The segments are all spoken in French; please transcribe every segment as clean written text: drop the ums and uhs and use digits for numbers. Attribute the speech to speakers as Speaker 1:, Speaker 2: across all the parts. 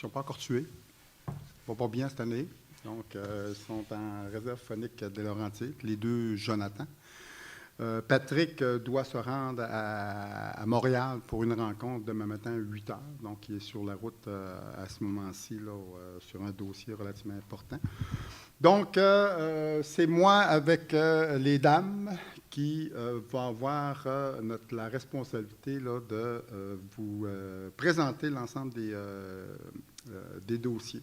Speaker 1: sont pas encore tués. Ils vont pas bien cette année. Donc, ils sont en réserve phonique des Laurentides, les deux Jonathan. Patrick doit se rendre à Montréal pour une rencontre demain matin à 8 heures. Donc, il est sur la route à ce moment-ci, là, sur un dossier relativement important. Donc, c'est moi avec les dames qui va avoir la responsabilité là, de vous présenter l'ensemble des dossiers.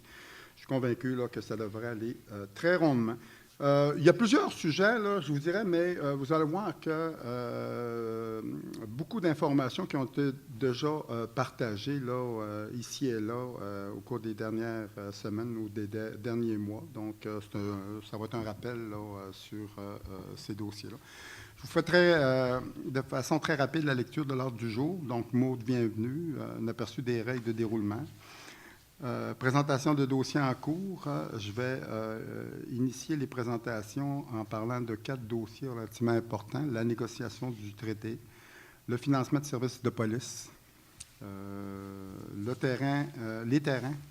Speaker 1: Je suis convaincu là, que ça devrait aller très rondement. Il y a plusieurs sujets, là, je vous dirais, mais vous allez voir que beaucoup d'informations qui ont été déjà partagées là, ici et là au cours des dernières semaines ou des derniers mois. Donc, ça va être un rappel là, sur ces dossiers-là. Je vous fais de façon très rapide la lecture de l'ordre du jour. Donc, mot de bienvenue, un aperçu des règles de déroulement. Présentation de dossiers en cours. Je vais initier les présentations en parlant de 4 dossiers relativement importants. La négociation du traité, le financement de services de police, les terrains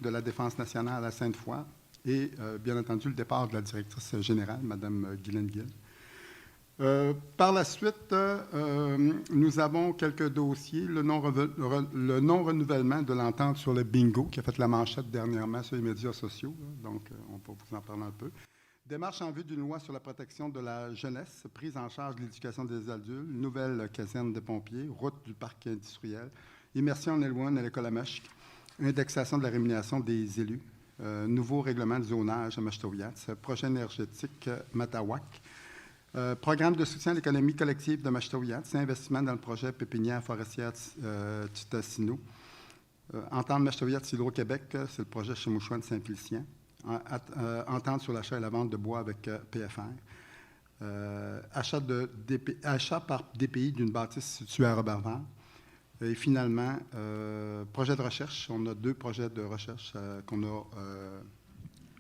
Speaker 1: de la Défense nationale à Sainte-Foy et, bien entendu, le départ de la directrice générale, Mme Guylaine Gill. Par la suite, nous avons quelques dossiers. Le non-renouvellement de l'entente sur le bingo qui a fait la manchette dernièrement sur les médias sociaux. Donc, on va vous en parler un peu. Démarche en vue d'une loi sur la protection de la jeunesse, prise en charge de l'éducation des adultes, nouvelle caserne des pompiers, route du parc industriel, immersion en Éloigne à l'école à Meshk, indexation de la rémunération des élus, nouveau règlement de zonage à Machtoviat, projet énergétique Matawak, programme de soutien à l'économie collective de Machtoviat, investissement dans le projet pépinière forestière Titassino. Entente Machtoviat-Hydro-Québec, c'est le projet chez Mouchouan de Saint-Félicien. Entente sur l'achat et la vente de bois avec PFR. Achat par DPI d'une bâtisse située à Roberval. Et finalement, projet de recherche. On a 2 projets de recherche qu'on a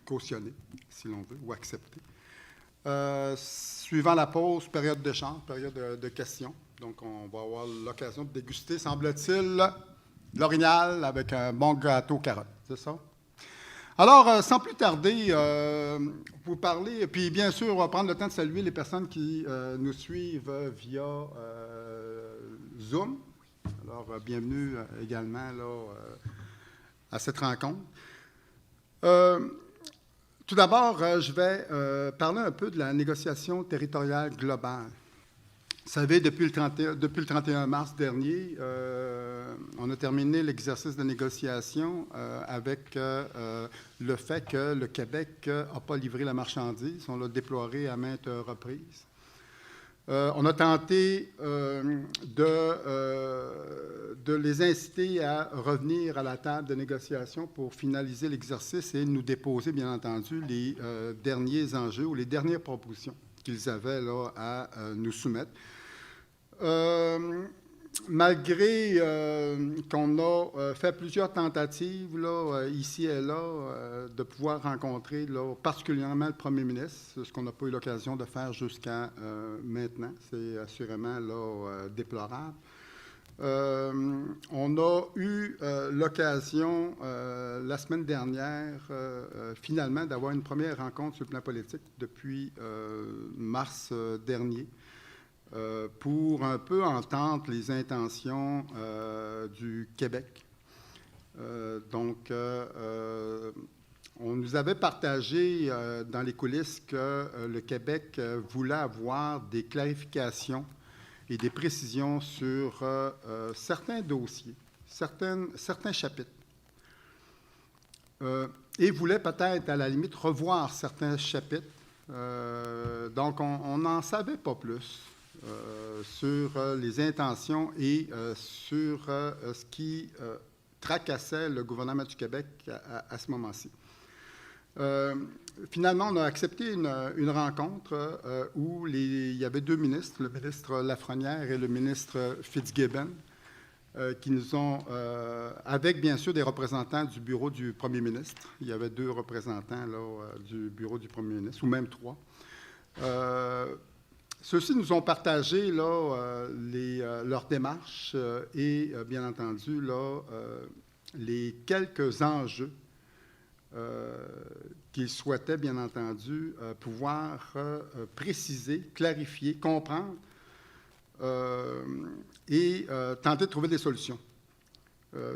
Speaker 1: cautionnés, si l'on veut, ou acceptés. Suivant la pause, période d'échange, période de questions. Donc, on va avoir l'occasion de déguster, semble-t-il, l'orignal avec un bon gâteau carotte. C'est ça? Alors, sans plus tarder, vous parler, puis bien sûr, on va prendre le temps de saluer les personnes qui nous suivent via Zoom. Alors, bienvenue également là, à cette rencontre. Tout d'abord, je vais parler un peu de la négociation territoriale globale. Vous savez, depuis le 31 mars dernier, on a terminé l'exercice de négociation avec le fait que le Québec n'a pas livré la marchandise. On l'a déploré à maintes reprises. On a tenté de les inciter à revenir à la table de négociation pour finaliser l'exercice et nous déposer, bien entendu, les derniers enjeux ou les dernières propositions qu'ils avaient là, à nous soumettre. Malgré qu'on a fait plusieurs tentatives là, ici et là de pouvoir rencontrer là, particulièrement le premier ministre, ce qu'on n'a pas eu l'occasion de faire jusqu'à maintenant, c'est assurément là, déplorable. On a eu l'occasion la semaine dernière finalement d'avoir une première rencontre sur le plan politique depuis mars dernier. Pour un peu entendre les intentions du Québec. Donc, on nous avait partagé dans les coulisses que le Québec voulait avoir des clarifications et des précisions sur certains dossiers, certains chapitres. Et voulait peut-être, à la limite, revoir certains chapitres. Donc, on n'en savait pas plus. Sur les intentions et sur ce qui tracassait le gouvernement du Québec à ce moment-ci. Finalement, on a accepté une rencontre où il y avait 2 ministres, le ministre Lafrenière et le ministre Fitzgibbon, qui nous ont, avec bien sûr des représentants du bureau du premier ministre, il y avait 2 représentants là, du bureau du premier ministre, ou même 3. Ceux-ci nous ont partagé là, leur démarche et, bien entendu, là, les quelques enjeux qu'ils souhaitaient, bien entendu, pouvoir préciser, clarifier, comprendre et tenter de trouver des solutions.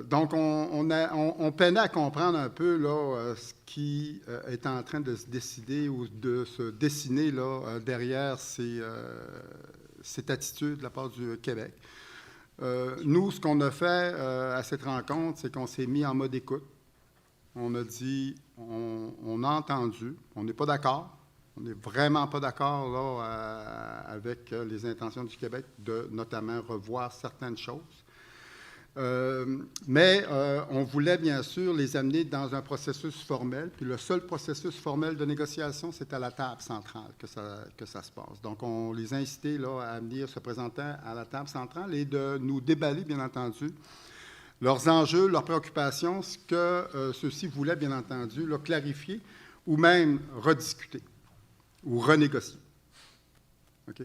Speaker 1: Donc, on peinait à comprendre un peu là, ce qui est en train de se décider ou de se dessiner là, derrière cette attitude de la part du Québec. Nous, ce qu'on a fait à cette rencontre, c'est qu'on s'est mis en mode écoute. On a dit, on a entendu, on n'est pas d'accord, on n'est vraiment pas d'accord là, avec les intentions du Québec de notamment revoir certaines choses. Mais on voulait bien sûr les amener dans un processus formel, puis le seul processus formel de négociation, c'est à la table centrale que ça se passe. Donc, on les a incités là, à venir se présenter à la table centrale et de nous déballer, bien entendu, leurs enjeux, leurs préoccupations, ce que ceux-ci voulaient, bien entendu, là, clarifier ou même rediscuter ou renégocier. OK?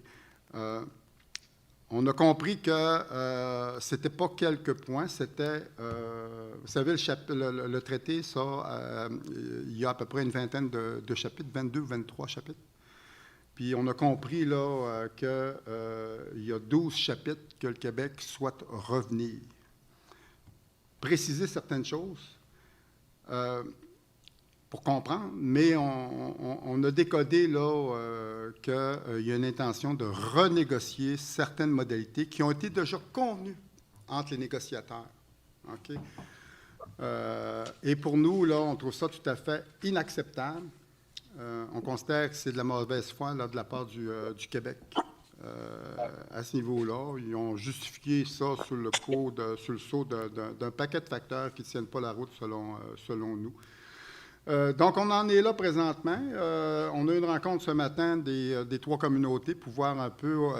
Speaker 1: On a compris que ce n'était pas quelques points, c'était, vous savez, le traité, ça, il y a à peu près une vingtaine de chapitres, 22 ou 23 chapitres. Puis on a compris là qu'il y a 12 chapitres que le Québec souhaite revenir. Préciser certaines choses pour comprendre, mais on a décodé là qu'il y a une intention de renégocier certaines modalités qui ont été déjà convenues entre les négociateurs. OK? Et pour nous, là, on trouve ça tout à fait inacceptable. On considère que c'est de la mauvaise foi là, de la part du Québec. À ce niveau-là, ils ont justifié ça sur le sceau d'un paquet de facteurs qui ne tiennent pas la route selon nous. Donc, on en est là présentement. On a eu une rencontre ce matin des trois communautés pour voir un peu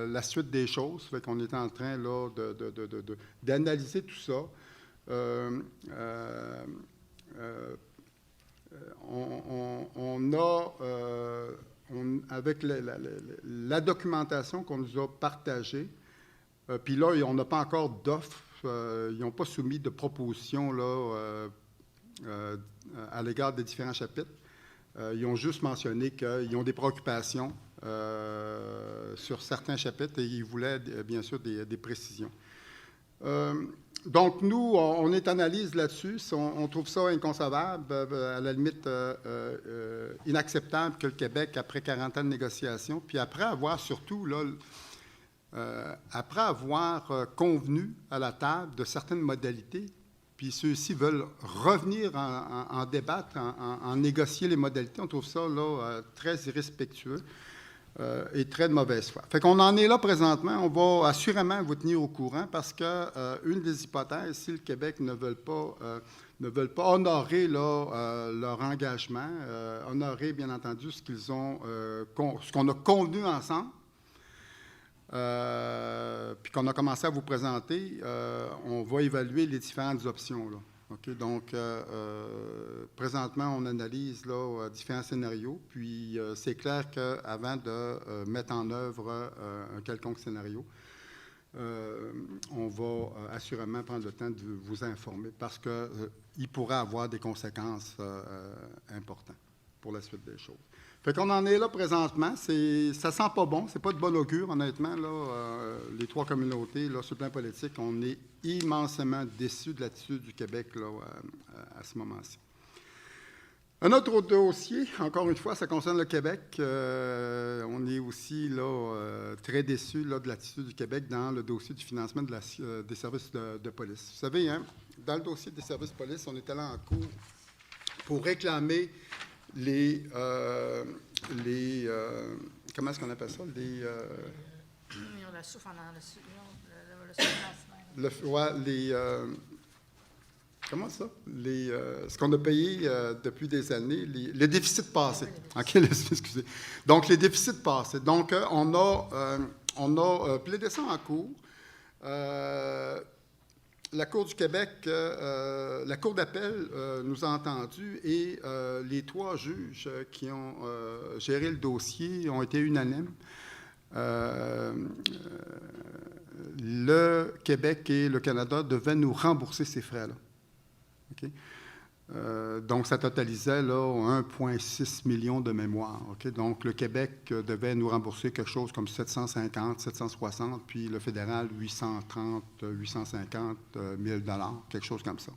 Speaker 1: la suite des choses. Fait qu'on est en train là, d'analyser tout ça. Avec la documentation qu'on nous a partagée, puis là, on n'a pas encore d'offres, ils n'ont pas soumis de propositions là, à l'égard des différents chapitres. Ils ont juste mentionné qu'ils ont des préoccupations sur certains chapitres et ils voulaient bien sûr des précisions. Donc, nous, on est analyse là-dessus. On trouve ça inconcevable, à la limite inacceptable que le Québec, après 40 ans de négociations, puis après avoir surtout, là, après avoir convenu à la table de certaines modalités, puis ceux-ci veulent revenir en débattre, en négocier les modalités, on trouve ça là, très irrespectueux. Et très de mauvaise foi. Fait qu'on en est là présentement. On va assurément vous tenir au courant parce que une des hypothèses, si le Québec ne veut pas honorer là, leur engagement, honorer bien entendu ce qu'on a convenu ensemble, puis qu'on a commencé à vous présenter, on va évaluer les différentes options là. Okay, donc, présentement, on analyse là, différents scénarios, puis c'est clair qu'avant de mettre en œuvre un quelconque scénario, on va assurément prendre le temps de vous informer parce qu'il pourrait avoir des conséquences importantes pour la suite des choses. Fait qu'on en est là présentement. Ça sent pas bon, c'est pas de bon augure, honnêtement. Là, les trois communautés, là, sur le plan politique, on est immensément déçus de l'attitude du Québec là, à ce moment-ci. Un autre dossier, encore une fois, ça concerne le Québec. On est aussi là, très déçus là, de l'attitude du Québec dans le dossier du financement des services de police. Vous savez, hein, dans le dossier des services de police, on est allé en cours pour réclamer comment est-ce qu'on appelle ça? Comment ça? Ce qu'on a payé depuis des années, les déficits passés. OK, excusez. Donc, les déficits passés. Donc, on a plaidé ça en cours. La Cour du Québec, la Cour d'appel nous a entendus et les trois juges qui ont géré le dossier ont été unanimes. Le Québec et le Canada devaient nous rembourser ces frais-là. OK? Donc, ça totalisait là, 1,6 million de mémoire. Okay? Donc, le Québec devait nous rembourser quelque chose comme 750, 760, puis le fédéral, 830, 850 000 $, quelque chose comme ça.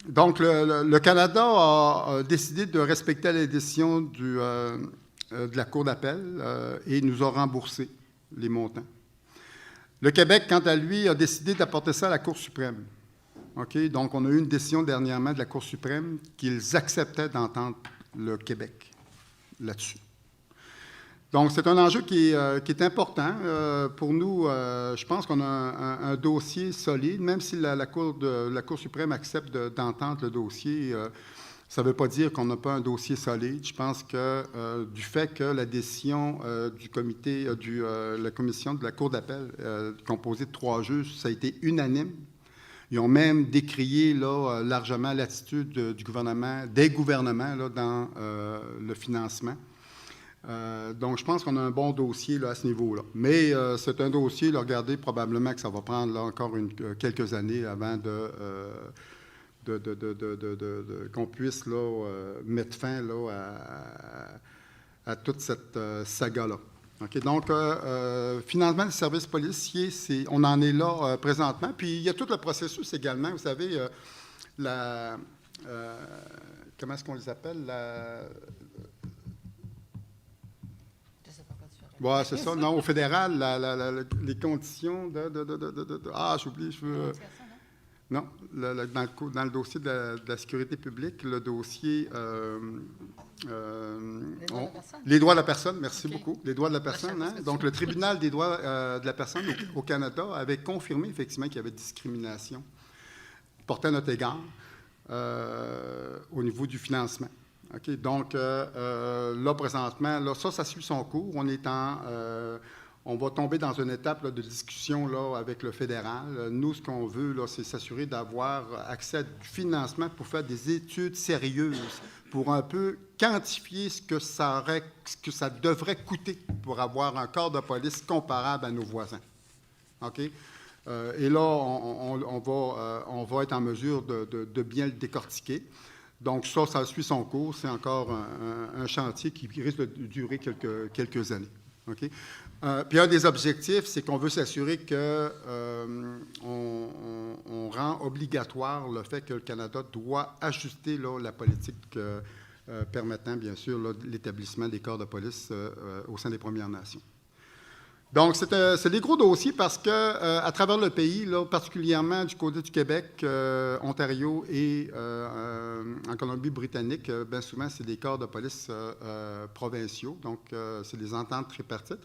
Speaker 1: Donc, le Canada a décidé de respecter les décisions de la Cour d'appel et nous a remboursé les montants. Le Québec, quant à lui, a décidé d'apporter ça à la Cour suprême. Okay? Donc, on a eu une décision dernièrement de la Cour suprême qu'ils acceptaient d'entendre le Québec là-dessus. Donc, c'est un enjeu qui est important. Pour nous, je pense qu'on a un dossier solide, même si la Cour suprême accepte d'entendre le dossier. Ça ne veut pas dire qu'on n'a pas un dossier solide. Je pense que du fait que la décision du comité, la commission de la Cour d'appel, composée de 3 juges, ça a été unanime. Ils ont même décrié là, largement l'attitude du gouvernement, des gouvernements là, dans le financement. Donc, je pense qu'on a un bon dossier là, à ce niveau-là. Mais c'est un dossier, là, regardez, probablement que ça va prendre là, encore quelques années avant qu'on puisse là, mettre fin là, à toute cette saga-là. Okay, donc, financement des services policiers, on en est là présentement. Puis, il y a tout le processus également. Vous savez, comment est-ce qu'on les appelle? Oui, c'est ça. Non, au fédéral, les conditions j'oublie, je veux... Non, dans le dossier de la sécurité publique, le dossier... les droits de la personne, merci beaucoup. Les droits de la personne. Hein? Donc, le tribunal des droits de la personne au Canada avait confirmé effectivement qu'il y avait discrimination portée à notre égard au niveau du financement. Okay? Donc, là, présentement, là, ça suit son cours. On va tomber dans une étape là, de discussion là, avec le fédéral. Nous, ce qu'on veut, là, c'est s'assurer d'avoir accès à du financement pour faire des études sérieuses, pour un peu quantifier ce que ça devrait coûter pour avoir un corps de police comparable à nos voisins. OK? Et là, on va être en mesure de bien le décortiquer. Donc, ça suit son cours. C'est encore un chantier qui risque de durer quelques années. Okay? Puis un des objectifs, c'est qu'on veut s'assurer qu'on rend obligatoire le fait que le Canada doit ajuster là, la politique permettant, bien sûr, là, l'établissement des corps de police au sein des Premières Nations. Donc, c'est des gros dossiers parce que à travers le pays, là, particulièrement du côté du Québec, Ontario et en Colombie-Britannique, bien souvent, c'est des corps de police provinciaux. Donc, c'est des ententes tripartites.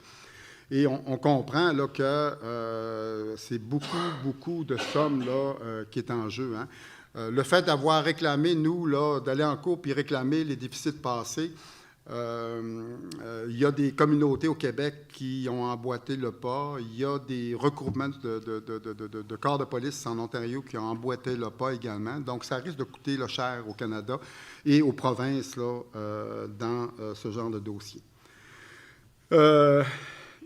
Speaker 1: Et on comprend là, que c'est beaucoup de sommes là, qui est en jeu. Hein. Le fait d'avoir réclamé, nous, là, d'aller en cours puis réclamer les déficits passés, il y a des communautés au Québec qui ont emboîté le pas. Il y a des regroupements de corps de police en Ontario qui ont emboîté le pas également. Donc, ça risque de coûter là, cher au Canada et aux provinces là, dans ce genre de dossier.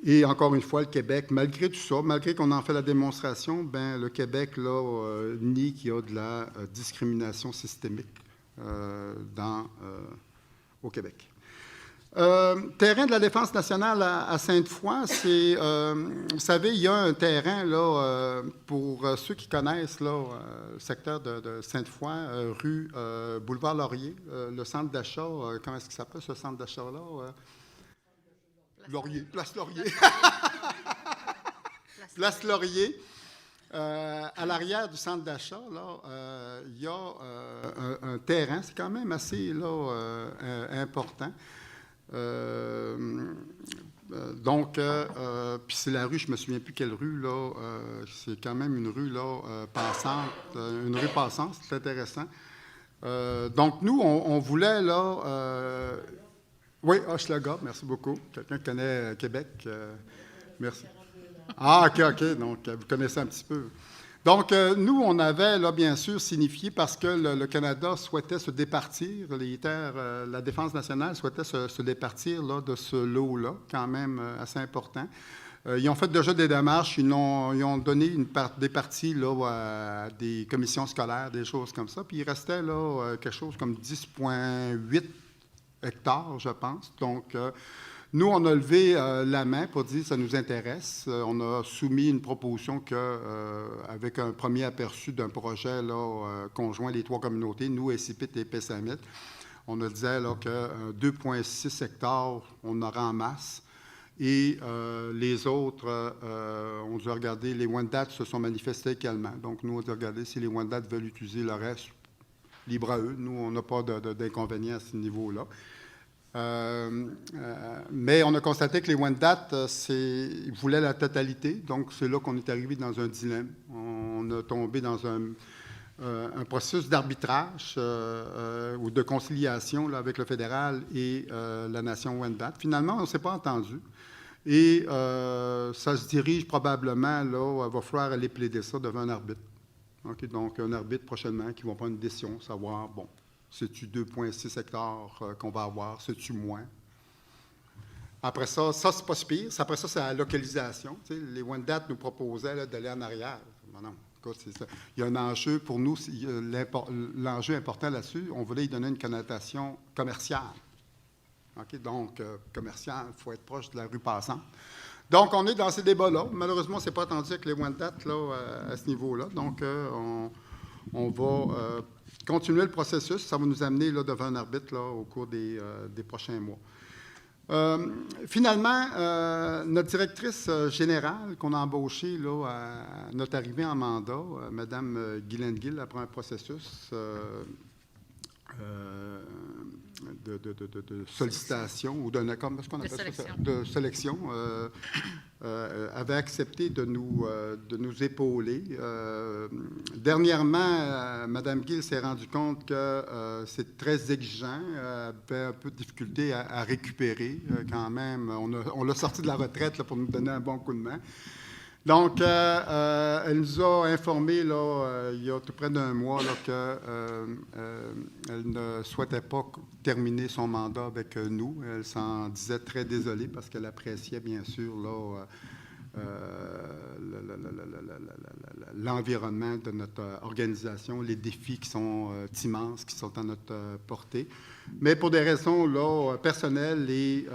Speaker 1: Et encore une fois, le Québec, malgré tout ça, malgré qu'on en fait la démonstration, ben, le Québec là, nie qu'il y a de la discrimination systémique au Québec. Terrain de la Défense nationale à Sainte-Foy, c'est, vous savez, il y a un terrain, là, pour ceux qui connaissent là, le secteur de Sainte-Foy, rue Boulevard-Laurier, le centre d'achat, comment est-ce qu'il s'appelle ce centre d'achat-là? Laurier, Place Laurier. Place Laurier. À l'arrière du centre d'achat, là, il y a un terrain, c'est quand même assez là, important. Donc, puis c'est la rue, je ne me souviens plus quelle rue, là, c'est quand même une rue là, passante, c'est intéressant. Donc, nous, on voulait, là, oui, Hochelaga, merci beaucoup. Quelqu'un qui connaît Québec, merci. Ah, OK, donc vous connaissez un petit peu. Donc, nous, on avait, là, bien sûr, signifié parce que le Canada souhaitait se départir, la Défense nationale souhaitait se départir là, de ce lot-là, quand même assez important. Ils ont fait déjà des démarches, ils ont donné des parties là, à des commissions scolaires, des choses comme ça. Puis il restait là, quelque chose comme 10,8 hectares, je pense. Donc, nous, on a levé la main pour dire que ça nous intéresse. On a soumis une proposition avec un premier aperçu d'un projet là, conjoint des 3 communautés, nous, SIPIT et PSAMIT. On a dit là, que 2,6 hectares, on aura en masse. Et les autres, on doit regarder, les Wendat se sont manifestés également. Donc, nous, on doit regarder si les Wendat veulent utiliser le reste, libre à eux. Nous, on n'a pas d'inconvénient à ce niveau-là. Mais on a constaté que les Wendat, ils voulaient la totalité. Donc, c'est là qu'on est arrivé dans un dilemme. On a tombé dans un processus d'arbitrage ou de conciliation là, avec le fédéral et la nation Wendat. Finalement, on ne s'est pas entendu. Et ça se dirige probablement, là, il va falloir aller plaider ça devant un arbitre. Okay? Donc, un arbitre prochainement qui va prendre une décision, savoir, bon, c'est-tu 2,6 hectares qu'on va avoir, c'est-tu moins? Après ça, c'est pas si pire. Après ça, c'est la localisation. Tu sais, les Wendat nous proposaient d'aller en arrière. Non. C'est ça. Il y a un enjeu pour nous, l'enjeu important là-dessus, on voulait y donner une connotation commerciale. Okay? Donc, commercial, il faut être proche de la rue passante. Donc, on est dans ces débats-là. Malheureusement, on ne s'est pas attendu avec les Wendat à ce niveau-là. Donc, on va continuer le processus. Ça va nous amener là, devant un arbitre là, au cours des prochains mois. Finalement, notre directrice générale qu'on a embauchée là, à notre arrivée en mandat, Mme Guylaine Gill, après un processus de sollicitation ou d'un accord, ce qu'on appelle ça, de sélection, avait accepté de nous épauler. Dernièrement, Mme Gill s'est rendue compte que c'est très exigeant, avait un peu de difficulté à récupérer quand même. On l'a sorti de la retraite là, pour nous donner un bon coup de main. Donc, elle nous a informé là, il y a tout près d'un mois qu'elle ne souhaitait pas terminer son mandat avec nous. Elle s'en disait très désolée parce qu'elle appréciait bien sûr là, l'environnement de notre organisation, les défis qui sont immenses, qui sont à notre portée. Mais pour des raisons là, personnelles et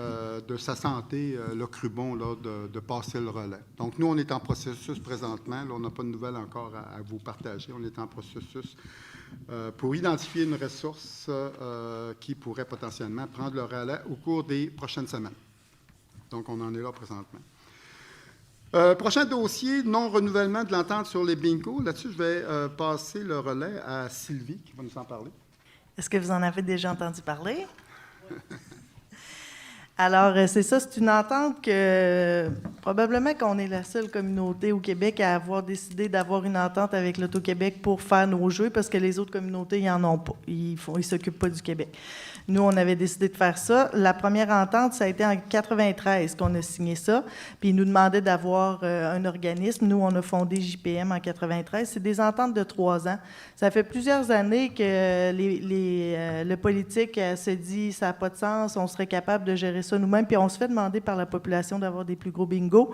Speaker 1: de sa santé, elle a cru bon là, de passer le relais. Donc, nous, on est en processus présentement. Là, on n'a pas de nouvelles encore à vous partager. On est en processus pour identifier une ressource qui pourrait potentiellement prendre le relais au cours des prochaines semaines. Donc, on en est là présentement. Prochain dossier, non-renouvellement de l'entente sur les bingos. Là-dessus, je vais passer le relais à Sylvie qui va nous en parler.
Speaker 2: Est-ce que vous en avez déjà entendu parler? Alors, c'est ça, c'est une entente que probablement qu'on est la seule communauté au Québec à avoir décidé d'avoir une entente avec l'Auto-Québec pour faire nos jeux parce que les autres communautés, ils n'en ont pas. Ils ne s'occupent pas du Québec. Nous, on avait décidé de faire ça. La première entente, ça a été en 1993 qu'on a signé ça. Puis ils nous demandaient d'avoir un organisme. Nous, on a fondé JPM en 1993. C'est des ententes de 3 ans. Ça fait plusieurs années que le politique se dit ça n'a pas de sens, on serait capable de gérer ça nous-mêmes. Puis on se fait demander par la population d'avoir des plus gros bingos.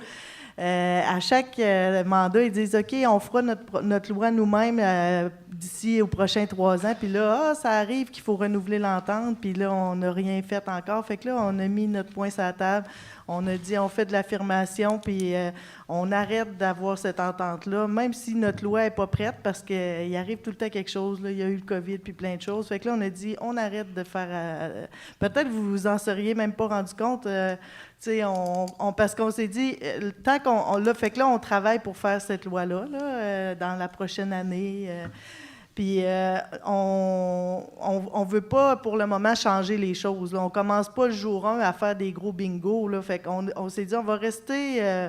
Speaker 2: À chaque mandat, ils disent « OK, on fera notre loi nous-mêmes d'ici aux prochains 3 ans. » Puis là, ça arrive qu'il faut renouveler l'entente. Puis là, on n'a rien fait encore. Fait que là, on a mis notre poing sur la table. On a dit, on fait de l'affirmation, puis on arrête d'avoir cette entente-là, même si notre loi n'est pas prête, parce qu'il arrive tout le temps quelque chose. Là, il y a eu le COVID, puis plein de choses. Fait que là, on a dit, on arrête de faire... peut-être que vous vous en seriez même pas rendu compte. Parce qu'on s'est dit, tant qu'on l'a fait que là, on travaille pour faire cette loi-là dans la prochaine année. Puis on ne veut pas, pour le moment, changer les choses. Là. On ne commence pas le jour 1 à faire des gros bingos. Là. Fait qu'on s'est dit, on va rester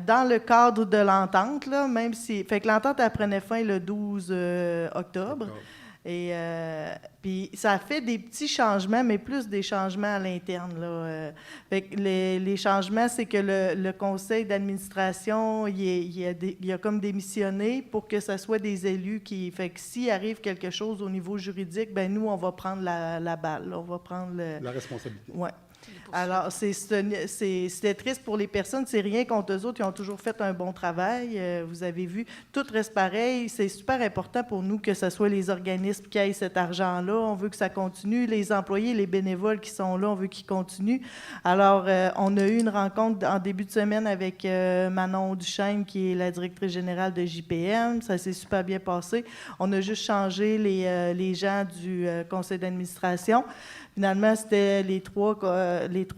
Speaker 2: dans le cadre de l'entente, là, même si... Fait que l'entente, elle prenait fin le 12 octobre. Et puis ça a fait des petits changements, mais plus des changements à l'interne. Fait que les changements, c'est que le conseil d'administration, il a comme démissionné pour que ce soit des élus qui... Fait que s'il arrive quelque chose au niveau juridique, ben nous, on va prendre la balle. Là, on va prendre
Speaker 1: la responsabilité.
Speaker 2: Oui. Alors, c'était triste pour les personnes. C'est rien contre eux autres. Ils ont toujours fait un bon travail. Vous avez vu, tout reste pareil. C'est super important pour nous que ce soit les organismes qui aient cet argent-là. On veut que ça continue. Les employés, les bénévoles qui sont là, on veut qu'ils continuent. Alors, on a eu une rencontre en début de semaine avec Manon Duchesne, qui est la directrice générale de JPM. Ça s'est super bien passé. On a juste changé les gens du conseil d'administration. Finalement, c'était les trois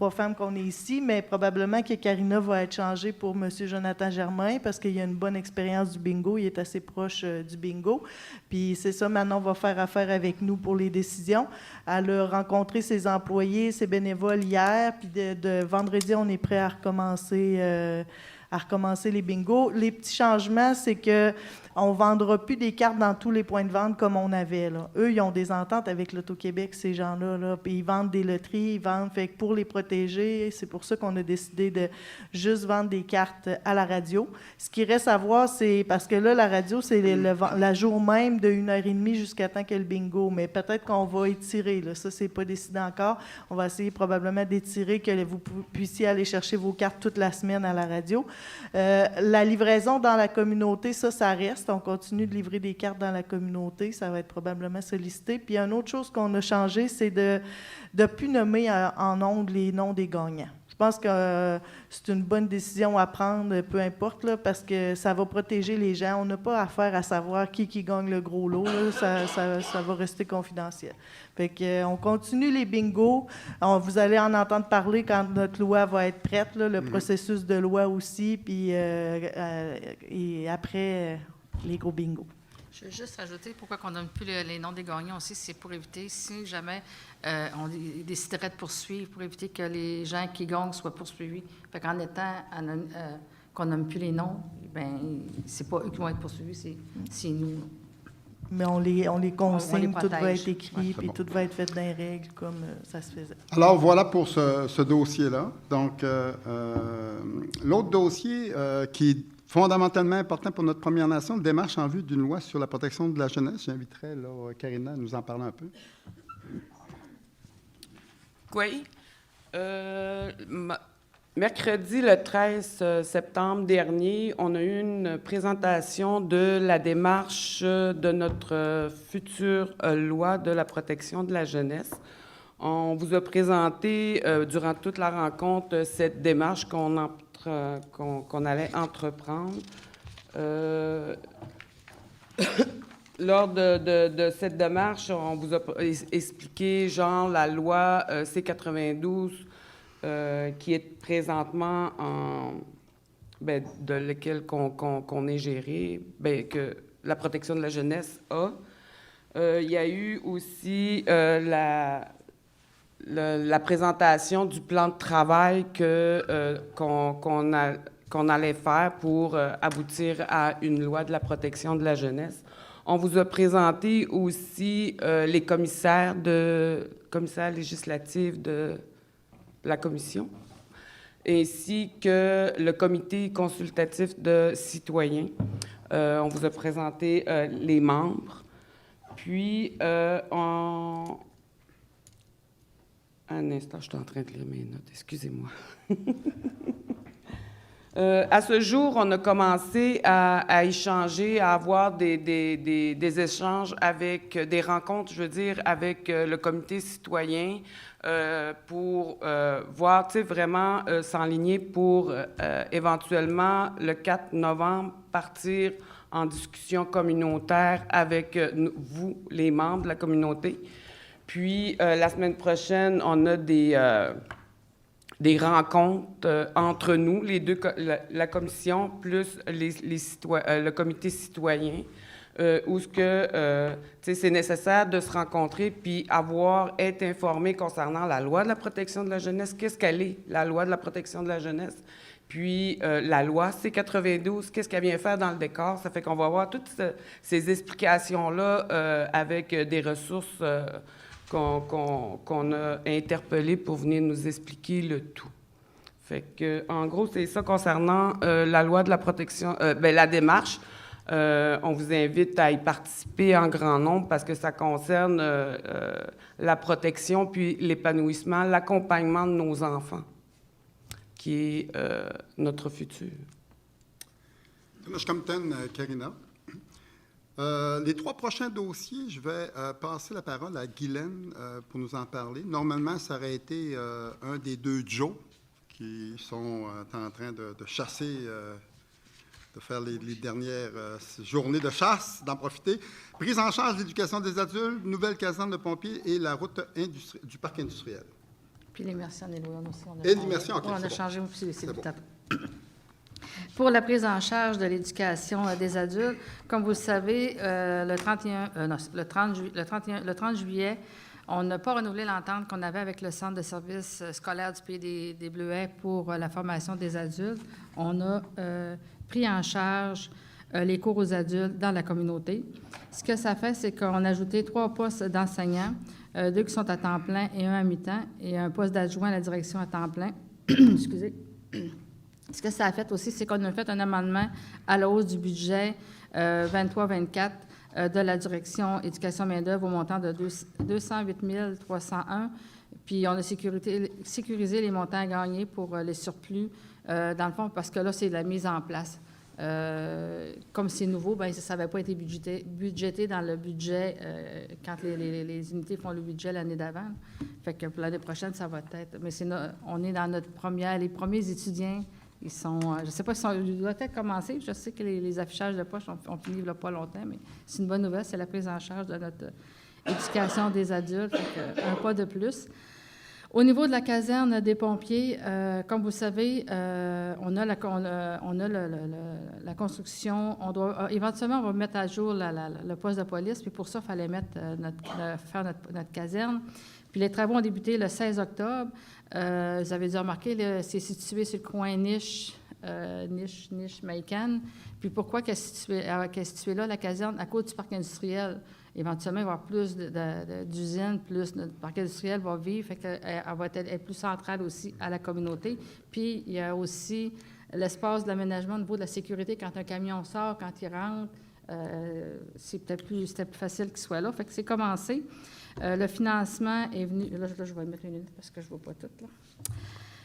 Speaker 2: femmes qu'on est ici, mais probablement que Karina va être changée pour M. Jonathan Germain parce qu'il a une bonne expérience du bingo. Il est assez proche du bingo. Puis c'est ça, Manon va faire affaire avec nous pour les décisions. Elle a rencontré ses employés, ses bénévoles hier, puis de vendredi, on est prêt à recommencer les bingos. Les petits changements, c'est que on ne vendra plus des cartes dans tous les points de vente comme on avait, là. Eux, ils ont des ententes avec l'Auto-Québec, ces gens-là, là, puis ils vendent des loteries, ils vendent. Fait que pour les protéger, c'est pour ça qu'on a décidé de juste vendre des cartes à la radio. Ce qui reste à voir, c'est parce que là, la radio, c'est la jour même de 1h30 jusqu'à temps que le bingo. Mais peut-être qu'on va étirer, là. Ça, c'est pas décidé encore. On va essayer probablement d'étirer que vous puissiez aller chercher vos cartes toute la semaine à la radio. La livraison dans la communauté, ça reste. On continue de livrer des cartes dans la communauté. Ça va être probablement sollicité. Puis, une autre chose qu'on a changé, c'est de ne plus nommer en ondes les noms des gagnants. Je pense que c'est une bonne décision à prendre, peu importe, là, parce que ça va protéger les gens. On n'a pas affaire à savoir qui gagne le gros lot. Là. Ça va rester confidentiel. Fait que, on continue les bingos. Vous allez en entendre parler quand notre loi va être prête, là, le processus de loi aussi, puis et après, les gros bingos.
Speaker 3: Je veux juste rajouter pourquoi on ne donne plus les noms des gagnants aussi, c'est pour éviter, si jamais on déciderait de poursuivre, pour éviter que les gens qui gagnent soient poursuivis. Fait qu'en étant qu'on nomme plus les noms, bien, c'est pas eux qui vont être poursuivis, c'est nous.
Speaker 2: Mais on les consigne,
Speaker 3: on les
Speaker 2: tout va
Speaker 3: protège.
Speaker 2: être écrit, puis
Speaker 1: bon.
Speaker 2: tout va être fait dans les règles comme ça se faisait.
Speaker 1: Alors, voilà pour ce dossier-là. Donc, l'autre dossier qui est fondamentalement important pour notre Première Nation, démarche en vue d'une loi sur la protection de la jeunesse. J'inviterai là, Karina à nous en parler un peu.
Speaker 4: Oui. Mercredi, le 13 septembre dernier, on a eu une présentation de la démarche de notre future loi de la protection de la jeunesse. On vous a présenté durant toute la rencontre cette démarche qu'on allait entreprendre. Lors de cette démarche, on vous a expliqué, genre, la loi C-92 qui est présentement de laquelle qu'on est géré, que la protection de la jeunesse a. Il y a eu aussi la présentation du plan de travail qu'on allait faire pour aboutir à une loi de la protection de la jeunesse. On vous a présenté aussi les commissaires législatifs de la commission, ainsi que le comité consultatif de citoyens. On vous a présenté les membres. Puis, un instant, je suis en train de lire mes notes, excusez-moi. À ce jour, on a commencé à échanger, à avoir des échanges avec, des rencontres, je veux dire, avec le comité citoyen pour voir, tu sais, vraiment s'enligner pour éventuellement, le 4 novembre, partir en discussion communautaire avec vous, les membres de la communauté. Puis, la semaine prochaine, on a des rencontres entre nous, les deux, la commission plus le comité citoyen, où c'est nécessaire de se rencontrer puis être informé concernant la loi de la protection de la jeunesse. Qu'est-ce qu'elle est, la loi de la protection de la jeunesse? Puis la loi C-92, qu'est-ce qu'elle vient faire dans le décor? Ça fait qu'on va avoir toutes ces explications-là avec des ressources qu'on a interpellé pour venir nous expliquer le tout. Fait que, en gros, c'est ça concernant la loi de la protection, la démarche. On vous invite à y participer en grand nombre parce que ça concerne la protection puis l'épanouissement, l'accompagnement de nos enfants, qui est notre futur.
Speaker 1: Karina. Les 3 prochains dossiers, je vais passer la parole à Guylaine pour nous en parler. Normalement, ça aurait été un des 2 Joe qui sont en train de chasser, de faire les dernières journées de chasse, d'en profiter. Prise en charge de l'éducation des adultes, nouvelle caserne de pompiers et la route du parc industriel.
Speaker 3: Puis l'immersion en Éloignement aussi.
Speaker 1: Et l'immersion, OK,
Speaker 3: on a
Speaker 1: c'est
Speaker 3: changé
Speaker 1: bon.
Speaker 3: aussi.
Speaker 1: C'est bon.
Speaker 3: Pour la prise en charge de l'éducation des adultes, comme vous le savez, le 30 juillet, on n'a pas renouvelé l'entente qu'on avait avec le Centre de services scolaires du Pays des Bleuets pour la formation des adultes. On a pris en charge les cours aux adultes dans la communauté. Ce que ça fait, c'est qu'on a ajouté 3 postes d'enseignants, 2 qui sont à temps plein et 1 à mi-temps, et un poste d'adjoint à la direction à temps plein. Excusez. Ce que ça a fait aussi, c'est qu'on a fait un amendement à la hausse du budget 23-24 de la direction éducation main-d'œuvre au montant de 208 301. Puis on a sécurisé les montants à gagner pour les surplus, dans le fond, parce que là, c'est la mise en place. Comme c'est nouveau, bien, ça n'avait pas été budgété dans le budget quand les unités font le budget l'année d'avant. Fait que pour l'année prochaine, ça va être... Mais on est dans notre les premiers étudiants. Ils sont, je ne sais pas ils doivent peut-être commencer. Je sais que les affichages de poche ont fini il n'y a pas longtemps, mais c'est une bonne nouvelle. C'est la prise en charge de notre éducation des adultes. Un pas de plus. Au niveau de la caserne des pompiers, comme vous le savez, on a la construction. Éventuellement, on va mettre à jour le poste de police. Puis pour ça, il fallait faire notre caserne. Puis les travaux ont débuté le 16 octobre. Vous avez dû remarquer, c'est situé sur le coin Niche-Maïcan. Puis pourquoi qu'elle est située là, la caserne, à cause du parc industriel? Éventuellement, il va y avoir plus d'usines, plus notre parc industriel va vivre, fait qu'elle va être plus centrale aussi à la communauté. Puis il y a aussi l'espace de l'aménagement au niveau de la sécurité. Quand un camion sort, quand il rentre, c'était plus facile qu'il soit là. Fait que c'est commencé. Le financement est venu... Là, je vais mettre une minute parce que je ne vois pas tout, là.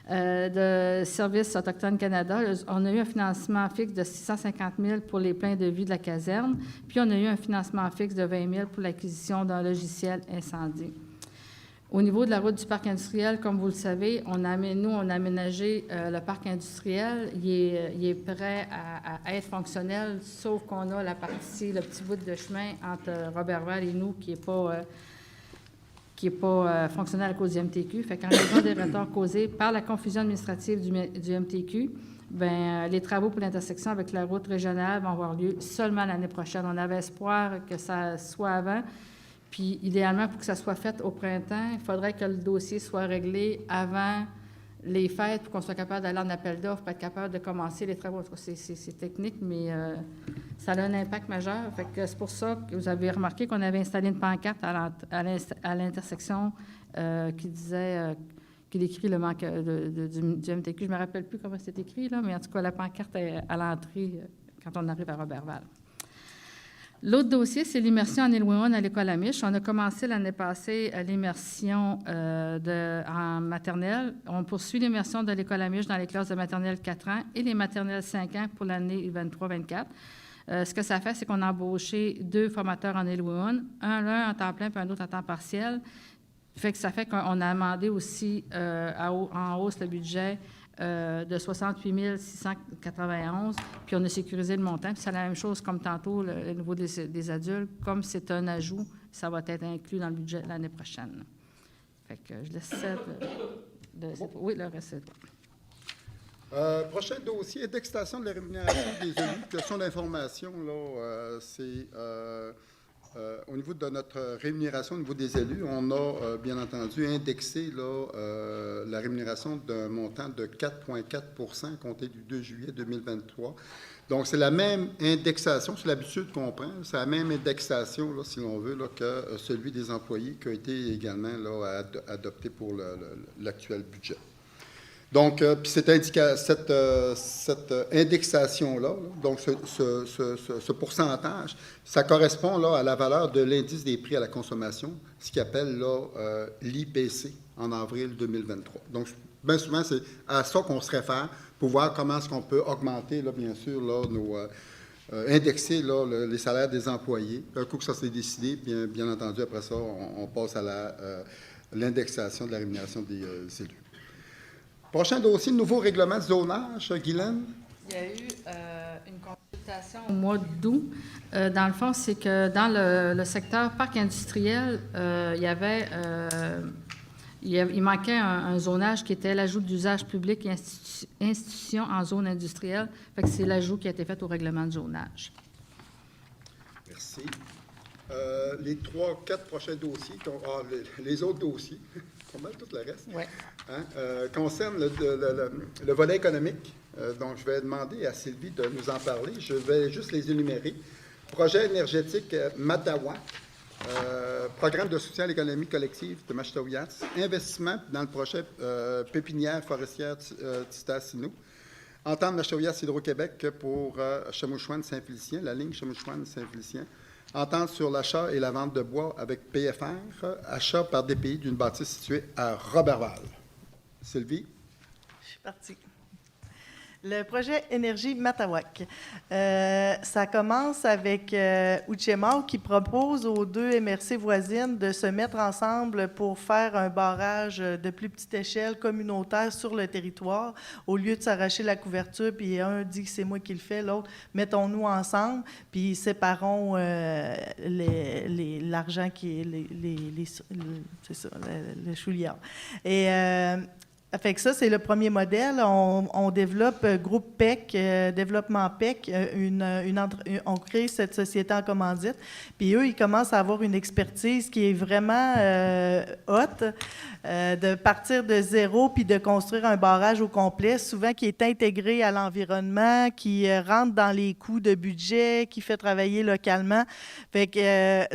Speaker 3: De Services autochtones Canada, on a eu un financement fixe de 650 000 pour les pleins de vie de la caserne, puis on a eu un financement fixe de 20 000 pour l'acquisition d'un logiciel incendie. Au niveau de la route du parc industriel, comme vous le savez, on a aménagé le parc industriel. Il est prêt à être fonctionnel, sauf qu'on a le petit bout de chemin entre Roberval et nous qui n'est pas fonctionnel à cause du MTQ. Fait qu'en raison des retards causés par la confusion administrative du MTQ, bien, les travaux pour l'intersection avec la route régionale vont avoir lieu seulement l'année prochaine. On avait espoir que ça soit avant. Puis, idéalement, pour que ça soit fait au printemps, il faudrait que le dossier soit réglé avant les fêtes pour qu'on soit capable d'aller en appel d'offres, pour être capable de commencer les travaux. C'est technique, mais ça a un impact majeur. Fait que c'est pour ça que vous avez remarqué qu'on avait installé une pancarte à l'intersection qui disait, qui décrit le manque du MTQ. Je ne me rappelle plus comment c'est écrit, là, mais en tout cas, la pancarte est à l'entrée quand on arrive à Roberval. L'autre dossier, c'est l'immersion en Éloignement à l'école Amish. On a commencé l'année passée l'immersion en maternelle. On poursuit l'immersion de l'école Amish dans les classes de maternelle 4 ans et les maternelles 5 ans pour l'année 23-24. Ce que ça fait, c'est qu'on a embauché 2 formateurs en Éloignement, l'un en temps plein et un autre en temps partiel. Ça fait qu'on a amendé aussi en hausse le budget de 68 691, puis on a sécurisé le montant. Puis c'est la même chose comme tantôt, le niveau des adultes. Comme c'est un ajout, ça va être inclus dans le budget l'année prochaine. Fait que je laisse oui, le reste, c'est toi.
Speaker 1: Prochain dossier, indexation de la rémunération des élus. Question d'information, là, c'est... au niveau de notre rémunération, au niveau des élus, on a bien entendu indexé là, la rémunération d'un montant de 4,4 % compté du 2 juillet 2023. Donc, c'est la même indexation, c'est l'habitude qu'on prend, c'est la même indexation, là, si l'on veut, là, que celui des employés qui a été également là, adopté pour l'actuel budget. Donc, puis cette indexation-là, là, donc ce pourcentage, ça correspond là, à la valeur de l'indice des prix à la consommation, ce qu'ils appellent là, l'IPC en avril 2023. Donc, bien souvent, c'est à ça qu'on se réfère pour voir comment est-ce qu'on peut augmenter, là, bien sûr, là, indexer là, les salaires des employés. Un coup que ça s'est décidé, bien entendu, après ça, on passe à l'indexation de la rémunération des élus. Prochain dossier, nouveau règlement de zonage, Guylaine.
Speaker 3: Il y a eu une consultation au mois d'août. Dans le fond, c'est que dans le secteur parc industriel, il manquait un zonage qui était l'ajout d'usage public et institutions en zone industrielle. Fait que c'est l'ajout qui a été fait au règlement de zonage.
Speaker 1: Merci. Les 3-4 prochains dossiers, les autres dossiers, pas mal tout le reste,
Speaker 3: ouais.
Speaker 1: concernent le volet économique. Donc, je vais demander à Sylvie de nous en parler. Je vais juste les énumérer. Projet énergétique Matawa, programme de soutien à l'économie collective de Machetauiat, investissement dans le projet pépinière forestière Tita-Sinou, entente Machetauiat Hydro-Québec pour Chemouchouane-Saint-Félicien, la ligne Chemouchouane-Saint-Félicien, entente sur l'achat et la vente de bois avec PFR, achat par DPI d'une bâtisse située à Roberval. Sylvie?
Speaker 2: Je suis partie. Le projet Énergie Matawak. Ça commence avec Ouchémar qui propose aux deux MRC voisines de se mettre ensemble pour faire un barrage de plus petite échelle communautaire sur le territoire. Au lieu de s'arracher la couverture, puis un dit que c'est moi qui le fais, l'autre, mettons-nous ensemble, puis séparons l'argent qui est c'est ça, le chouliard. Et fait que ça, c'est le premier modèle. On développe groupe PEC, développement PEC, on crée cette société en commandite. Puis eux, ils commencent à avoir une expertise qui est vraiment haute, de partir de zéro puis de construire un barrage au complet, souvent qui est intégré à l'environnement, qui rentre dans les coûts de budget, qui fait travailler localement. Fait que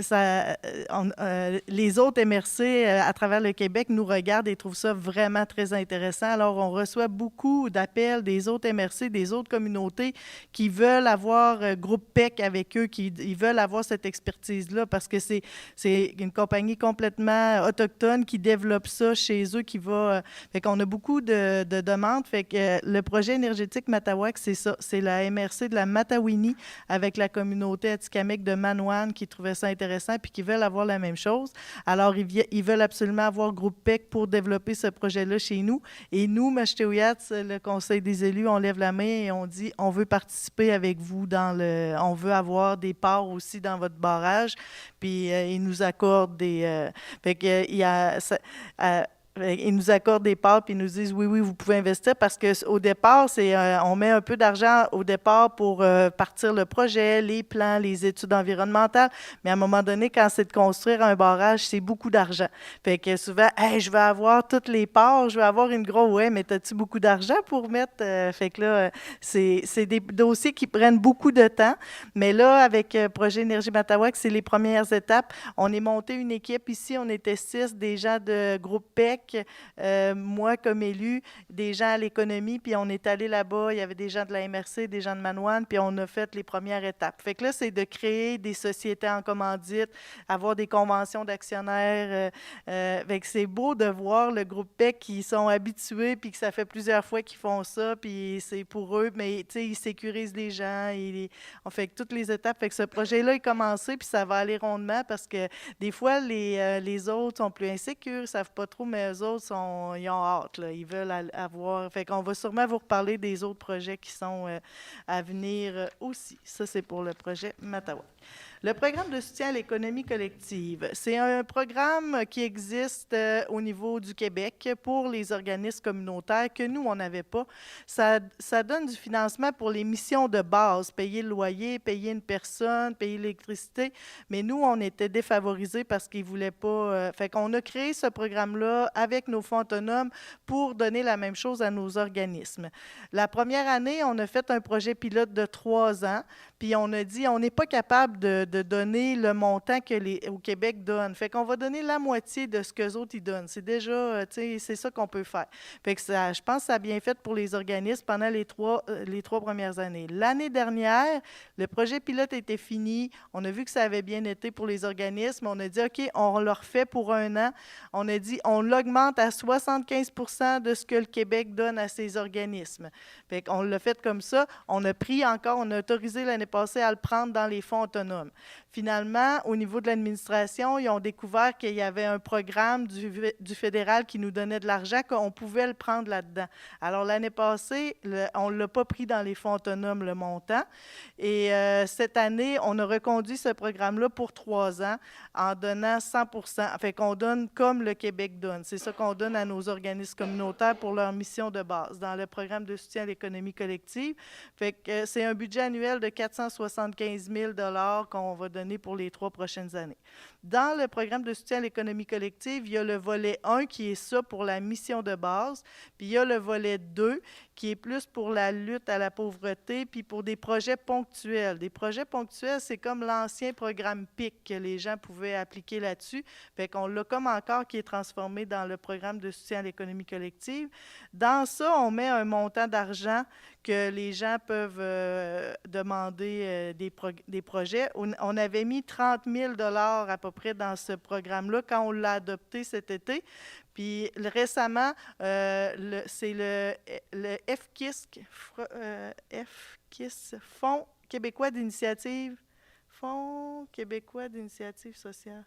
Speaker 2: les autres MRC à travers le Québec nous regardent et trouvent ça vraiment très intéressant. Alors, on reçoit beaucoup d'appels des autres MRC, des autres communautés qui veulent avoir groupe PEC avec eux, ils veulent avoir cette expertise-là parce que c'est une compagnie complètement autochtone qui développe ça chez eux, qui va... fait qu'on a beaucoup de demandes. Fait que le projet énergétique Matawak, c'est ça. C'est la MRC de la Matawini avec la communauté atikamekw de Manoan qui trouvait ça intéressant puis qui veulent avoir la même chose. Alors, ils veulent absolument avoir groupe PEC pour développer ce projet-là chez nous. Et nous, Machetauiat, le Conseil des élus, on lève la main et on dit on veut participer avec vous on veut avoir des parts aussi dans votre barrage. Puis ils nous accordent des... fait que ils nous accordent des parts puis ils nous disent oui, vous pouvez investir parce qu'au départ, on met un peu d'argent au départ pour partir le projet, les plans, les études environnementales. Mais à un moment donné, quand c'est de construire un barrage, c'est beaucoup d'argent. Fait que souvent, hey, je veux avoir toutes les parts, je veux avoir une grosse. Ouais, mais as-tu beaucoup d'argent pour mettre? Fait que là, c'est des dossiers qui prennent beaucoup de temps. Mais là, avec Projet Énergie Matawak, c'est les premières étapes. On est monté une équipe ici, on était 6, des gens de groupe PEC. Moi, comme élu, des gens à l'économie, puis on est allé là-bas, il y avait des gens de la MRC, des gens de Manoan, puis on a fait les premières étapes. Fait que là, c'est de créer des sociétés en commandite, avoir des conventions d'actionnaires. Fait que c'est beau de voir le groupe PEC qui sont habitués, puis que ça fait plusieurs fois qu'ils font ça, puis c'est pour eux, mais tu sais, ils sécurisent les gens, on fait toutes les étapes. Fait que ce projet-là est commencé, puis ça va aller rondement, parce que des fois, les autres sont plus insécures, ne savent pas trop, mais eux autres, ils ont hâte, là. Ils veulent avoir... Fait qu'on va sûrement vous reparler des autres projets qui sont à venir aussi. Ça, c'est pour le projet Matawak. Le programme de soutien à l'économie collective, c'est un programme qui existe au niveau du Québec pour les organismes communautaires que nous, on n'avait pas. Ça donne du financement pour les missions de base, payer le loyer, payer une personne, payer l'électricité, mais nous, on était défavorisés parce qu'ils ne voulaient pas... fait qu'on a créé ce programme-là avec nos fonds autonomes pour donner la même chose à nos organismes. La première année, on a fait un projet pilote de 3 ans, puis on a dit, on n'est pas capable de de donner le montant que au Québec donne. Fait qu'on va donner la moitié de ce qu'eux autres ils donnent. C'est déjà, c'est ça qu'on peut faire. Fait que ça, je pense que ça a bien fait pour les organismes pendant les trois premières années. L'année dernière, le projet pilote était fini. On a vu que ça avait bien été pour les organismes. On a dit, OK, on le refait pour 1 an. On a dit, on l'augmente à 75 % de ce que le Québec donne à ces organismes. Fait qu'on l'a fait comme ça. On a autorisé l'année passée à le prendre dans les fonds autonomes. Finalement, au niveau de l'administration, ils ont découvert qu'il y avait un programme du fédéral qui nous donnait de l'argent, qu'on pouvait le prendre là-dedans. Alors, l'année passée, on ne l'a pas pris dans les fonds autonomes, le montant. Et cette année, on a reconduit ce programme-là pour 3 ans en donnant 100 %. Fait qu'on donne comme le Québec donne. C'est ça qu'on donne à nos organismes communautaires pour leur mission de base dans le programme de soutien à l'économie collective. Fait que c'est un budget annuel de 475 000 $ qu'on va donner pour les 3 prochaines années. Dans le programme de soutien à l'économie collective, il y a le volet 1 qui est ça pour la mission de base, puis il y a le volet 2 qui est plus pour la lutte à la pauvreté, puis pour des projets ponctuels. Des projets ponctuels, c'est comme l'ancien programme PIC que les gens pouvaient appliquer là-dessus. Fait qu'on l'a comme encore qui est transformé dans le programme de soutien à l'économie collective. Dans ça, on met un montant d'argent que les gens peuvent demander des projets. On avait mis 30 000 $ à peu près dans ce programme-là quand on l'a adopté cet été. Puis récemment, c'est le FKISC, Fonds québécois d'initiative sociale.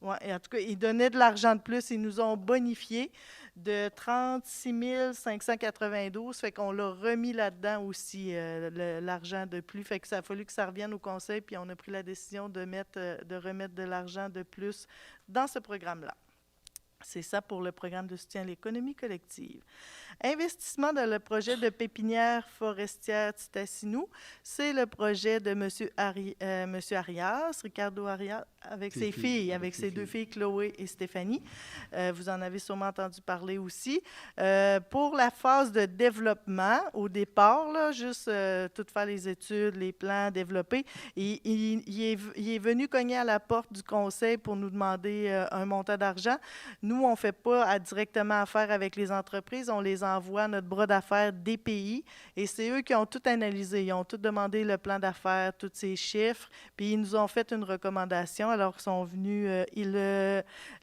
Speaker 2: Ouais, en tout cas, ils donnaient de l'argent de plus. Ils nous ont bonifié de 36 592. Fait qu'on l'a remis là-dedans aussi, l'argent de plus. Fait que ça a fallu que ça revienne au conseil, puis on a pris la décision de remettre de l'argent de plus dans ce programme-là. C'est ça pour le programme de soutien à l'économie collective. Investissement dans le projet de pépinière forestière Titassinou, c'est le projet de M. Arias, Ricardo Arias, avec ses filles, avec ses 2 filles, Chloé et Stéphanie. Vous en avez sûrement entendu parler aussi. Pour la phase de développement, au départ, là, juste tout faire les études, les plans développés, il est venu cogner à la porte du conseil pour nous demander un montant d'argent. Nous, on ne fait pas directement affaire avec les entreprises, on les envoie à notre bras d'affaires DPI et c'est eux qui ont tout analysé. Ils ont tout demandé le plan d'affaires, tous ces chiffres, puis ils nous ont fait une recommandation. Alors, ils sont venus,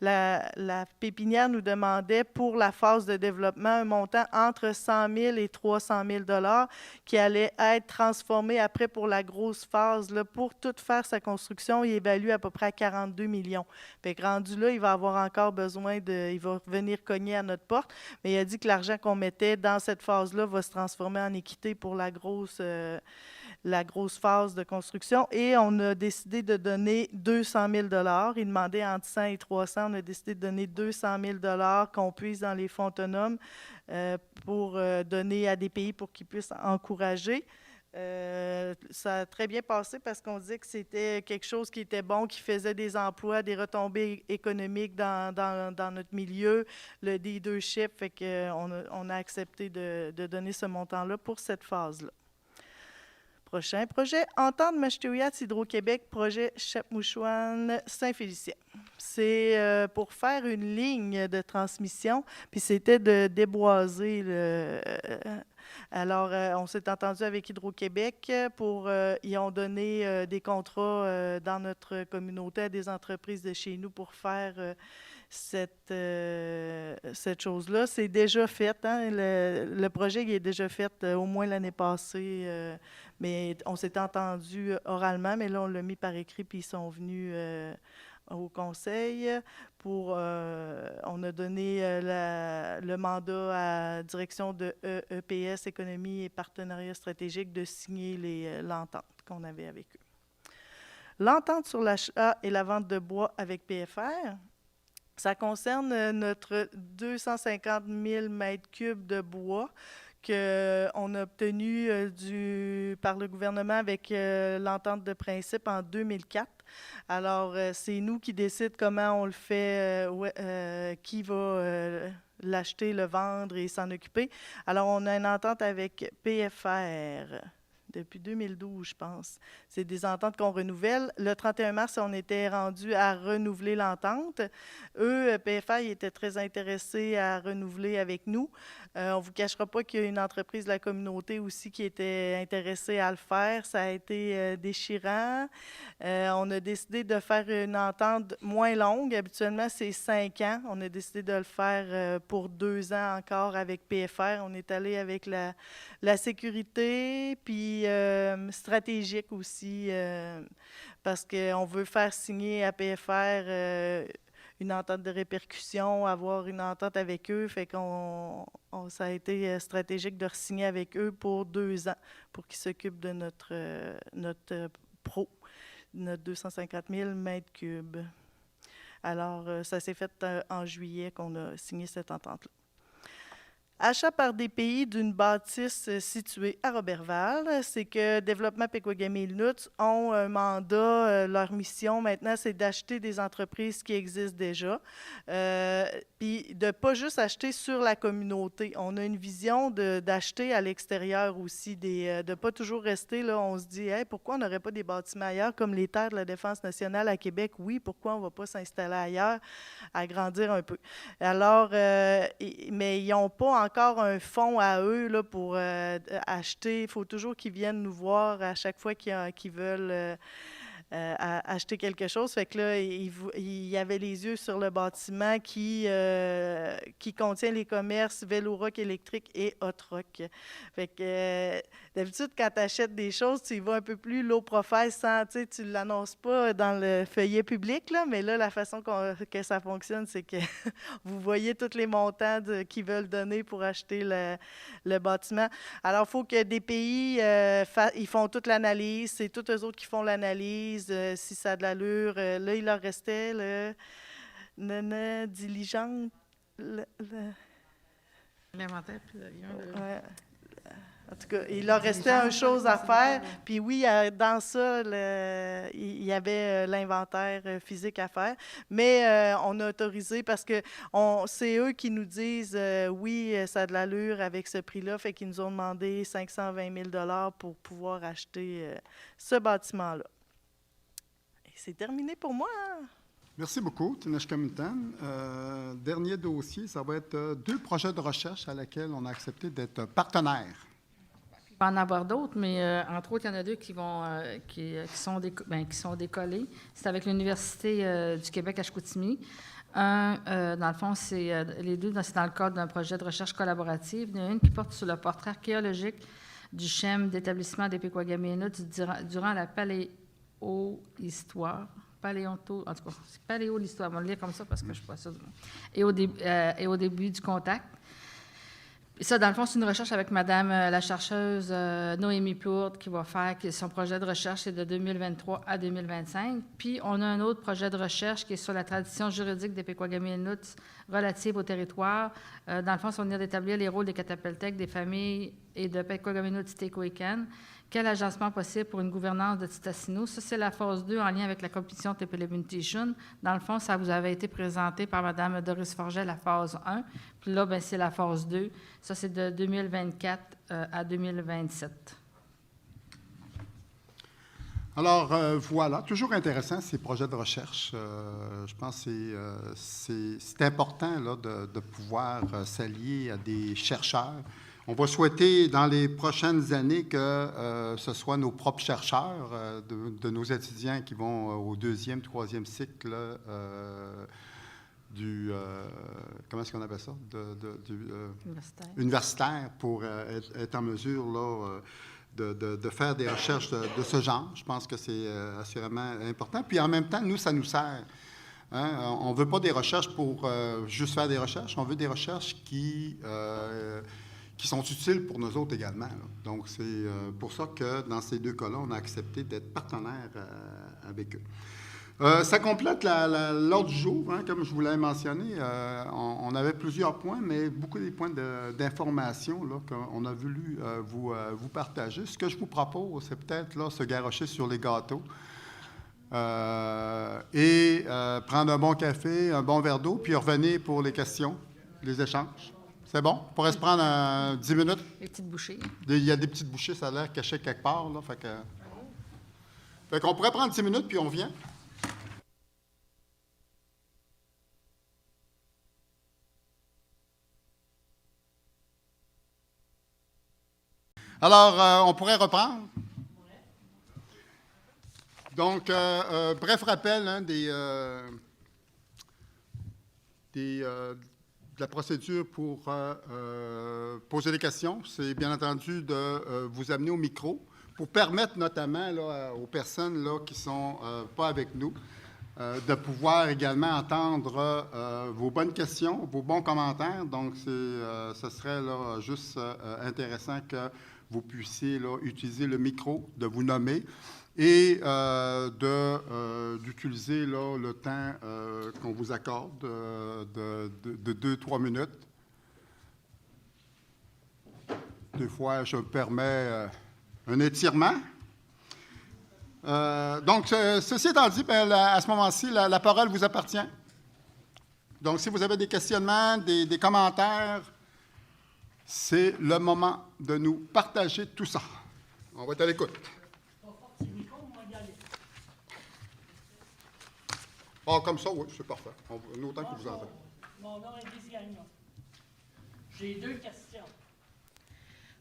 Speaker 2: la pépinière nous demandait pour la phase de développement un montant entre 100 000 et 300 000 $ qui allait être transformé après pour la grosse phase. Là, pour tout faire sa construction, il évalue à peu près à 42 millions. Fait que rendu là, il va avoir encore besoin il va venir cogner à notre porte, mais il a dit que l'argent qu'on mettait dans cette phase-là va se transformer en équité pour la grosse phase de construction. Et on a décidé de donner 200 000 $. Il demandait entre 100 et 300. On a décidé de donner 200 000 $ qu'on puise dans les fonds autonomes pour donner à des pays pour qu'ils puissent encourager. Ça a très bien passé parce qu'on disait que c'était quelque chose qui était bon, qui faisait des emplois, des retombées économiques dans notre milieu, le leadership. Fait qu'on a accepté de donner ce montant-là pour cette phase-là. Prochain projet, Entente Machetouiat Hydro-Québec, projet Chapmouchouane Saint-Félicien. C'est pour faire une ligne de transmission, puis c'était de déboiser Alors, on s'est entendu avec Hydro-Québec ils ont donné des contrats dans notre communauté à des entreprises de chez nous pour faire cette chose-là. C'est déjà fait. Hein? Le projet il est déjà fait au moins l'année passée, mais on s'est entendu oralement, mais là, on l'a mis par écrit, puis ils sont venus au conseil on a donné le mandat à la direction de EPS, Économie et Partenariat stratégique, de signer l'entente qu'on avait avec eux. L'entente sur l'achat et la vente de bois avec PFR, ça concerne notre 250 000 m³ de bois qu'on a obtenu par le gouvernement avec l'entente de principe en 2004. Alors, c'est nous qui décidons comment on le fait, qui va l'acheter, le vendre et s'en occuper. Alors, on a une entente avec PFR depuis 2012, je pense. C'est des ententes qu'on renouvelle. Le 31 mars, on était rendu à renouveler l'entente. Eux, PFI, étaient très intéressés à renouveler avec nous. On ne vous cachera pas qu'il y a une entreprise de la communauté aussi qui était intéressée à le faire. Ça a été déchirant. On a décidé de faire une entente moins longue. Habituellement, c'est 5 ans. On a décidé de le faire pour 2 ans encore avec PFR. On est allé avec la sécurité, puis stratégique aussi, parce qu'on veut faire signer à PFR une entente de répercussion, avoir une entente avec eux. Fait ça a été stratégique de re-signer avec eux pour 2 ans, pour qu'ils s'occupent de notre pro, notre 250 000 mètres cubes. Alors, ça s'est fait en juillet qu'on a signé cette entente-là. Achat par des pays d'une bâtisse située à Roberval, c'est que Développement Pequawagamis-Inuits ont un mandat, leur mission maintenant, c'est d'acheter des entreprises qui existent déjà, puis de ne pas juste acheter sur la communauté. On a une vision d'acheter à l'extérieur aussi, de ne pas toujours rester là, on se dit hey, pourquoi on n'aurait pas des bâtiments ailleurs, comme les terres de la Défense nationale à Québec, oui, pourquoi on ne va pas s'installer ailleurs, agrandir un peu. Alors, mais ils n'ont pas encore un fonds à eux là, pour acheter. Il faut toujours qu'ils viennent nous voir à chaque fois qu'ils veulent acheter quelque chose. Fait que là, il y avait les yeux sur le bâtiment qui contient les commerces Vélorock électrique et Hot Rock. Fait que d'habitude, quand tu achètes des choses, tu y vas un peu plus low profile sans, tu ne l'annonces pas dans le feuillet public, là, mais là, la façon que ça fonctionne, c'est que vous voyez tous les montants qu'ils veulent donner pour acheter le bâtiment. Alors, il faut que des pays, ils font toute l'analyse, c'est tous eux autres qui font l'analyse, si ça a de l'allure. Là, il leur restait le diligente.
Speaker 3: L'inventaire, puis le lien.
Speaker 2: Ouais. En tout cas, il leur restait une chose à faire. Puis oui, dans ça, il y avait l'inventaire physique à faire. Mais on a autorisé parce que c'est eux qui nous disent oui, ça a de l'allure avec ce prix-là. Fait qu'ils nous ont demandé 520 000 $ pour pouvoir acheter ce bâtiment-là. Et c'est terminé pour moi.
Speaker 1: Merci beaucoup, Tinesh Kamintan. Dernier dossier, ça va être 2 projets de recherche à laquelle on a accepté d'être partenaire.
Speaker 3: Il va en avoir d'autres, mais entre autres, il y en a 2 qui sont décollés. C'est avec l'Université du Québec à Chicoutimi. Dans le fond, les 2, c'est dans le cadre d'un projet de recherche collaborative. Il y en a une qui porte sur le portrait archéologique du schème d'établissement des Pequawagamis-Inuits durant la paléohistoire. En tout cas, c'est paléo-l'histoire. On va le lire comme ça parce que je ne suis pas sûre du mot. Et au début du contact. Ça, dans le fond, c'est une recherche avec Madame la chercheuse Noémie Plourde qui va faire son projet de recherche, c'est de 2023 à 2025. Puis, on a un autre projet de recherche qui est sur la tradition juridique des Pequawagamis-Inuits relative au territoire. Dans le fond, c'est venir d'établir les rôles des Katapeltèques, des familles et de Pequawagamis-Inuits Técoécan. Quel agencement possible pour une gouvernance de Titassino? Ça, c'est la phase 2 en lien avec la compétition de Tepelemuntichun. Dans le fond, ça vous avait été présenté par Mme Doris Forget, la phase 1. Puis là, bien, c'est la phase 2. Ça, c'est de 2024 à 2027.
Speaker 1: Alors, voilà, toujours intéressant ces projets de recherche. Je pense que c'est important là, de pouvoir s'allier à des chercheurs. On va souhaiter dans les prochaines années que ce soit nos propres chercheurs, de nos étudiants qui vont au 2e, 3e cycle comment est-ce qu'on appelle ça? Universitaire pour être en mesure là, de faire des recherches de ce genre. Je pense que c'est assurément important. Puis en même temps, nous, ça nous sert. Hein? On ne veut pas des recherches pour juste faire des recherches. On veut des recherches qui sont utiles pour nous autres également. Là. Donc, c'est pour ça que dans ces 2 cas-là, on a accepté d'être partenaire avec eux. Ça complète l'ordre du jour, hein, comme je vous l'ai mentionné. On avait plusieurs points, mais beaucoup des points d'information qu'on a voulu vous partager. Ce que je vous propose, c'est peut-être là, se garrocher sur les gâteaux et prendre un bon café, un bon verre d'eau, puis revenir pour les questions, les échanges. C'est bon? On pourrait se prendre 10 minutes.
Speaker 3: Les petites bouchées.
Speaker 1: Il y a des petites bouchées, ça a l'air caché quelque part. Là, fait qu'on pourrait prendre 10 minutes, puis on vient. Alors, on pourrait reprendre. Donc, bref rappel de la procédure pour poser des questions. C'est bien entendu de vous amener au micro pour permettre notamment là, aux personnes là, qui ne sont pas avec nous de pouvoir également entendre vos bonnes questions, vos bons commentaires. Donc, ce serait là, juste intéressant que vous puissiez là, utiliser le micro, de vous nommer et d'utiliser là, le temps qu'on vous accorde de 2-3 minutes. Des fois, je me permets un étirement. Donc, ceci étant dit, bien, à ce moment-ci, la parole vous appartient. Donc, si vous avez des questionnements, des commentaires, c'est le moment de nous partager tout ça. On va être à l'écoute. Ah, comme ça, oui, c'est parfait. Autant que vous entendez.
Speaker 5: Mon nom est Lise Gagnon. J'ai 2 questions.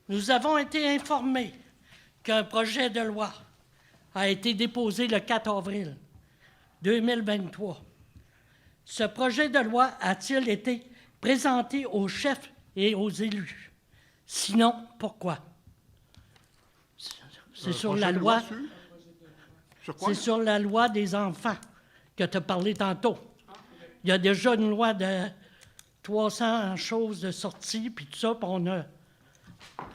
Speaker 5: Nous avons été informés qu'un projet de loi a été déposé le 4 avril 2023. Ce projet de loi a-t-il été présenté aux chefs et aux élus? Sinon, pourquoi? C'est sur la loi.
Speaker 1: Sur quoi?
Speaker 5: C'est sur la loi des enfants que tu as parlé tantôt. Il y a déjà une loi de 300 choses de sortie, puis tout ça, puis on a...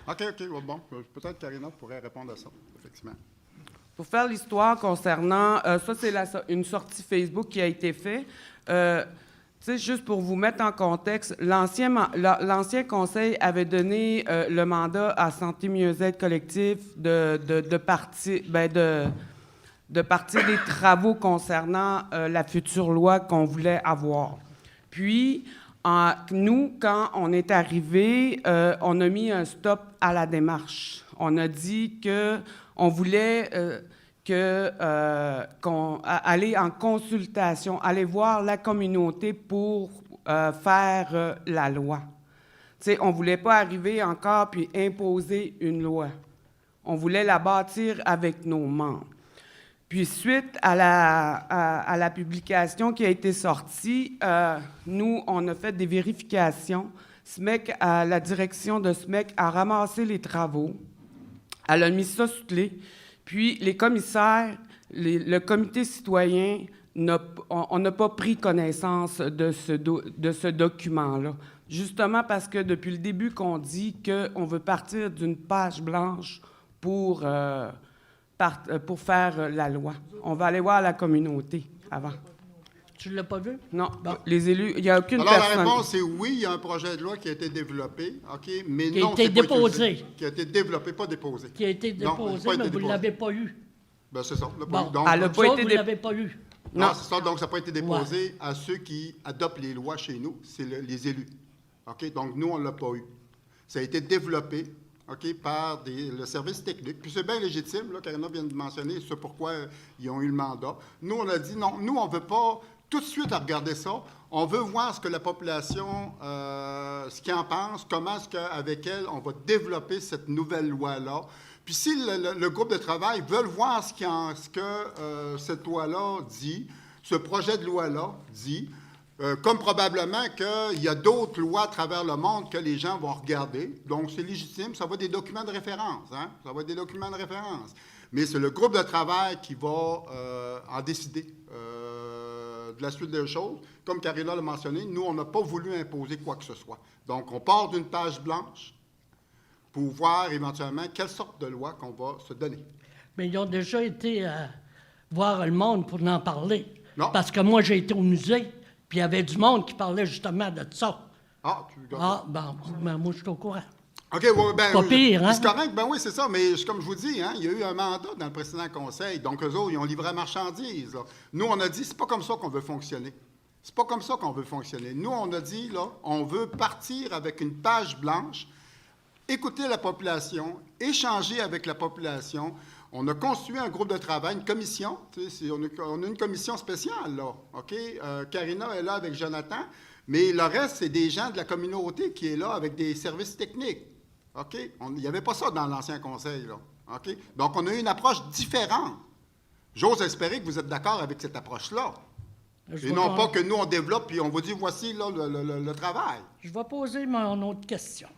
Speaker 1: OK, bon. Peut-être Karina pourrait répondre à ça, effectivement.
Speaker 4: Pour faire l'histoire concernant... ça, c'est une sortie Facebook qui a été faite. Tu sais, juste pour vous mettre en contexte, l'ancien conseil avait donné le mandat à Santé Mieux-être Collectif de partir des travaux concernant la future loi qu'on voulait avoir. Puis, nous, quand on est arrivé, on a mis un stop à la démarche. On a dit qu'on voulait aller en consultation, aller voir la communauté pour faire la loi. Tu sais, on ne voulait pas arriver encore puis imposer une loi. On voulait la bâtir avec nos membres. Puis, suite à la publication qui a été sortie, nous, on a fait des vérifications. La direction de SMEC a ramassé les travaux. Elle a mis ça sous clé. Puis, les commissaires, le comité citoyen, on n'a pas pris connaissance de ce document-là. Justement parce que depuis le début qu'on dit qu'on veut partir d'une page blanche pour faire la loi. On va aller voir la communauté avant.
Speaker 5: Tu ne l'as pas vu?
Speaker 4: Non,
Speaker 5: bon.
Speaker 4: Les élus, il n'y a aucune
Speaker 1: Alors,
Speaker 4: personne.
Speaker 1: la réponse est oui, il y a un projet de loi qui a été développé, OK, mais
Speaker 5: Qui a
Speaker 1: non,
Speaker 5: été
Speaker 1: c'est pas
Speaker 5: déposé.
Speaker 1: utilisé. Qui a été développé, pas déposé.
Speaker 5: Qui a été
Speaker 1: Non,
Speaker 5: déposé,
Speaker 1: pas été
Speaker 5: mais vous ne
Speaker 1: déposé.
Speaker 5: l'avez pas eu.
Speaker 1: Bien, c'est ça.
Speaker 5: Bon.
Speaker 1: Donc,
Speaker 4: Elle a pas été
Speaker 5: vous ne l'avez pas eu.
Speaker 1: non,
Speaker 4: Non.
Speaker 1: c'est ça. Donc, ça n'a pas été déposé à ceux qui adoptent les lois chez nous, c'est les élus. OK? Donc, nous, on ne l'a pas eu. Ça a été développé, OK, par le service technique. Puis c'est bien légitime, là, Karina vient de mentionner ce pourquoi ils ont eu le mandat. Nous, on a dit non, nous, on ne veut pas tout de suite regarder ça. On veut voir ce que la population, ce qu'ils en pense, comment est-ce qu'avec elle, on va développer cette nouvelle loi-là. Puis si le groupe de travail veut voir ce que cette loi-là dit, ce projet de loi-là dit, comme probablement qu'il y a d'autres lois à travers le monde que les gens vont regarder. Donc, c'est légitime. Ça va être des documents de référence. Hein? Ça va être des documents de référence. Mais c'est le groupe de travail qui va en décider de la suite des choses. Comme Karina l'a mentionné, nous, on n'a pas voulu imposer quoi que ce soit. Donc, on part d'une page blanche pour voir éventuellement quelle sorte de loi qu'on va se donner.
Speaker 5: Mais ils ont déjà été voir le monde pour en parler.
Speaker 1: Non.
Speaker 5: Parce que moi, j'ai été au musée, puis il y avait du monde qui parlait justement de ça.
Speaker 1: Ah,
Speaker 5: Ben, moi, je suis au courant.
Speaker 1: OK, ouais, ben,
Speaker 5: Pas pire, hein?
Speaker 1: c'est correct, ben oui, c'est ça, mais comme je vous dis, hein, il y a eu un mandat dans le précédent conseil, donc eux autres, ils ont livré la marchandise. Là. Nous, on a dit, c'est pas comme ça qu'on veut fonctionner. C'est pas comme ça qu'on veut fonctionner. Nous, on a dit, là, on veut partir avec une page blanche, écouter la population, échanger avec la population. On a construit un groupe de travail, une commission. On a une commission spéciale, là. OK? Karina est là avec Jonathan, mais le reste, c'est des gens de la communauté qui est là avec des services techniques. OK? Il n'y avait pas ça dans l'ancien conseil, là. OK? Donc, on a eu une approche différente. J'ose espérer que vous êtes d'accord avec cette approche-là. Et non pas que nous, on développe et on vous dit, voici là, le travail.
Speaker 5: Je vais poser mon autre question.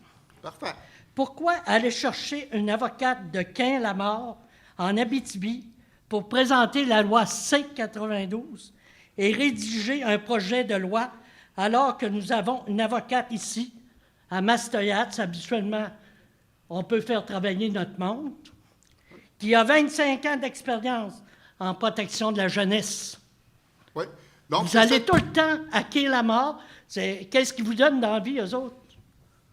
Speaker 1: Parfait.
Speaker 5: Pourquoi aller chercher une avocate de Caen-la-Mort en Abitibi pour présenter la loi C-92 et rédiger un projet de loi alors que nous avons une avocate ici, à Mastoyat, habituellement, on peut faire travailler notre monde, qui a 25 ans d'expérience en protection de la jeunesse.
Speaker 1: Oui. Donc,
Speaker 5: vous allez tout le temps à Caen-la-Mort. Qu'est-ce qui vous donne d'envie, eux autres?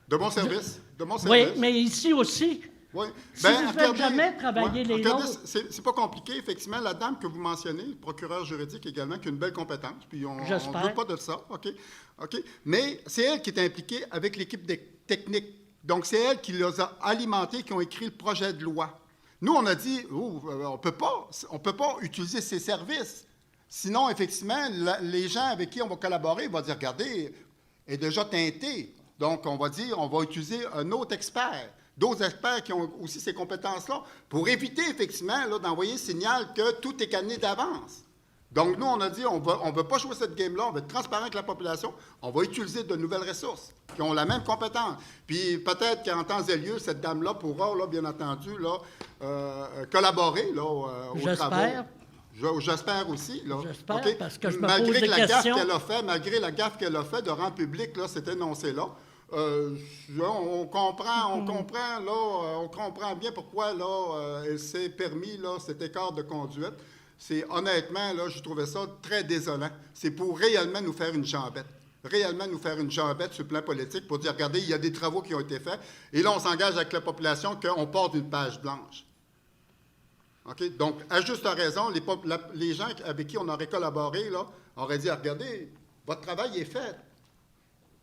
Speaker 1: De mon service. De mon service.
Speaker 5: Oui, mais ici aussi.
Speaker 1: Oui.
Speaker 5: Si vous ne faites jamais travailler les autres...
Speaker 1: C'est pas compliqué, effectivement. La dame que vous mentionnez, le procureur juridique également, qui a une belle compétence, puis on ne doute pas de ça, OK? Mais c'est elle qui est impliquée avec l'équipe technique. Donc, c'est elle qui les a alimentés, qui ont écrit le projet de loi. Nous, on a dit, on peut pas utiliser ces services. Sinon, effectivement, les gens avec qui on va collaborer vont dire, regardez, elle est déjà teintée. Donc, on va dire, on va utiliser un autre expert, d'autres experts qui ont aussi ces compétences-là, pour éviter, effectivement, là, d'envoyer le signal que tout est canné d'avance. Donc, nous, on a dit, on ne veut pas jouer cette game-là, on veut être transparent avec la population, on va utiliser de nouvelles ressources qui ont la même compétence. Puis, peut-être qu'en temps et lieu, cette dame-là pourra, là, bien entendu, là, collaborer là, aux travaux. J'espère aussi.
Speaker 5: J'espère,
Speaker 1: okay?
Speaker 5: parce que je me
Speaker 1: malgré
Speaker 5: pose des questions.
Speaker 1: Malgré la gaffe qu'elle a fait de rendre public là, cet énoncé-là, on comprend bien pourquoi là, elle s'est permis là, cet écart de conduite. C'est honnêtement, là, je trouvais ça très désolant. C'est pour réellement nous faire une jambette. Réellement nous faire une jambette sur le plan politique pour dire, regardez, il y a des travaux qui ont été faits. Et là, on s'engage avec la population qu'on porte une page blanche. OK? Donc, à juste raison, les gens avec qui on aurait collaboré là, auraient dit, regardez, votre travail est fait.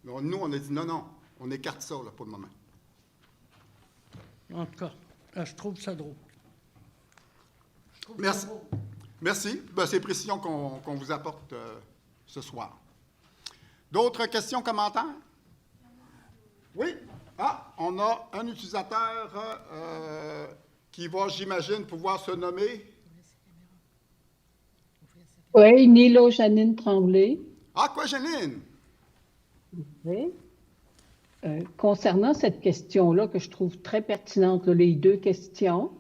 Speaker 1: Nous, on a dit, non, on écarte ça là, pour le moment.
Speaker 5: En tout cas, je trouve ça drôle.
Speaker 1: Merci. Merci. C'est les précisions qu'on vous apporte ce soir. D'autres questions, commentaires? Oui? Ah, on a un utilisateur qui va, j'imagine, pouvoir se nommer.
Speaker 6: Oui, Nilo Janine Tremblay.
Speaker 1: Ah, quoi, Janine?
Speaker 6: Oui. Concernant cette question-là, que je trouve très pertinente, là, les deux questions,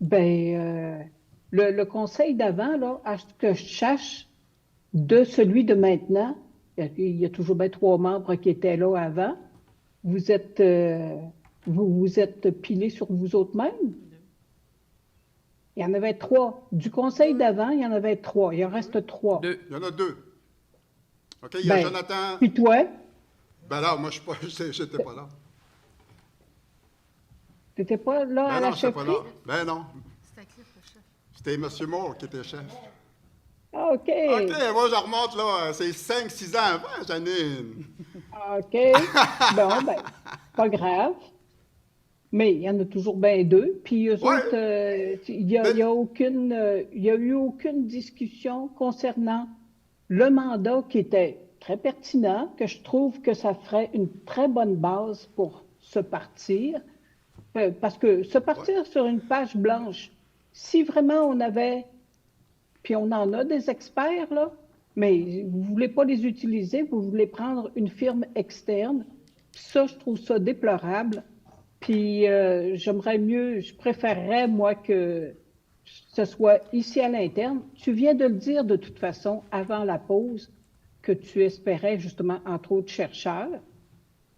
Speaker 6: le conseil d'avant, là, à ce que je cherche de celui de maintenant, il y a toujours bien 3 membres qui étaient là avant, vous êtes pilés sur vous autres mêmes? Il y en avait 3. Du conseil d'avant, il y en avait 3. Il en reste 3.
Speaker 4: 2.
Speaker 1: Il y en a 2. OK, il y a Jonathan.
Speaker 6: Puis toi?
Speaker 1: Ben là, moi, je n'étais pas là.
Speaker 6: Tu n'étais pas là à la chefferie?
Speaker 1: Ben non.
Speaker 3: C'était qui le chef?
Speaker 1: C'était M. Moore qui était chef.
Speaker 6: OK.
Speaker 1: OK, moi, je remonte, là, c'est 5-6 ans avant, Janine.
Speaker 6: OK. Bon, pas grave. Mais il y en a toujours bien 2. Puis eux autres, il n'y a eu aucune discussion concernant le mandat qui était très pertinent, que je trouve que ça ferait une très bonne base pour se partir. Parce que se partir sur une page blanche, si vraiment on avait, puis on en a des experts, là, mais vous ne voulez pas les utiliser, vous voulez prendre une firme externe. Ça, je trouve ça déplorable. Puis je préférerais, moi, que ce soit ici à l'interne. Tu viens de le dire de toute façon avant la pause, que tu espérais justement, entre autres, chercheurs.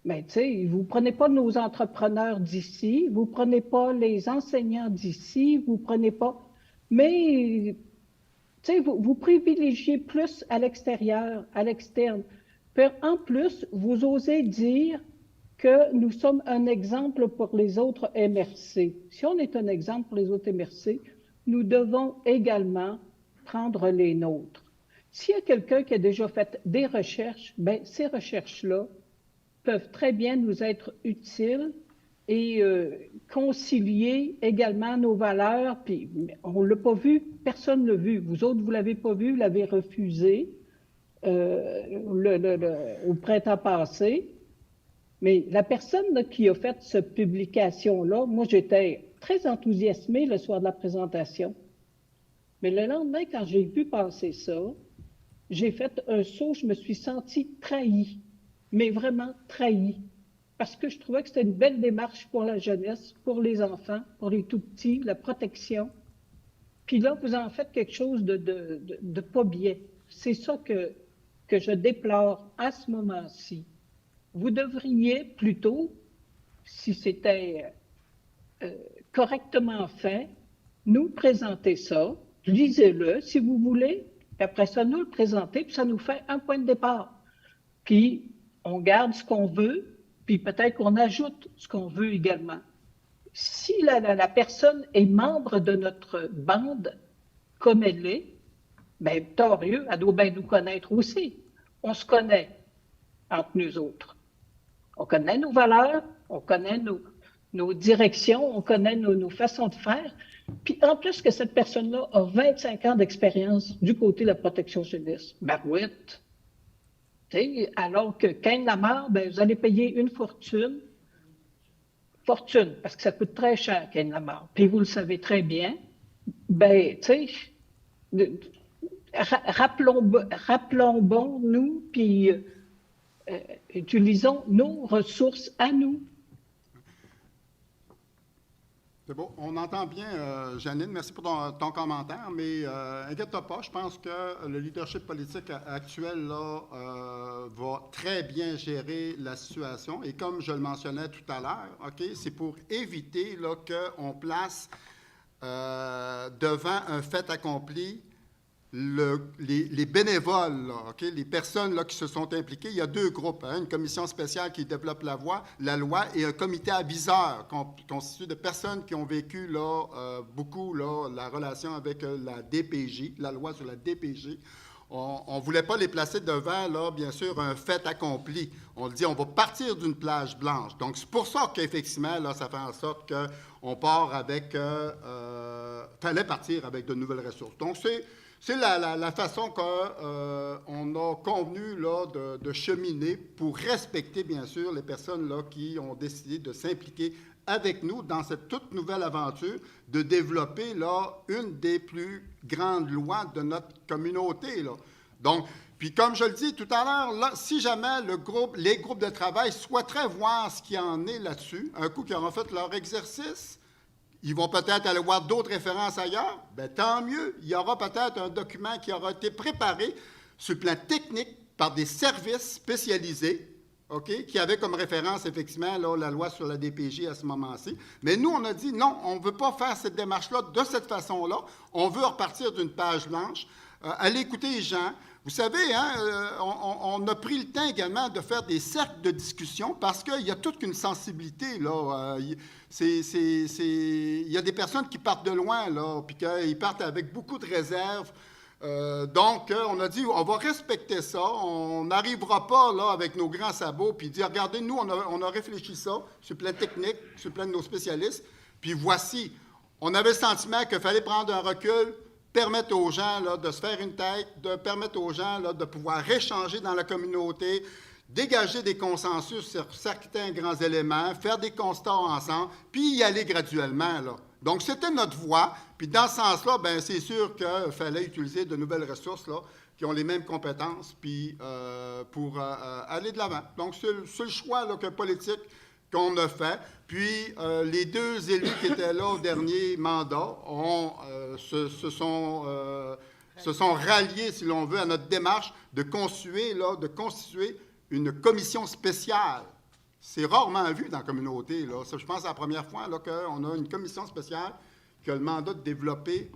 Speaker 6: Mais tu sais, vous ne prenez pas nos entrepreneurs d'ici, vous ne prenez pas les enseignants d'ici, vous ne prenez pas... Mais, tu sais, vous privilégiez plus à l'extérieur, à l'externe. Puis, en plus, vous osez dire que nous sommes un exemple pour les autres MRC. Si on est un exemple pour les autres MRC, nous devons également prendre les nôtres. S'il y a quelqu'un qui a déjà fait des recherches, bien, ces recherches-là peuvent très bien nous être utiles et concilier également nos valeurs. Puis on ne l'a pas vu, personne ne l'a vu. Vous autres, vous ne l'avez pas vu, vous l'avez refusé au printemps passé. Mais la personne là, qui a fait cette publication-là, moi, j'étais très enthousiasmée le soir de la présentation. Mais le lendemain, quand j'ai vu passer ça, j'ai fait un saut, je me suis sentie trahie, mais vraiment trahie. Parce que je trouvais que c'était une belle démarche pour la jeunesse, pour les enfants, pour les tout-petits, la protection. Puis là, vous en faites quelque chose de pas bien. C'est ça que je déplore à ce moment-ci. Vous devriez plutôt, si c'était correctement fait, nous présenter ça, lisez-le si vous voulez, puis après ça, nous le présenter, puis ça nous fait un point de départ. Puis on garde ce qu'on veut, puis peut-être qu'on ajoute ce qu'on veut également. Si la personne est membre de notre bande, comme elle l'est, bien, tant mieux, elle doit bien nous connaître aussi. On se connaît entre nous autres. On connaît nos valeurs, on connaît nos directions, on connaît nos façons de faire. Puis en plus que cette personne-là a 25 ans d'expérience du côté de la protection jeunesse. Barouette. Alors que Cain Lamar, ben, vous allez payer une fortune. Fortune, parce que ça coûte très cher, Cain Lamar. Puis vous le savez très bien. Ben, tu sais, rappelons bon, nous, puis utilisons nos ressources à nous.
Speaker 1: C'est beau. On entend bien, Janine. Merci pour ton commentaire, mais inquiète-toi pas, je pense que le leadership politique actuel là, va très bien gérer la situation. Et comme je le mentionnais tout à l'heure, OK, c'est pour éviter là, qu'on place devant un fait accompli les bénévoles, là, okay, les personnes là, qui se sont impliquées. Il y a deux groupes, hein, une commission spéciale qui développe la loi et un comité aviseur constitué de personnes qui ont vécu là, beaucoup là, la relation avec la DPJ, la loi sur la DPJ. On ne voulait pas les placer devant, là, bien sûr, un fait accompli. On dit on va partir d'une plage blanche. Donc, c'est pour ça qu'effectivement, là, ça fait en sorte qu'on part avec... fallait partir avec de nouvelles ressources. Donc, c'est la façon qu'on a convenu là, de cheminer pour respecter, bien sûr, les personnes là, qui ont décidé de s'impliquer avec nous dans cette toute nouvelle aventure de développer là, une des plus grandes lois de notre communauté. Là. Donc, puis comme je le dis tout à l'heure, là, si jamais les groupes de travail souhaiteraient voir ce qu'il y en est là-dessus, un coup qu'ils auront fait leur exercice, ils vont peut-être aller voir d'autres références ailleurs. Bien, tant mieux. Il y aura peut-être un document qui aura été préparé sur le plan technique par des services spécialisés, OK, qui avaient comme référence, effectivement, là, la loi sur la DPJ à ce moment-ci. Mais nous, on a dit, non, on ne veut pas faire cette démarche-là de cette façon-là. On veut repartir d'une page blanche, aller écouter les gens. Vous savez, hein, on a pris le temps également de faire des cercles de discussion parce qu'il y a toute une sensibilité, là. Il y a des personnes qui partent de loin, là, puis qu'ils partent avec beaucoup de réserves. Donc, on a dit, on va respecter ça. On n'arrivera pas, là, avec nos grands sabots, puis dire, regardez, nous, on a réfléchi ça sur le plan technique, sur le plan de nos spécialistes, puis voici. On avait le sentiment qu'il fallait prendre un recul, permettre aux gens là, de se faire une tête, de permettre aux gens là, de pouvoir échanger dans la communauté, dégager des consensus sur certains grands éléments, faire des constats ensemble, puis y aller graduellement. Là. Donc, c'était notre voie. Puis, dans ce sens-là, bien, c'est sûr qu'il fallait utiliser de nouvelles ressources là, qui ont les mêmes compétences puis, pour aller de l'avant. Donc, c'est le choix là, politique qu'on a fait. Puis, les deux élus qui étaient là au dernier mandat se sont ralliés, si l'on veut, à notre démarche de constituer une commission spéciale. C'est rarement vu dans la communauté. Là. Ça, je pense que c'est la première fois là, qu'on a une commission spéciale qui a le mandat de développer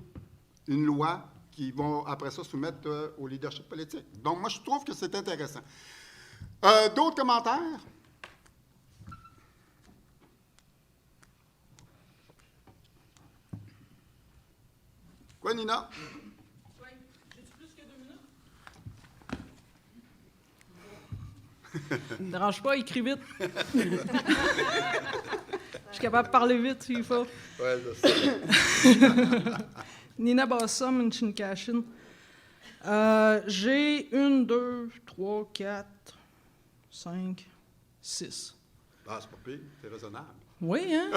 Speaker 1: une loi qui vont, après ça, soumettre au leadership politique. Donc, moi, je trouve que c'est intéressant. D'autres commentaires? Quoi, Nina?
Speaker 4: Oui. J'ai-tu plus que 2 minutes?
Speaker 7: Ça me dérange pas, écris vite. Je suis capable de parler vite s'il faut.
Speaker 1: Ouais, je sais.
Speaker 7: Nina Bassam, une Chinkashin. J'ai 1, 2, 3, 4, 5, 6.
Speaker 1: Ah, c'est pas pire, c'est raisonnable.
Speaker 7: Oui, hein?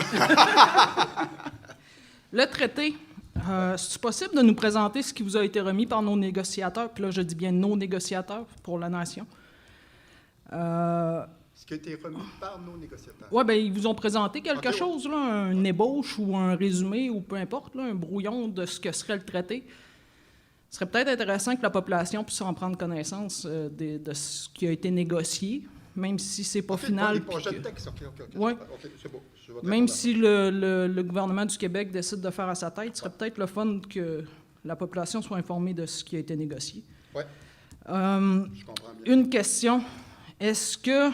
Speaker 7: Le traité, c'est possible de nous présenter ce qui vous a été remis par nos négociateurs, puis là, je dis bien nos négociateurs pour la nation.
Speaker 1: Ce qui a été remis par nos négociateurs.
Speaker 7: Oui, bien, ils vous ont présenté quelque
Speaker 1: Ok,
Speaker 7: chose, là, un ébauche ou un résumé, ou peu importe, là, un brouillon de ce que serait le traité. Ce serait peut-être intéressant que la population puisse en prendre connaissance de ce qui a été négocié, même si c'est pas final.
Speaker 1: Les
Speaker 7: puis
Speaker 1: projets
Speaker 7: que-
Speaker 1: de texte, OK.
Speaker 7: Ouais.
Speaker 1: OK, c'est beau. Je vais te
Speaker 7: Même
Speaker 1: répondre.
Speaker 7: si le gouvernement du Québec décide de faire à sa tête, ce serait peut-être le fun que la population soit informée de ce qui a été négocié.
Speaker 1: Ouais,
Speaker 7: Euh,
Speaker 1: je comprends bien.
Speaker 7: Une question. Est-ce que,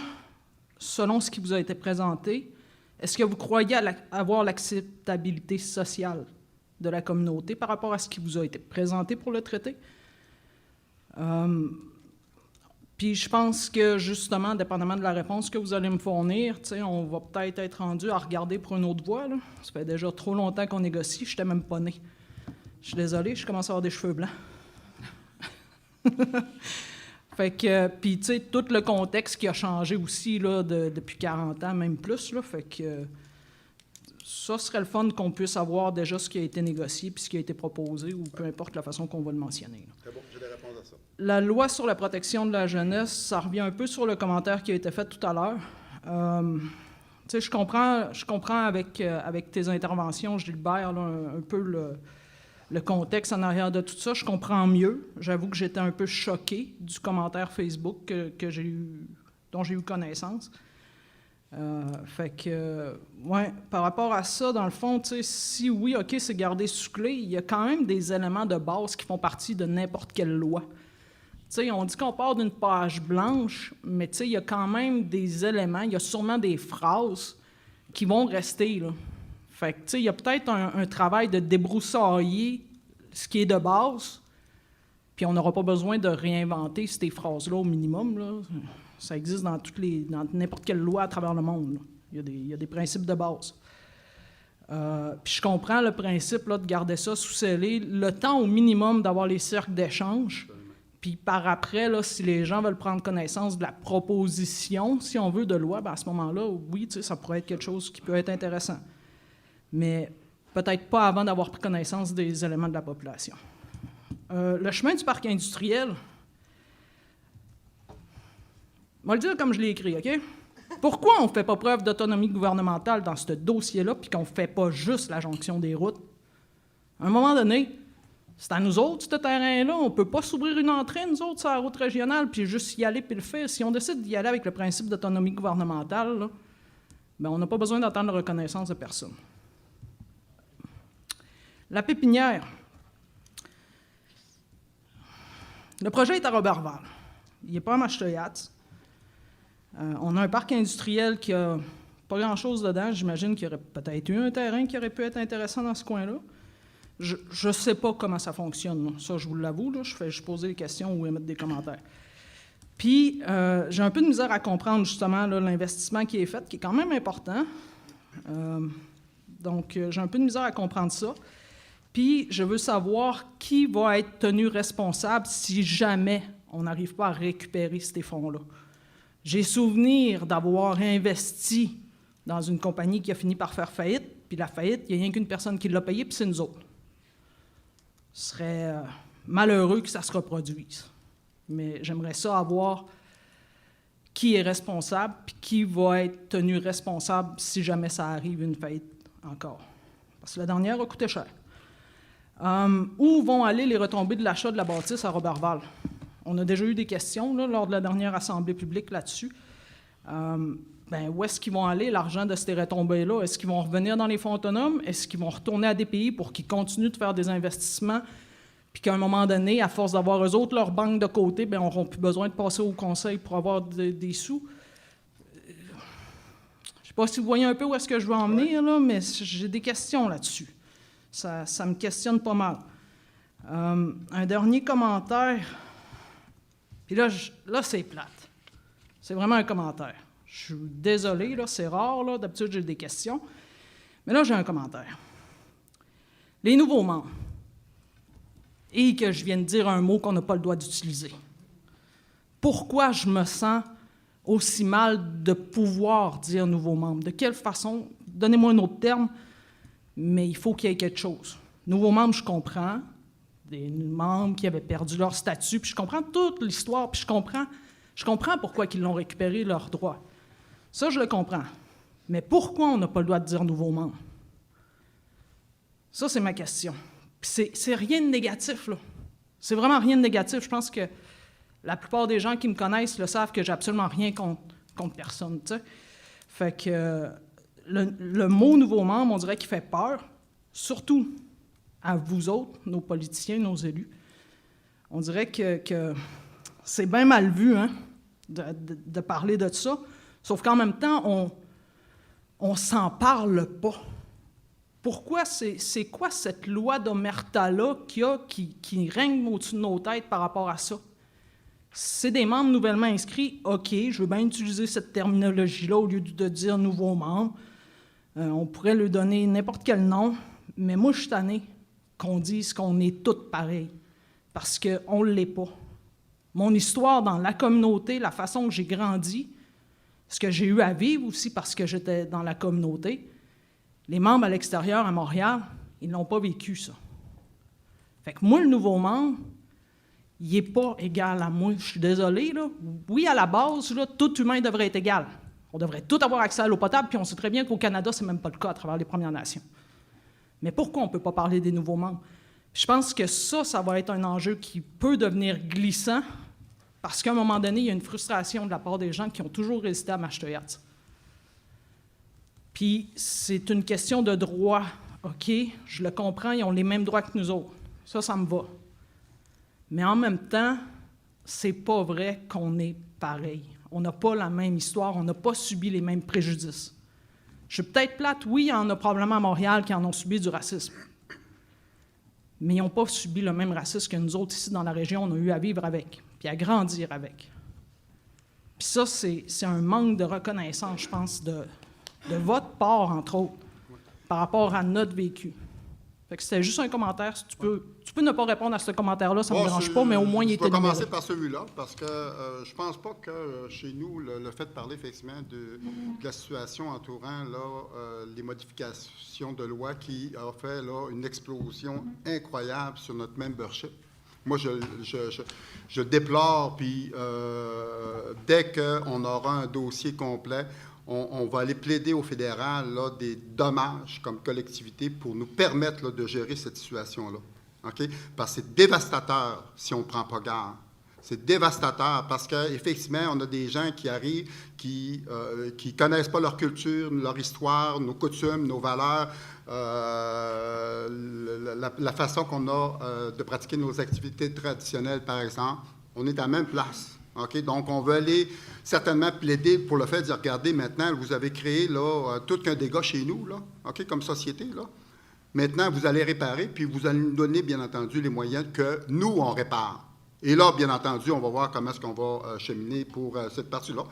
Speaker 7: selon ce qui vous a été présenté, est-ce que vous croyez avoir l'acceptabilité sociale de la communauté par rapport à ce qui vous a été présenté pour le traité? Puis je pense que, justement, dépendamment de la réponse que vous allez me fournir, tu sais, on va peut-être être rendu à regarder pour une autre voie, là. Ça fait déjà trop longtemps qu'on négocie, je n'étais même pas né. Je suis désolé, je commence à avoir des cheveux blancs. Fait que, puis tu sais, tout le contexte qui a changé aussi, là, depuis 40 ans, même plus, là, fait que ça serait le fun qu'on puisse avoir déjà ce qui a été négocié puis ce qui a été proposé, ou peu importe la façon qu'on va le mentionner, là.
Speaker 1: Très bon, j'ai des réponses à ça.
Speaker 7: La loi sur la protection de la jeunesse, ça revient un peu sur le commentaire qui a été fait tout à l'heure. Tu sais, je comprends avec tes interventions, Gilbert, là, un peu le contexte en arrière de tout ça. Je comprends mieux. J'avoue que j'étais un peu choqué du commentaire Facebook dont j'ai eu connaissance. Fait que, ouais, par rapport à ça, dans le fond, tu sais, si oui, OK, c'est gardé sous clé, il y a quand même des éléments de base qui font partie de n'importe quelle loi. Tu sais, on dit qu'on part d'une page blanche, mais tu sais, il y a quand même des éléments, il y a sûrement des phrases qui vont rester, là. Fait que, tu sais, il y a peut-être un travail de débroussailler ce qui est de base, puis on n'aura pas besoin de réinventer ces phrases-là au minimum, là. Ça existe dans n'importe quelle loi à travers le monde, là. Il y a des principes de base. Puis je comprends le principe là, de garder ça sous scellé, le temps au minimum d'avoir les cercles d'échange. Puis par après, là, si les gens veulent prendre connaissance de la proposition, si on veut, de loi, bien à ce moment-là, oui, tu sais, ça pourrait être quelque chose qui peut être intéressant. Mais peut-être pas avant d'avoir pris connaissance des éléments de la population. Le chemin du parc industriel, je vais le dire comme je l'ai écrit, OK? Pourquoi on ne fait pas preuve d'autonomie gouvernementale dans ce dossier-là puis qu'on ne fait pas juste la jonction des routes? À un moment donné, c'est à nous autres, ce terrain-là. On ne peut pas s'ouvrir une entrée, nous autres, sur la route régionale, puis juste y aller puis le faire. Si on décide d'y aller avec le principe d'autonomie gouvernementale, là, bien, on n'a pas besoin d'attendre la reconnaissance de personne. La pépinière. Le projet est à Roberval. Il n'est pas à Machetoyats. On a un parc industriel qui a pas grand-chose dedans. J'imagine qu'il y aurait peut-être eu un terrain qui aurait pu être intéressant dans ce coin-là. Je ne sais pas comment ça fonctionne, là. Ça, je vous l'avoue. Là. Je fais juste poser des questions ou émettre des commentaires. Puis, j'ai un peu de misère à comprendre, justement, là, l'investissement qui est fait, qui est quand même important. Donc, j'ai un peu de misère à comprendre ça. Puis, je veux savoir qui va être tenu responsable si jamais on n'arrive pas à récupérer ces fonds-là. J'ai souvenir d'avoir investi dans une compagnie qui a fini par faire faillite, puis la faillite, il n'y a rien qu'une personne qui l'a payée, puis c'est nous autres. Ce serait malheureux que ça se reproduise. Mais j'aimerais ça avoir qui est responsable, puis qui va être tenu responsable si jamais ça arrive une faillite encore. Parce que la dernière a coûté cher. Où vont aller les retombées de l'achat de la bâtisse à Roberval? On a déjà eu des questions là, lors de la dernière assemblée publique là-dessus. Où est-ce qu'ils vont aller, l'argent de ces retombées-là? Est-ce qu'ils vont revenir dans les fonds autonomes? Est-ce qu'ils vont retourner à des pays pour qu'ils continuent de faire des investissements? Puis qu'à un moment donné, à force d'avoir eux autres leur banque de côté, bien, on n'aura plus besoin de passer au conseil pour avoir des sous. Je ne sais pas si vous voyez un peu où est-ce que je veux en venir, là, mais j'ai des questions là-dessus. Ça me questionne pas mal. Un dernier commentaire. Puis là, c'est plate. C'est vraiment un commentaire. Je suis désolé, là, c'est rare, là, d'habitude j'ai des questions. Mais là, j'ai un commentaire. Les nouveaux membres. Et que je viens de dire un mot qu'on n'a pas le droit d'utiliser. Pourquoi je me sens aussi mal de pouvoir dire nouveaux membres? De quelle façon? Donnez-moi un autre terme, mais il faut qu'il y ait quelque chose. Nouveaux membres, je comprends. Des membres qui avaient perdu leur statut, puis je comprends toute l'histoire, puis je comprends pourquoi ils l'ont récupéré, leurs droits. Ça, je le comprends. Mais pourquoi on n'a pas le droit de dire nouveaux membres? Ça, c'est ma question. Puis c'est rien de négatif, là. C'est vraiment rien de négatif. Je pense que la plupart des gens qui me connaissent le savent que j'ai absolument rien contre personne, tu sais. Fait que le mot « nouveau membre », on dirait qu'il fait peur, surtout à vous autres, nos politiciens, nos élus. On dirait que c'est bien mal vu, hein, de parler de ça, sauf qu'en même temps, on s'en parle pas. Pourquoi? C'est quoi cette loi d'omerta-là qui règne au-dessus de nos têtes par rapport à ça? C'est des membres nouvellement inscrits. OK, je veux bien utiliser cette terminologie-là au lieu de dire « nouveaux membres ». On pourrait lui donner n'importe quel nom, mais moi, je suis tanné qu'on dise qu'on est tous pareils, parce qu'on ne l'est pas. Mon histoire dans la communauté, la façon que j'ai grandi, ce que j'ai eu à vivre aussi parce que j'étais dans la communauté, les membres à l'extérieur, à Montréal, ils n'ont pas vécu ça. Fait que moi, le nouveau membre, il n'est pas égal à moi. Je suis désolé, là. Oui, à la base, là, tout humain devrait être égal. On devrait tous avoir accès à l'eau potable, puis on sait très bien qu'au Canada, ce n'est même pas le cas à travers les Premières Nations. Mais pourquoi on ne peut pas parler des nouveaux membres? Je pense que ça va être un enjeu qui peut devenir glissant, parce qu'à un moment donné, il y a une frustration de la part des gens qui ont toujours résisté à Maastricht. Puis c'est une question de droit. OK, je le comprends, ils ont les mêmes droits que nous autres. Ça me va. Mais en même temps, c'est pas vrai qu'on est pareil. On n'a pas la même histoire, on n'a pas subi les mêmes préjudices. Je suis peut-être plate, oui, il y en a probablement à Montréal qui en ont subi du racisme. Mais ils n'ont pas subi le même racisme que nous autres ici dans la région, on a eu à vivre avec, puis à grandir avec. Puis ça, c'est un manque de reconnaissance, je pense, de votre part, entre autres, par rapport à notre vécu. Fait que c'était juste un commentaire. Si tu peux ne pas répondre à ce commentaire-là, ça ne me dérange pas, mais au moins il était numéré.
Speaker 1: Je vais commencer par celui-là, parce que je pense pas que chez nous, le fait de parler effectivement de la situation entourant là, les modifications de loi qui a fait là, une explosion incroyable sur notre membership. Moi, je déplore, puis dès qu'on aura un dossier complet, on va aller plaider au fédéral là, des dommages comme collectivité pour nous permettre là, de gérer cette situation-là. Okay? Parce que c'est dévastateur si on ne prend pas garde. C'est dévastateur parce qu'effectivement, on a des gens qui arrivent qui ne connaissent pas leur culture, leur histoire, nos coutumes, nos valeurs, la façon qu'on a de pratiquer nos activités traditionnelles, par exemple. On est à la même place. Okay? Donc, on veut aller certainement plaider pour le fait de dire, regardez, maintenant, vous avez créé là, tout qu'un dégât chez nous, là, okay, comme société. Là. Maintenant, vous allez réparer, puis vous allez nous donner, bien entendu, les moyens que nous, on répare. Et là, bien entendu, on va voir comment est-ce qu'on va cheminer pour cette partie-là.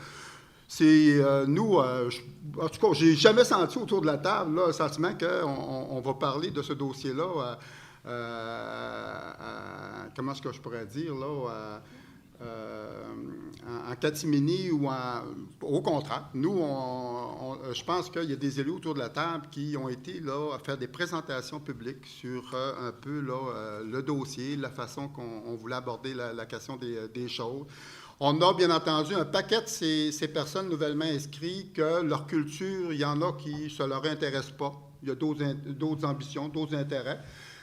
Speaker 1: C'est nous, en tout cas, j'ai jamais senti autour de la table là, un sentiment qu'on va parler de ce dossier-là, comment est-ce que je pourrais dire, là, en catimini ou au contraire. Nous, je pense qu'il y a des élus autour de la table qui ont été là à faire des présentations publiques sur un peu là, le dossier, la façon qu'on voulait aborder la question des choses. On a bien entendu un paquet de ces personnes nouvellement inscrites que leur culture, il y en a qui ne leur intéressent pas. Il y a d'autres ambitions, d'autres intérêts.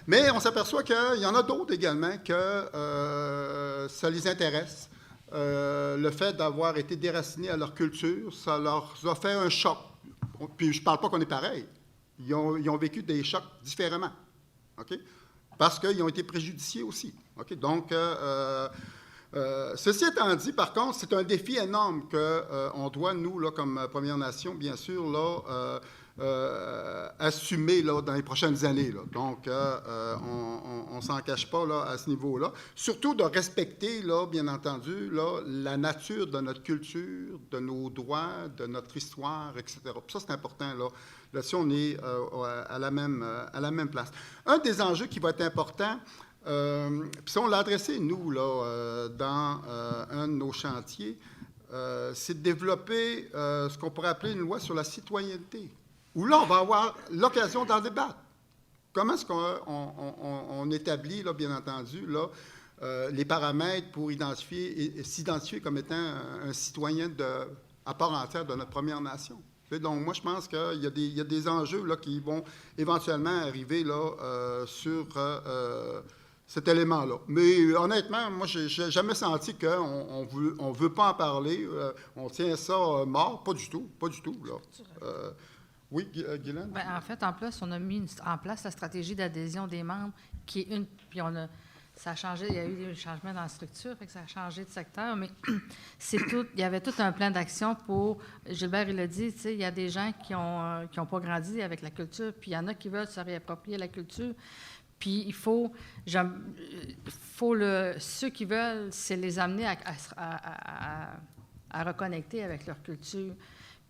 Speaker 1: Mais on s'aperçoit qu'il y en a d'autres également que ça les intéresse. Le fait d'avoir été déracinés à leur culture, ça leur a fait un choc. Puis je ne parle pas qu'on est pareil. Ils ont vécu des chocs différemment. Okay? Parce qu'ils ont été préjudiciés aussi. Okay? Donc, ceci étant dit, par contre, c'est un défi énorme qu'on doit, nous, là, comme Première Nation, bien sûr, là, assumer là, dans les prochaines années. Là. Donc, on ne s'en cache pas là, à ce niveau-là. Surtout de respecter, là, bien entendu, là, la nature de notre culture, de nos droits, de notre histoire, etc. Puis ça, c'est important. Là-dessus, on est à la même place. Un des enjeux qui va être important, puis ça, on l'a adressé, nous, là, dans un de nos chantiers, c'est de développer ce qu'on pourrait appeler une loi sur la citoyenneté, où là, on va avoir l'occasion d'en débattre. Comment est-ce qu'on établit, là, bien entendu, là, les paramètres pour s'identifier comme étant un citoyen à part entière de notre Première Nation? Donc, moi, je pense qu'il y a des enjeux là, qui vont éventuellement arriver là, sur cet élément-là. Mais honnêtement, moi, je n'ai jamais senti qu'on ne veut pas en parler. On tient ça mort. Pas du tout. Là. Oui, Guylaine?
Speaker 3: Bien, en fait, en plus, on a mis en place la stratégie d'adhésion des membres, qui est une... Puis ça a changé, il y a eu des changements dans la structure, fait que ça a changé de secteur, mais c'est tout, il y avait tout un plan d'action pour, Gilbert, il l'a dit, tu sais, il y a des gens qui ont pas grandi avec la culture, puis il y en a qui veulent se réapproprier la culture, puis il faut ceux qui veulent, c'est les amener à reconnecter avec leur culture.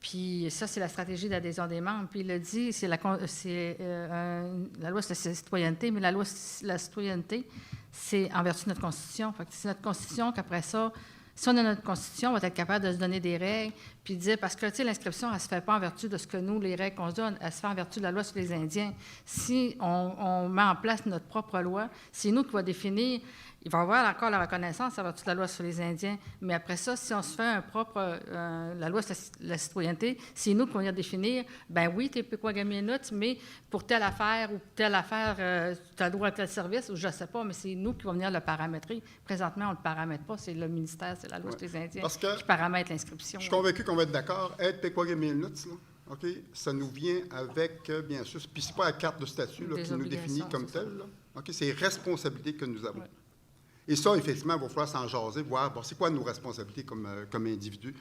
Speaker 3: Puis ça, c'est la stratégie d'adhésion des membres. Puis il l'a dit, c'est la loi sur la citoyenneté, mais la loi sur la citoyenneté, c'est en vertu de notre Constitution. Fait que c'est notre Constitution qu'après ça, si on a notre Constitution, on va être capable de se donner des règles, puis dire, parce que, tu sais, l'inscription, elle ne se fait pas en vertu de ce que nous, les règles qu'on se donne, elle se fait en vertu de la loi sur les Indiens. Si on met en place notre propre loi, c'est nous qui va définir. Il va y avoir encore la reconnaissance à vertu de la loi sur les Indiens, mais après ça, si on se fait la loi sur la citoyenneté, c'est nous qui allons définir, ben oui, tu es Pequawagaménut, mais pour telle affaire ou telle affaire, tu as le droit à tel service, ou je ne sais pas, mais c'est nous qui allons venir le paramétrer. Présentement, on ne le paramètre pas, c'est le ministère, c'est la loi sur les Indiens qui paramètre l'inscription.
Speaker 1: Je suis convaincu qu'on va être d'accord. Être Pequawagaménut, OK, ça nous vient avec, bien sûr, puis ce n'est pas la carte de statut là, qui nous définit comme telle. Là. OK, c'est les responsabilités que nous avons. Ouais. Et ça, effectivement, il va falloir s'en jaser, voir bon, c'est quoi nos responsabilités comme individus,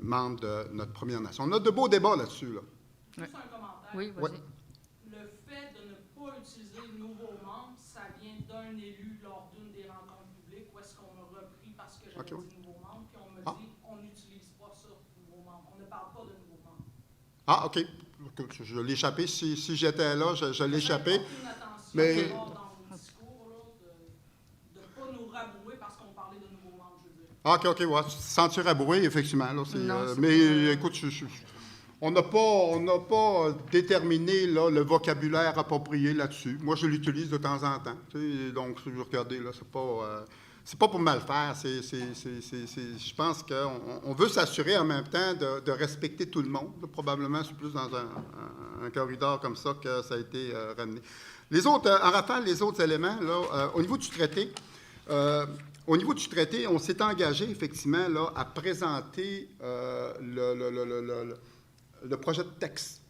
Speaker 1: membres de notre Première Nation. On a de beaux débats là-dessus. Là.
Speaker 7: Juste un commentaire.
Speaker 3: Oui, vas-y.
Speaker 1: Ouais.
Speaker 7: Le fait de ne pas utiliser le nouveau membre, ça vient d'un élu lors d'une des rencontres publiques où est-ce qu'on a repris parce que j'avais dit nouveau membre, puis on me dit on n'utilise pas ça, nouveau membre. On ne parle pas de nouveau membre.
Speaker 1: Ah, OK. Je l'ai échappé. Si j'étais là, je l'ai échappé. Mais...
Speaker 7: dans le discours, là, de ne pas nous rabouer parce qu'on parlait de nouveaux membres, je veux dire.
Speaker 1: Ah, OK, ouais. Se sentir raboué, effectivement. Là, mais écoute, on n'a pas déterminé là, le vocabulaire approprié là-dessus. Moi, je l'utilise de temps en temps. Donc, regardez, là, c'est pas pour mal faire. Je pense qu'on veut s'assurer en même temps de respecter tout le monde. Là, probablement, c'est plus dans un corridor comme ça que ça a été ramené. Les autres, en rafale, les autres éléments, là, au niveau du traité, on s'est engagé, effectivement, là, à présenter le projet de texte.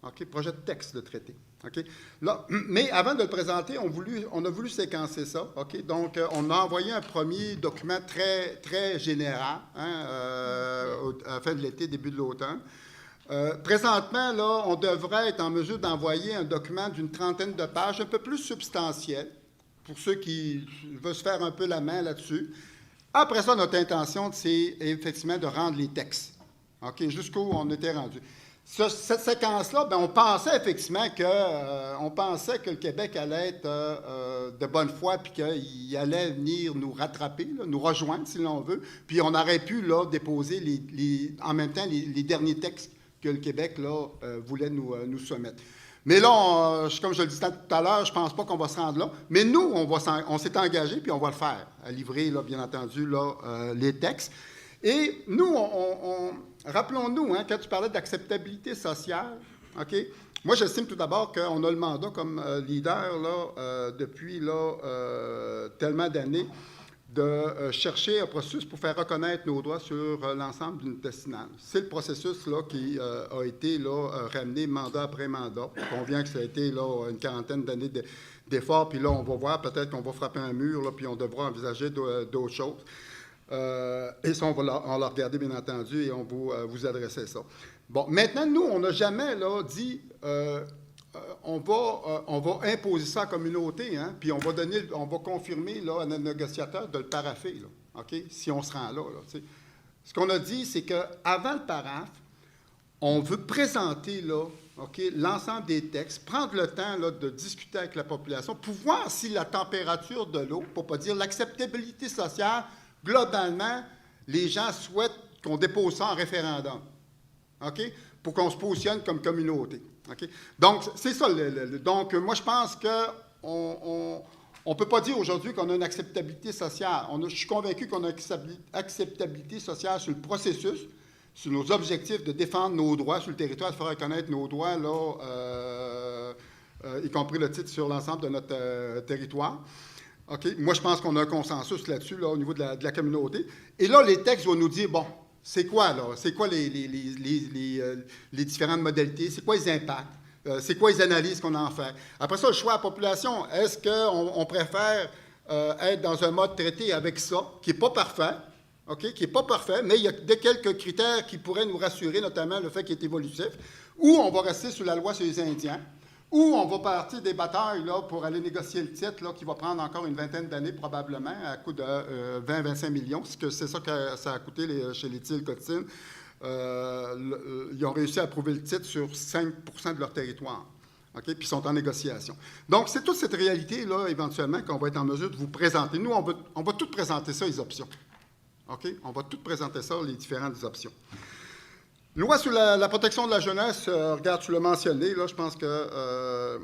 Speaker 1: OK? Projet de texte de traité. OK? Là, mais avant de le présenter, on a voulu séquencer ça. OK? Donc, on a envoyé un premier document très, très général à la fin de l'été, début de l'automne. Présentement, là, on devrait être en mesure d'envoyer un document d'une trentaine de pages, un peu plus substantiel, pour ceux qui veulent se faire un peu la main là-dessus. Après ça, notre intention, c'est effectivement de rendre les textes, OK, jusqu'où on était rendu. Cette séquence-là, bien, on pensait effectivement que le Québec allait être de bonne foi, puis qu'il allait venir nous rattraper, là, nous rejoindre, si l'on veut, puis on aurait pu là, déposer en même temps les derniers textes que le Québec là, voulait nous soumettre. Mais là, comme je le disais tout à l'heure, je ne pense pas qu'on va se rendre là. Mais nous, on s'est engagé, puis on va le faire, à livrer, là, bien entendu, là, les textes. Et nous, rappelons-nous, hein, quand tu parlais d'acceptabilité sociale, OK? Moi, j'estime tout d'abord qu'on a le mandat comme leader là, depuis là, tellement d'années de chercher un processus pour faire reconnaître nos droits sur l'ensemble d'une destinale. C'est le processus là, qui a été là, ramené mandat après mandat. On convient que ça a été là, une quarantaine d'années d'efforts, puis là, on va voir, peut-être qu'on va frapper un mur, là, puis on devra envisager d'autres choses. Et ça, on l'a regardé, bien entendu, et on vous adresser ça. Bon, maintenant, nous, on n'a jamais là, dit on va imposer ça à la communauté, hein, puis on va confirmer là, à notre négociateur de le paraffer, là, OK, si on se rend là. Ce qu'on a dit, c'est qu'avant le paraphe, on veut présenter là, OK, l'ensemble des textes, prendre le temps là, de discuter avec la population pour voir si la température de l'eau, pour ne pas dire l'acceptabilité sociale, globalement, les gens souhaitent qu'on dépose ça en référendum, OK, pour qu'on se positionne comme communauté. OK? Donc, c'est ça. Donc, moi, je pense qu'on ne peut pas dire aujourd'hui qu'on a une acceptabilité sociale. Je suis convaincu qu'on a une acceptabilité sociale sur le processus, sur nos objectifs de défendre nos droits sur le territoire, de faire reconnaître nos droits, là, y compris le titre sur l'ensemble de notre territoire. OK? Moi, je pense qu'on a un consensus là-dessus, là, au niveau de la communauté. Et là, les textes vont nous dire, bon, c'est quoi, là? C'est quoi les différentes modalités? C'est quoi les impacts? C'est quoi les analyses qu'on en fait? Après ça, le choix à la population, est-ce qu'on préfère être dans un mode traité avec ça, qui n'est pas parfait, OK? Qui n'est pas parfait, mais il y a quelques critères qui pourraient nous rassurer, notamment le fait qu'il est évolutif, ou on va rester sous la loi sur les Indiens, ou on va partir des batailles là, pour aller négocier le titre là, qui va prendre encore une vingtaine d'années probablement, à coût de 20-25 millions. C'est ça que ça a coûté chez les Thiel-Cotine. Ils ont réussi à approuver le titre sur 5 % de leur territoire. Okay? Puis ils sont en négociation. Donc, c'est toute cette réalité-là, éventuellement, qu'on va être en mesure de vous présenter. Nous, on va tout présenter ça, les options. OK? On va tout présenter ça, les différentes options. Loi sur la protection de la jeunesse, regarde, tu l'as mentionné, là, je pense que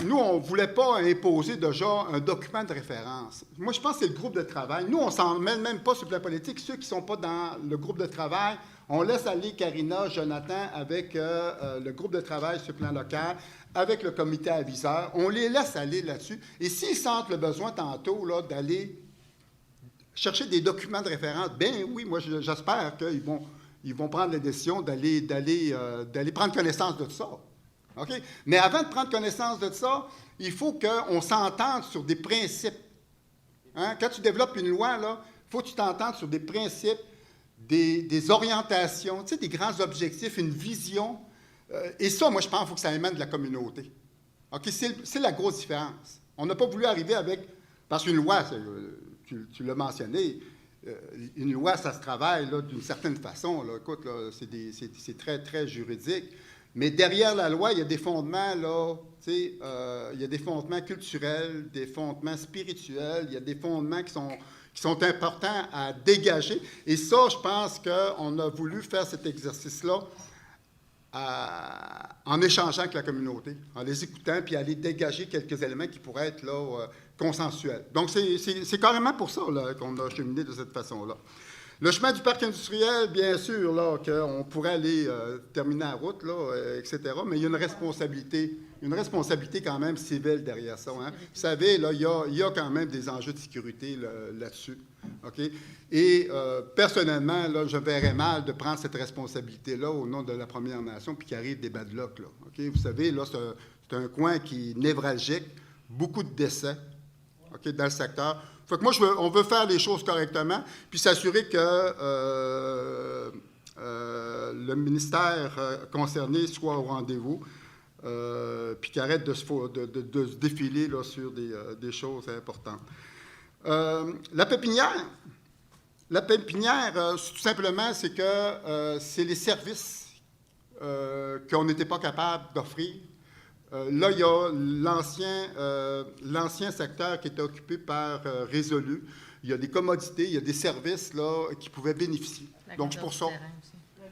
Speaker 1: nous, on ne voulait pas imposer déjà un document de référence. Moi, je pense que c'est le groupe de travail. Nous, on ne s'en mêle même pas sur le plan politique. Ceux qui ne sont pas dans le groupe de travail, on laisse aller Karina, Jonathan, avec le groupe de travail sur le plan local, avec le comité aviseur. On les laisse aller là-dessus. Et s'ils sentent le besoin tantôt là, d'aller chercher des documents de référence, bien oui, moi, j'espère qu'ils vont prendre la décision d'aller prendre connaissance de ça. OK? Mais avant de prendre connaissance de ça, il faut qu'on s'entende sur des principes. Hein? Quand tu développes une loi, il faut que tu t'entendes sur des principes, des orientations, tu sais, des grands objectifs, une vision. Et ça, moi, je pense qu'il faut que ça émane de la communauté. OK? C'est la grosse différence. On n'a pas voulu arriver avec... Parce qu'une loi, tu l'as mentionné, une loi, ça se travaille d'une certaine façon. Là. Écoute, là, c'est très, très juridique. Mais derrière la loi, il y a des fondements, là, il y a des fondements culturels, des fondements spirituels, il y a des fondements qui sont importants à dégager. Et ça, je pense qu'on a voulu faire cet exercice-là en échangeant avec la communauté, en les écoutant, puis aller dégager quelques éléments qui pourraient être là, consensuels. Donc, c'est carrément pour ça là, qu'on a cheminé de cette façon-là. Le chemin du parc industriel, bien sûr, là, qu'on pourrait aller terminer la route, là, etc., mais il y a une responsabilité quand même civile derrière ça. Hein. Vous savez, là, il y a quand même des enjeux de sécurité là-dessus. OK? Et personnellement, là, je verrais mal de prendre cette responsabilité-là au nom de la Première Nation, puis qu'il arrive des bad luck. Là. OK? Vous savez, là, c'est un coin qui est névralgique, beaucoup de décès, OK, dans le secteur. Fait que moi, on veut faire les choses correctement, puis s'assurer que le ministère concerné soit au rendez-vous, puis qu'il arrête de se défiler là, sur des choses importantes. La pépinière, tout simplement, c'est que c'est les services qu'on n'était pas capable d'offrir. Là, il y a l'ancien secteur qui était occupé par Résolu. Il y a des commodités, il y a des services là, qui pouvaient bénéficier. Donc, c'est pour ça.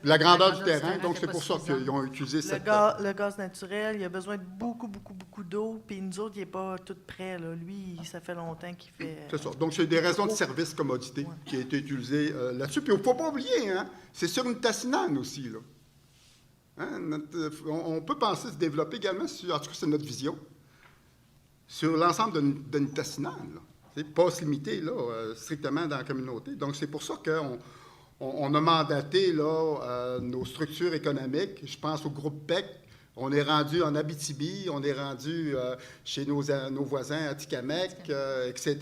Speaker 1: La grandeur du terrain, donc c'est pour ça qu'ils ont utilisé cette...
Speaker 2: Le gaz naturel, il a besoin de beaucoup d'eau, puis nous autres, il n'est pas tout prêt. Là. Lui, ça fait longtemps qu'il fait...
Speaker 1: C'est ça. Donc, c'est des raisons de service commodité qui ont été utilisées là-dessus. Puis, il ne faut pas oublier, hein, c'est sur une tassinane aussi, là. Hein, on peut penser se développer également, en tout cas c'est notre vision, sur l'ensemble de Nitassinan. Pas se limiter là, strictement dans la communauté. Donc c'est pour ça qu'on a mandaté là, nos structures économiques, je pense au groupe PEC, On est rendu en Abitibi, on est rendu chez nos voisins à Tikamek, etc.,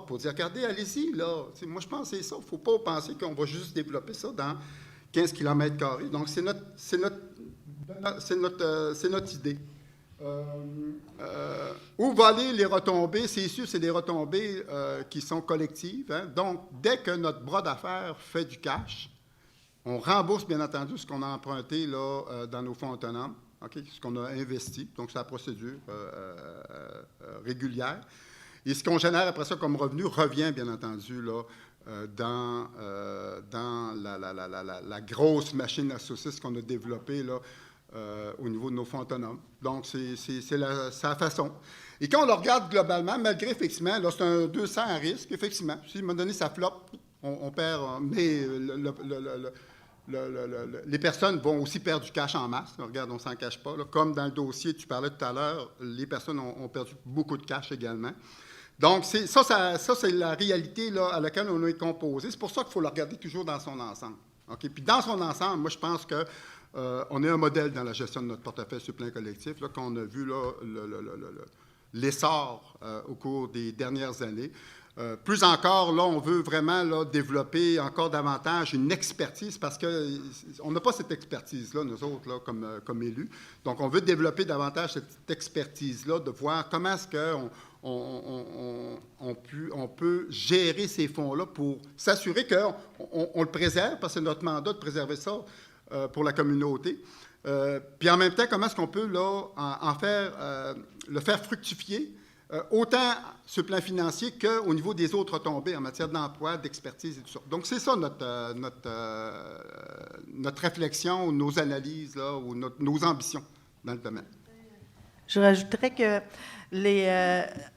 Speaker 1: pour dire, regardez, allez-y, là. T'sais, moi, je pense que c'est ça. Il ne faut pas penser qu'on va juste développer ça dans 15 km². Donc, c'est notre idée. Où vont aller les retombées? C'est sûr, c'est des retombées qui sont collectives. Hein? Donc, dès que notre bras d'affaires fait du cash, on rembourse, bien entendu, ce qu'on a emprunté là, dans nos fonds autonomes, okay? Ce qu'on a investi. Donc, c'est la procédure régulière. Et ce qu'on génère après ça comme revenu revient, bien entendu, là, dans la grosse machine à saucisses qu'on a développée là, au niveau de nos fonds autonomes. Donc, c'est la façon. Et quand on le regarde globalement, malgré, effectivement, là, c'est un 200 à risque, effectivement. Si à un moment donné, ça floppe, on perd, mais les personnes vont aussi perdre du cash en masse. Regarde, on ne s'en cache pas. Là. Comme dans le dossier, tu parlais tout à l'heure, les personnes ont perdu beaucoup de cash également. Donc, ça c'est la réalité là, à laquelle on est composé. C'est pour ça qu'il faut le regarder toujours dans son ensemble. Okay? Puis dans son ensemble, moi, je pense que on est un modèle dans la gestion de notre portefeuille sur plein collectif, là, qu'on a vu là, l'essor au cours des dernières années. Plus encore, là, on veut vraiment là, développer encore davantage une expertise parce qu'on n'a pas cette expertise-là, nous autres, là, comme élus. Donc, on veut développer davantage cette expertise-là, de voir comment est-ce qu'on peut gérer ces fonds-là pour s'assurer qu'on le préserve, parce que c'est notre mandat de préserver ça pour la communauté. Puis en même temps, comment est-ce qu'on peut là, le faire fructifier autant sur le plan financier qu'au niveau des autres retombées en matière d'emploi, d'expertise et tout ça. Donc, c'est ça notre réflexion, nos analyses, là, ou nos ambitions dans le domaine.
Speaker 2: Je rajouterais que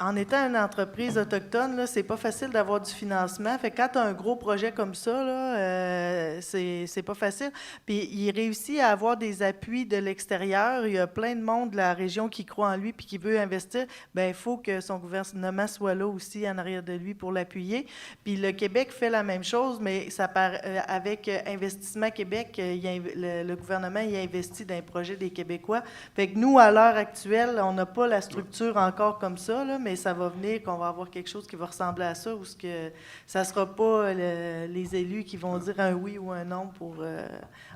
Speaker 2: en étant une entreprise autochtone, là, c'est pas facile d'avoir du financement. Fait que quand tu as un gros projet comme ça, là, c'est pas facile. Puis il réussit à avoir des appuis de l'extérieur. Il y a plein de monde de la région qui croit en lui puis qui veut investir. Bien, il faut que son gouvernement soit là aussi en arrière de lui pour l'appuyer. Puis le Québec fait la même chose, mais ça avec Investissement Québec, le gouvernement il investit dans les projets des Québécois. Fait que nous, à l'heure actuelle, on n'a pas la structure encore comme ça, là, mais ça va venir qu'on va avoir quelque chose qui va ressembler à ça, où ça ne sera pas les élus qui vont dire un oui ou un non pour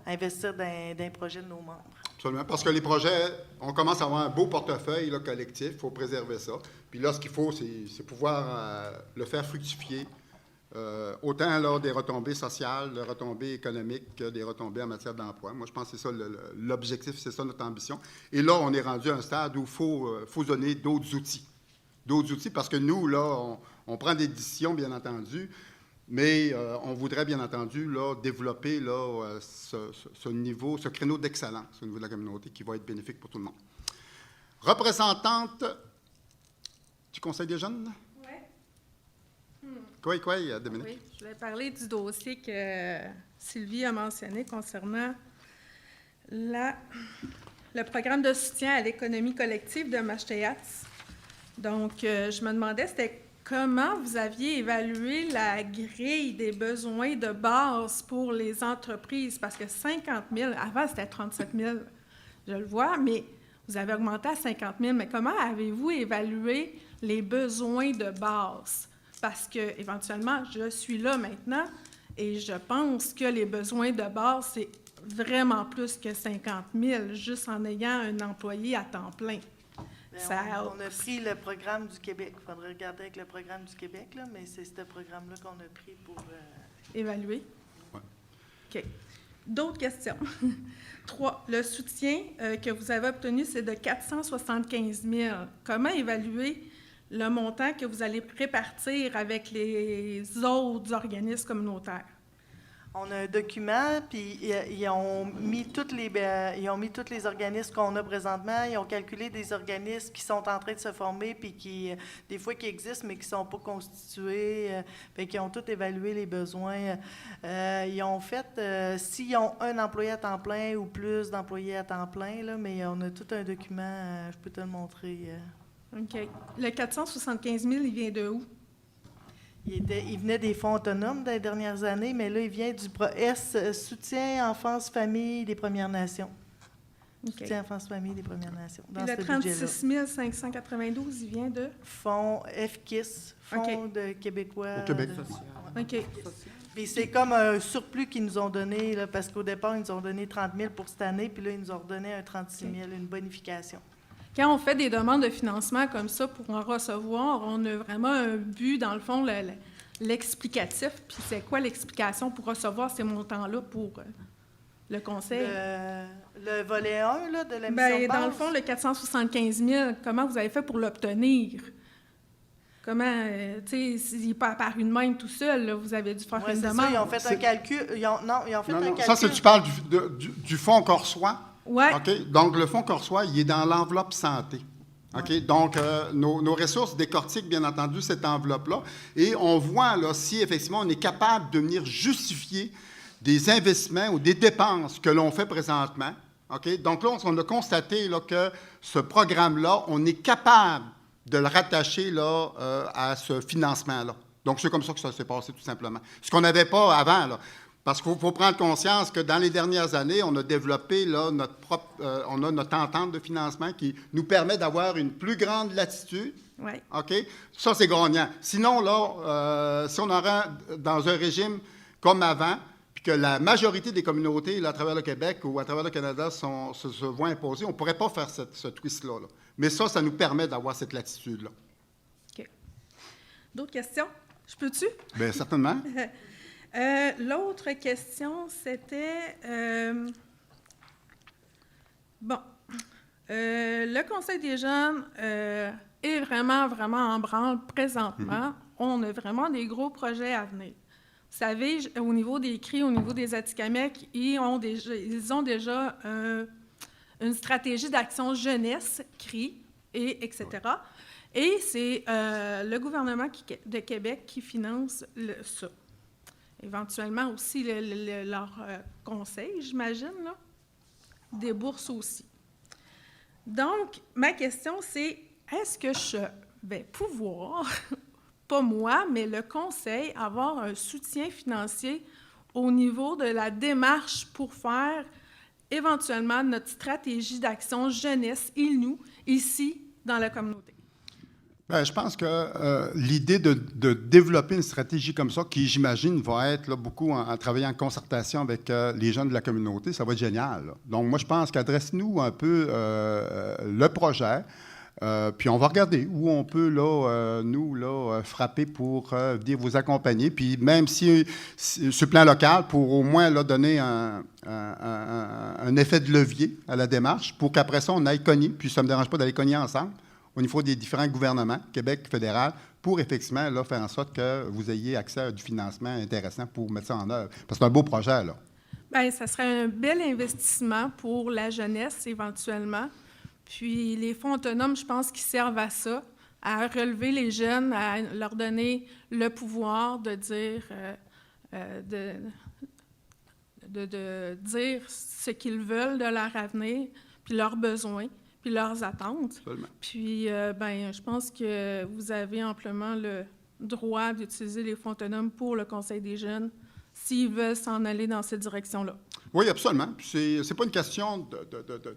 Speaker 2: investir dans un projet de nos membres.
Speaker 1: Absolument, parce que les projets, on commence à avoir un beau portefeuille là, collectif, il faut préserver ça. Puis là, ce qu'il faut, c'est pouvoir le faire fructifier, autant là, des retombées sociales, des retombées économiques, que des retombées en matière d'emploi. Moi, je pense que c'est ça l'objectif, c'est ça notre ambition. Et là, on est rendu à un stade où il faut donner d'autres outils. D'autres outils, parce que nous, là, on prend des décisions, bien entendu, mais on voudrait, bien entendu, là, développer là, ce créneau d'excellence au niveau de la communauté qui va être bénéfique pour tout le monde. Représentante du Conseil des jeunes? Quoi, Dominique?
Speaker 8: Oui, je vais parler du dossier que Sylvie a mentionné concernant le programme de soutien à l'économie collective de Mashtayats. Donc, je me demandais, c'était comment vous aviez évalué la grille des besoins de base pour les entreprises? Parce que 50 000, avant c'était 37 000, je le vois, mais vous avez augmenté à 50 000. Mais comment avez-vous évalué les besoins de base? Parce que éventuellement, je suis là maintenant et je pense que les besoins de base, c'est vraiment plus que 50 000, juste en ayant un employé à temps plein.
Speaker 2: Bien, on a pris le programme du Québec. Il faudrait regarder avec le programme du Québec, là, mais c'est ce programme-là qu'on a pris pour...
Speaker 8: Évaluer?
Speaker 1: Oui.
Speaker 8: OK. D'autres questions? 3. Le soutien que vous avez obtenu, c'est de 475 000. Comment évaluer le montant que vous allez répartir avec les autres organismes communautaires?
Speaker 2: On a un document, puis ils ont mis tous les organismes qu'on a présentement. Ils ont calculé des organismes qui sont en train de se former, puis des fois qui existent, mais qui ne sont pas constitués. Fait qu'ils ont tout évalué les besoins. Ils ont fait, s'ils ont un employé à temps plein ou plus d'employés à temps plein, là, mais on a tout un document, je peux te le montrer.
Speaker 8: OK. Le 475 000, il vient de où?
Speaker 2: Il venait des fonds autonomes des dernières années, mais là, il vient du Soutien Enfance Famille des Premières Nations. Soutien enfance-famille des Premières Nations.
Speaker 8: Puis
Speaker 2: Dans
Speaker 8: le
Speaker 2: ce budget-là.
Speaker 8: 36 592, il vient de?
Speaker 2: Fonds FKIS, Fonds
Speaker 8: OK.
Speaker 2: de Québécois.
Speaker 1: Au Québec.
Speaker 8: OK.
Speaker 2: Puis c'est comme un surplus qu'ils nous ont donné, là, parce qu'au départ, ils nous ont donné 30 000 pour cette année, puis là, ils nous ont redonné un 36 000, une bonification.
Speaker 8: Quand on fait des demandes de financement comme ça pour en recevoir, on a vraiment un but, dans le fond, l'explicatif. Puis c'est quoi l'explication pour recevoir ces montants-là pour le conseil?
Speaker 2: Le volet 1 là, de la mission
Speaker 8: Bien,
Speaker 2: de base.
Speaker 8: dans le fond, le 475 000, comment vous avez fait pour l'obtenir? Comment, tu sais, s'il n'est pas apparu de même tout seul, là, vous avez dû faire
Speaker 2: Ouais,
Speaker 8: une
Speaker 2: c'est
Speaker 8: demande.
Speaker 2: ça, ils ont fait un calcul. Ils ont fait
Speaker 1: Non,
Speaker 2: un
Speaker 1: non,
Speaker 2: calcul.
Speaker 1: ça, c'est tu parles du fonds qu'on reçoit.
Speaker 8: Oui,
Speaker 1: OK? Donc, le fonds qu'on reçoit, il est dans l'enveloppe santé. OK? Donc, nos ressources décortiquent, bien entendu, cette enveloppe-là. Et on voit, là, si effectivement on est capable de venir justifier des investissements ou des dépenses que l'on fait présentement. OK? Donc, là, on a constaté là, que ce programme-là, on est capable de le rattacher là, à ce financement-là. Donc, c'est comme ça que ça s'est passé, tout simplement. Ce qu'on n'avait pas avant, là. Parce qu'il faut prendre conscience que dans les dernières années, on a développé là, notre entente de financement qui nous permet d'avoir une plus grande latitude.
Speaker 8: oui.
Speaker 1: OK? Ça, c'est gagnant. Sinon, là, si on en rend dans un régime comme avant, puis que la majorité des communautés là, à travers le Québec ou à travers le Canada se voient imposer, on ne pourrait pas faire ce twist-là. Là. Mais ça nous permet d'avoir cette latitude-là.
Speaker 8: OK. D'autres questions? Je peux-tu?
Speaker 1: Bien, certainement.
Speaker 8: L'autre question, c'était... le Conseil des jeunes est vraiment, vraiment en branle présentement. On a vraiment des gros projets à venir. Vous savez, au niveau des CRI, au niveau des Atikamekw, ils ont déjà une stratégie d'action jeunesse, CRI, etc. Et c'est le gouvernement de Québec qui finance ça. Éventuellement aussi, leur conseil, j'imagine, là, des bourses aussi. Donc, ma question, c'est, est-ce que je vais pouvoir, pas moi, mais le conseil, avoir un soutien financier au niveau de la démarche pour faire éventuellement notre stratégie d'action jeunesse, ici, dans la communauté?
Speaker 1: Bien, je pense que l'idée de développer une stratégie comme ça, qui, j'imagine, va être là, beaucoup en travaillant en concertation avec les jeunes de la communauté, ça va être génial. Là. Donc, moi, je pense qu'adresse-nous un peu le projet, puis on va regarder où on peut, là, nous, là, frapper pour venir vous accompagner. Puis même si, sur le plan local, pour au moins là, donner un effet de levier à la démarche, pour qu'après ça, on aille cogner, puis ça ne me dérange pas d'aller cogner ensemble, au niveau des différents gouvernements, Québec, fédéral, pour effectivement là, faire en sorte que vous ayez accès à du financement intéressant pour mettre ça en œuvre. Parce que c'est un beau projet, là.
Speaker 8: Bien, ça serait un bel investissement pour la jeunesse, éventuellement. Puis les fonds autonomes, je pense qu'ils servent à ça, à relever les jeunes, à leur donner le pouvoir de dire, de dire ce qu'ils veulent de leur avenir, puis leurs besoins, puis leurs attentes.
Speaker 1: Absolument.
Speaker 8: Puis, ben, je pense que vous avez amplement le droit d'utiliser les fonds autonomes pour le Conseil des jeunes s'ils veulent s'en aller dans cette direction-là.
Speaker 1: Oui, absolument. Puis c'est pas une question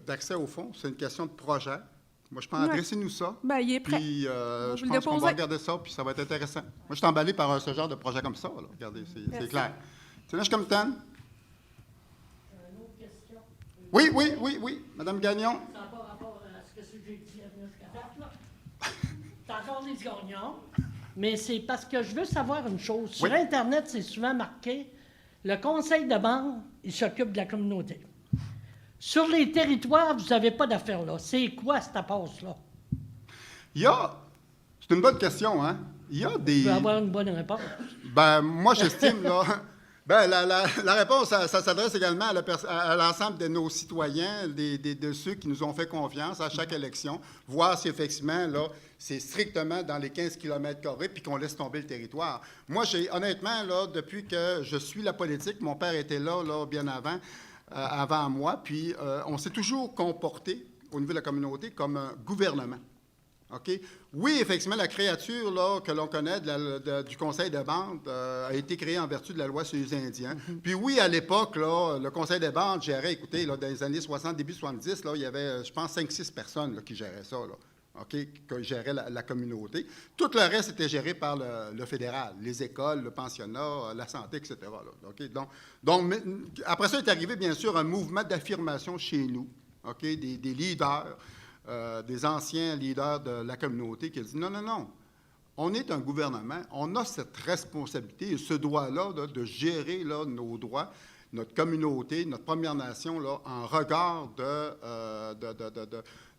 Speaker 1: d'accès au fonds, c'est une question de projet. Moi, je pense adressez-nous ça.
Speaker 8: Bien, il est prêt.
Speaker 1: Puis,
Speaker 8: va
Speaker 1: je
Speaker 8: vous le
Speaker 1: pense qu'on va
Speaker 8: déposer.
Speaker 1: regarder ça, puis ça va être intéressant. Moi, je suis emballé par ce genre de projet comme ça. Là. Regardez, c'est clair. C'est là, je suis comme Tan. Oui. Madame Gagnon.
Speaker 5: Ça n'a pas rapport à ce que j'ai dit jusqu'à date, là. C'est encore des gagnants, mais c'est parce que je veux savoir une chose. Sur
Speaker 1: Oui.
Speaker 5: Internet, c'est souvent marqué « Le conseil de bande, il s'occupe de la communauté ». Sur les territoires, vous n'avez pas d'affaires là. C'est quoi cette passe-là?
Speaker 1: C'est une bonne question, hein? Il y a des...
Speaker 5: Je veux avoir une bonne réponse.
Speaker 1: Ben, moi, j'estime, là... Ben, la réponse, ça s'adresse également à l'ensemble de nos citoyens, de ceux qui nous ont fait confiance à chaque élection, voir si effectivement, là, c'est strictement dans les 15 km² puis qu'on laisse tomber le territoire. Moi, honnêtement, là, depuis que je suis la politique, mon père était là bien avant moi, puis on s'est toujours comporté au niveau de la communauté comme un gouvernement. OK? Oui, effectivement, la créature là, que l'on connaît du conseil de bande a été créée en vertu de la loi sur les Indiens. Puis oui, à l'époque, là, le conseil de bande gérait, écoutez, là, dans les années 60, début 70, là, il y avait, je pense, 5-6 personnes là, qui géraient ça, là, OK? Qui géraient la communauté. Tout le reste était géré par le fédéral, les écoles, le pensionnat, la santé, etc. Là, OK? Donc, après ça est arrivé, bien sûr, un mouvement d'affirmation chez nous, OK? Des leaders. Des anciens leaders de la communauté qui ont dit non, non, non, on est un gouvernement, on a cette responsabilité et ce droit-là de gérer là, nos droits, notre communauté, notre Première Nation, là, en regard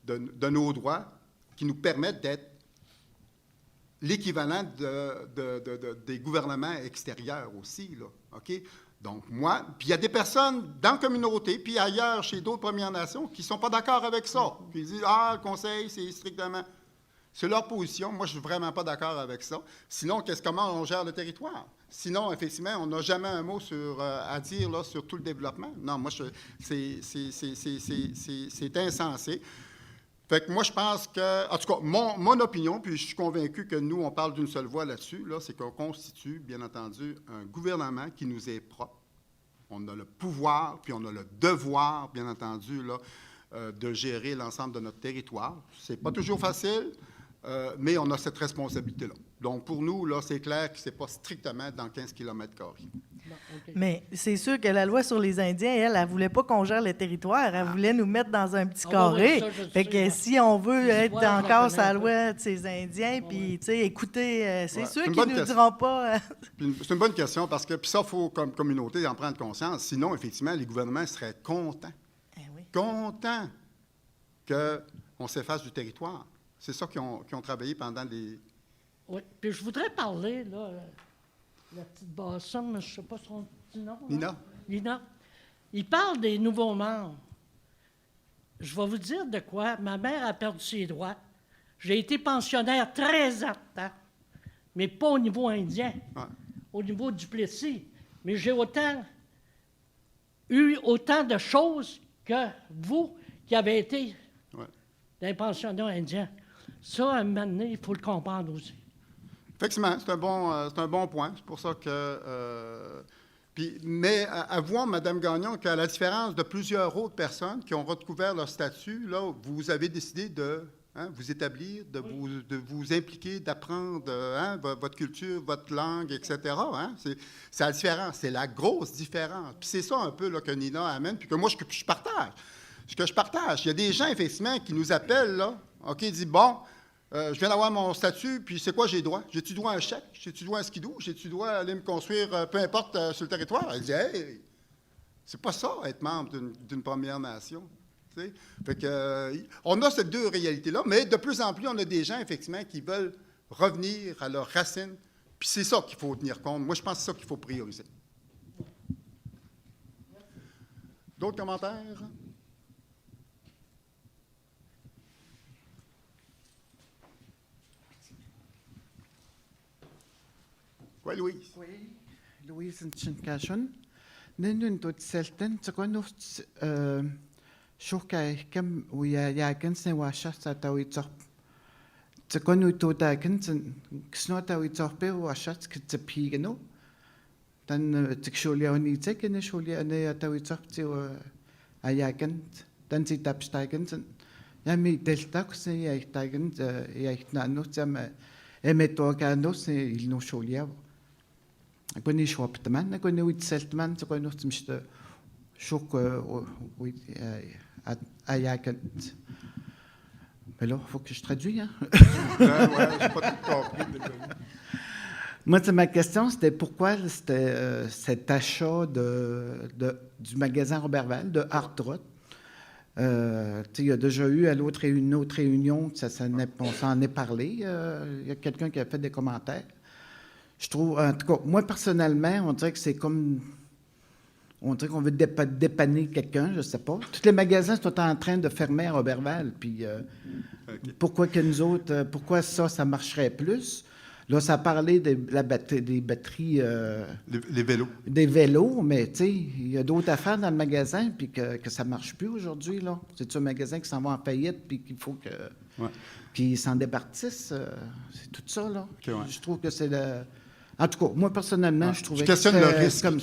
Speaker 1: de nos droits qui nous permettent d'être l'équivalent des gouvernements extérieurs aussi, là, OK? Donc, moi, puis il y a des personnes dans la communauté, puis ailleurs, chez d'autres Premières Nations, qui ne sont pas d'accord avec ça. Puis ils disent, le conseil, c'est strictement... C'est leur position. Moi, je ne suis vraiment pas d'accord avec ça. Sinon, comment on gère le territoire? Sinon, effectivement, on n'a jamais un mot à dire là, sur tout le développement. Non, moi, c'est insensé. Fait que moi, je pense que, en tout cas, mon opinion, puis je suis convaincu que nous, on parle d'une seule voix là-dessus, là, c'est qu'on constitue, bien entendu, un gouvernement qui nous est propre. On a le pouvoir, puis on a le devoir, bien entendu, là, de gérer l'ensemble de notre territoire. C'est pas toujours facile, mais on a cette responsabilité-là. Donc, pour nous, là, c'est clair que c'est pas strictement dans 15 km².
Speaker 2: Mais c'est sûr que la loi sur les Indiens, elle ne voulait pas qu'on gère le territoire. Elle voulait nous mettre dans un petit carré. Fait que si on veut être encore sur la loi de ces Indiens, puis, tu sais, écoutez, c'est sûr qu'ils ne nous diront pas...
Speaker 1: C'est une bonne question, parce que, puis ça, il faut, comme communauté, en prendre conscience. Sinon, effectivement, les gouvernements seraient contents. Contents qu'on s'efface du territoire. C'est ça qu'ils ont travaillé pendant des...
Speaker 5: Oui, puis je voudrais parler, là... La petite bassine, mais je ne sais pas son petit nom.
Speaker 1: Nina.
Speaker 5: Nina. Il parle des nouveaux membres. Je vais vous dire de quoi. Ma mère a perdu ses droits. J'ai été pensionnaire très apte, mais pas au niveau indien, au niveau du Plessis. Mais j'ai eu autant de choses que vous qui avez été des pensionnats indiens. Ça, à un moment donné, il faut le comprendre aussi.
Speaker 1: Effectivement, c'est un bon point. C'est pour ça que... mais avouons, Mme Gagnon, qu'à la différence de plusieurs autres personnes qui ont recouvert leur statut, là, vous avez décidé de vous établir, de vous impliquer, d'apprendre votre culture, votre langue, etc. C'est la différence. C'est la grosse différence. Puis c'est ça un peu là, que Nina amène, puis que moi, je partage. Ce que je partage. Il y a des gens, effectivement, qui nous appellent, là, OK, ils disent, bon... je viens d'avoir mon statut, puis c'est quoi j'ai droit? J'ai-tu droit à un chèque? J'ai-tu droit à un skidoo? J'ai-tu droit à aller me construire, peu importe, sur le territoire? Elle dit, hey, c'est pas ça, être membre d'une Première Nation. T'sais? Fait que, on a ces deux réalités-là, mais de plus en plus, on a des gens, effectivement, qui veulent revenir à leurs racines, puis c'est ça qu'il faut tenir compte. Moi, je pense que c'est ça qu'il faut prioriser. D'autres commentaires? Oui, Louise.
Speaker 9: Oui, Louise Chinkashun. Nenun tot selten, tsakonuf shurkai kam uya yakan se washa satawitzor. Tsakonu totaken snotawitsorpe washa skitsapigano. Dan tsikshulya onitek ne shulya ne tawitsorpti ayakan dan sitapstaiken. Yami deltax ne yaitaken yaitnanu tsam emetokano se ilno shulya. Kuni shwaptman, kuni witseltman, kuni tumste shuk ayakan. Mais là, il faut que je traduise. Hein?
Speaker 1: Ouais, j'ai pas tout compris.
Speaker 9: Moi, ma question, c'était pourquoi cet achat du magasin Roberval de Hartrott. Il y a déjà eu à une autre réunion, on s'en est parlé. Il y a quelqu'un qui a fait des commentaires. Je trouve, en tout cas, moi, personnellement, on dirait que c'est comme... On dirait qu'on veut dépanner quelqu'un, je ne sais pas. Tous les magasins sont en train de fermer à Roberval. Puis pourquoi que nous autres, pourquoi ça marcherait plus? Là, ça parlait des batteries
Speaker 1: Les vélos.
Speaker 9: des vélos, mais tu sais, il y a d'autres affaires dans le magasin, puis que ça ne marche plus aujourd'hui, là. C'est un magasin qui s'en va en faillite, puis qu'il faut qu'ils s'en départissent. C'est tout ça, là.
Speaker 1: OK, ouais.
Speaker 9: Je trouve que c'est le... En tout cas, moi, personnellement, je trouvais
Speaker 1: Tu questionnes
Speaker 9: que
Speaker 1: le
Speaker 9: c'était
Speaker 1: risque.
Speaker 9: comme-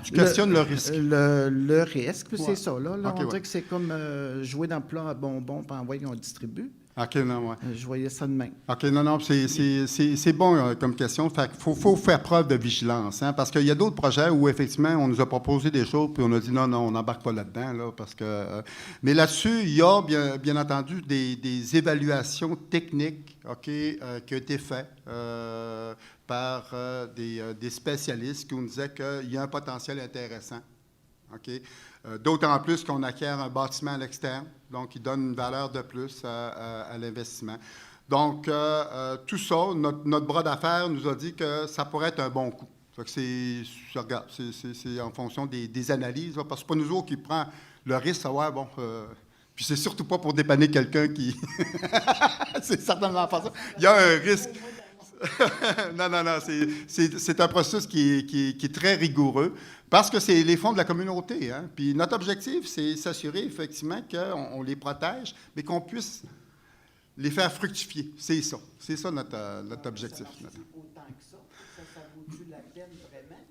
Speaker 1: Tu questionnes le risque.
Speaker 9: Le risque, puis
Speaker 1: Ouais.
Speaker 9: c'est ça, là. Là,
Speaker 1: OK,
Speaker 9: on dirait
Speaker 1: ouais.
Speaker 9: que c'est comme jouer dans le plat à bonbons, puis envoyer, on distribue.
Speaker 1: OK, non, ouais.
Speaker 9: Je voyais ça de même.
Speaker 1: OK, non, c'est bon comme question. Fait qu'il faut faire preuve de vigilance, hein, parce qu'il y a d'autres projets où, effectivement, on nous a proposé des choses, puis on a dit non, on n'embarque pas là-dedans, là, parce que... mais là-dessus, il y a, bien entendu, des évaluations techniques, OK, qui ont été faites par des spécialistes qui nous disaient qu'il y a un potentiel intéressant, OK? D'autant plus qu'on acquiert un bâtiment à l'externe, donc il donne une valeur de plus à l'investissement. Donc, tout ça, notre bras d'affaires nous a dit que ça pourrait être un bon coup. Fait que c'est en fonction des analyses, là, parce que c'est pas nous autres qui prend le risque de savoir, bon, puis c'est surtout pas pour dépanner quelqu'un qui... c'est certainement pas ça. Il y a un risque. non, c'est un processus qui est très rigoureux parce que c'est les fonds de la communauté. Hein? Puis notre objectif, c'est s'assurer effectivement qu'on les protège, mais qu'on puisse les faire fructifier. C'est ça notre objectif.
Speaker 9: Autant que ça vaut-tu la peine vraiment?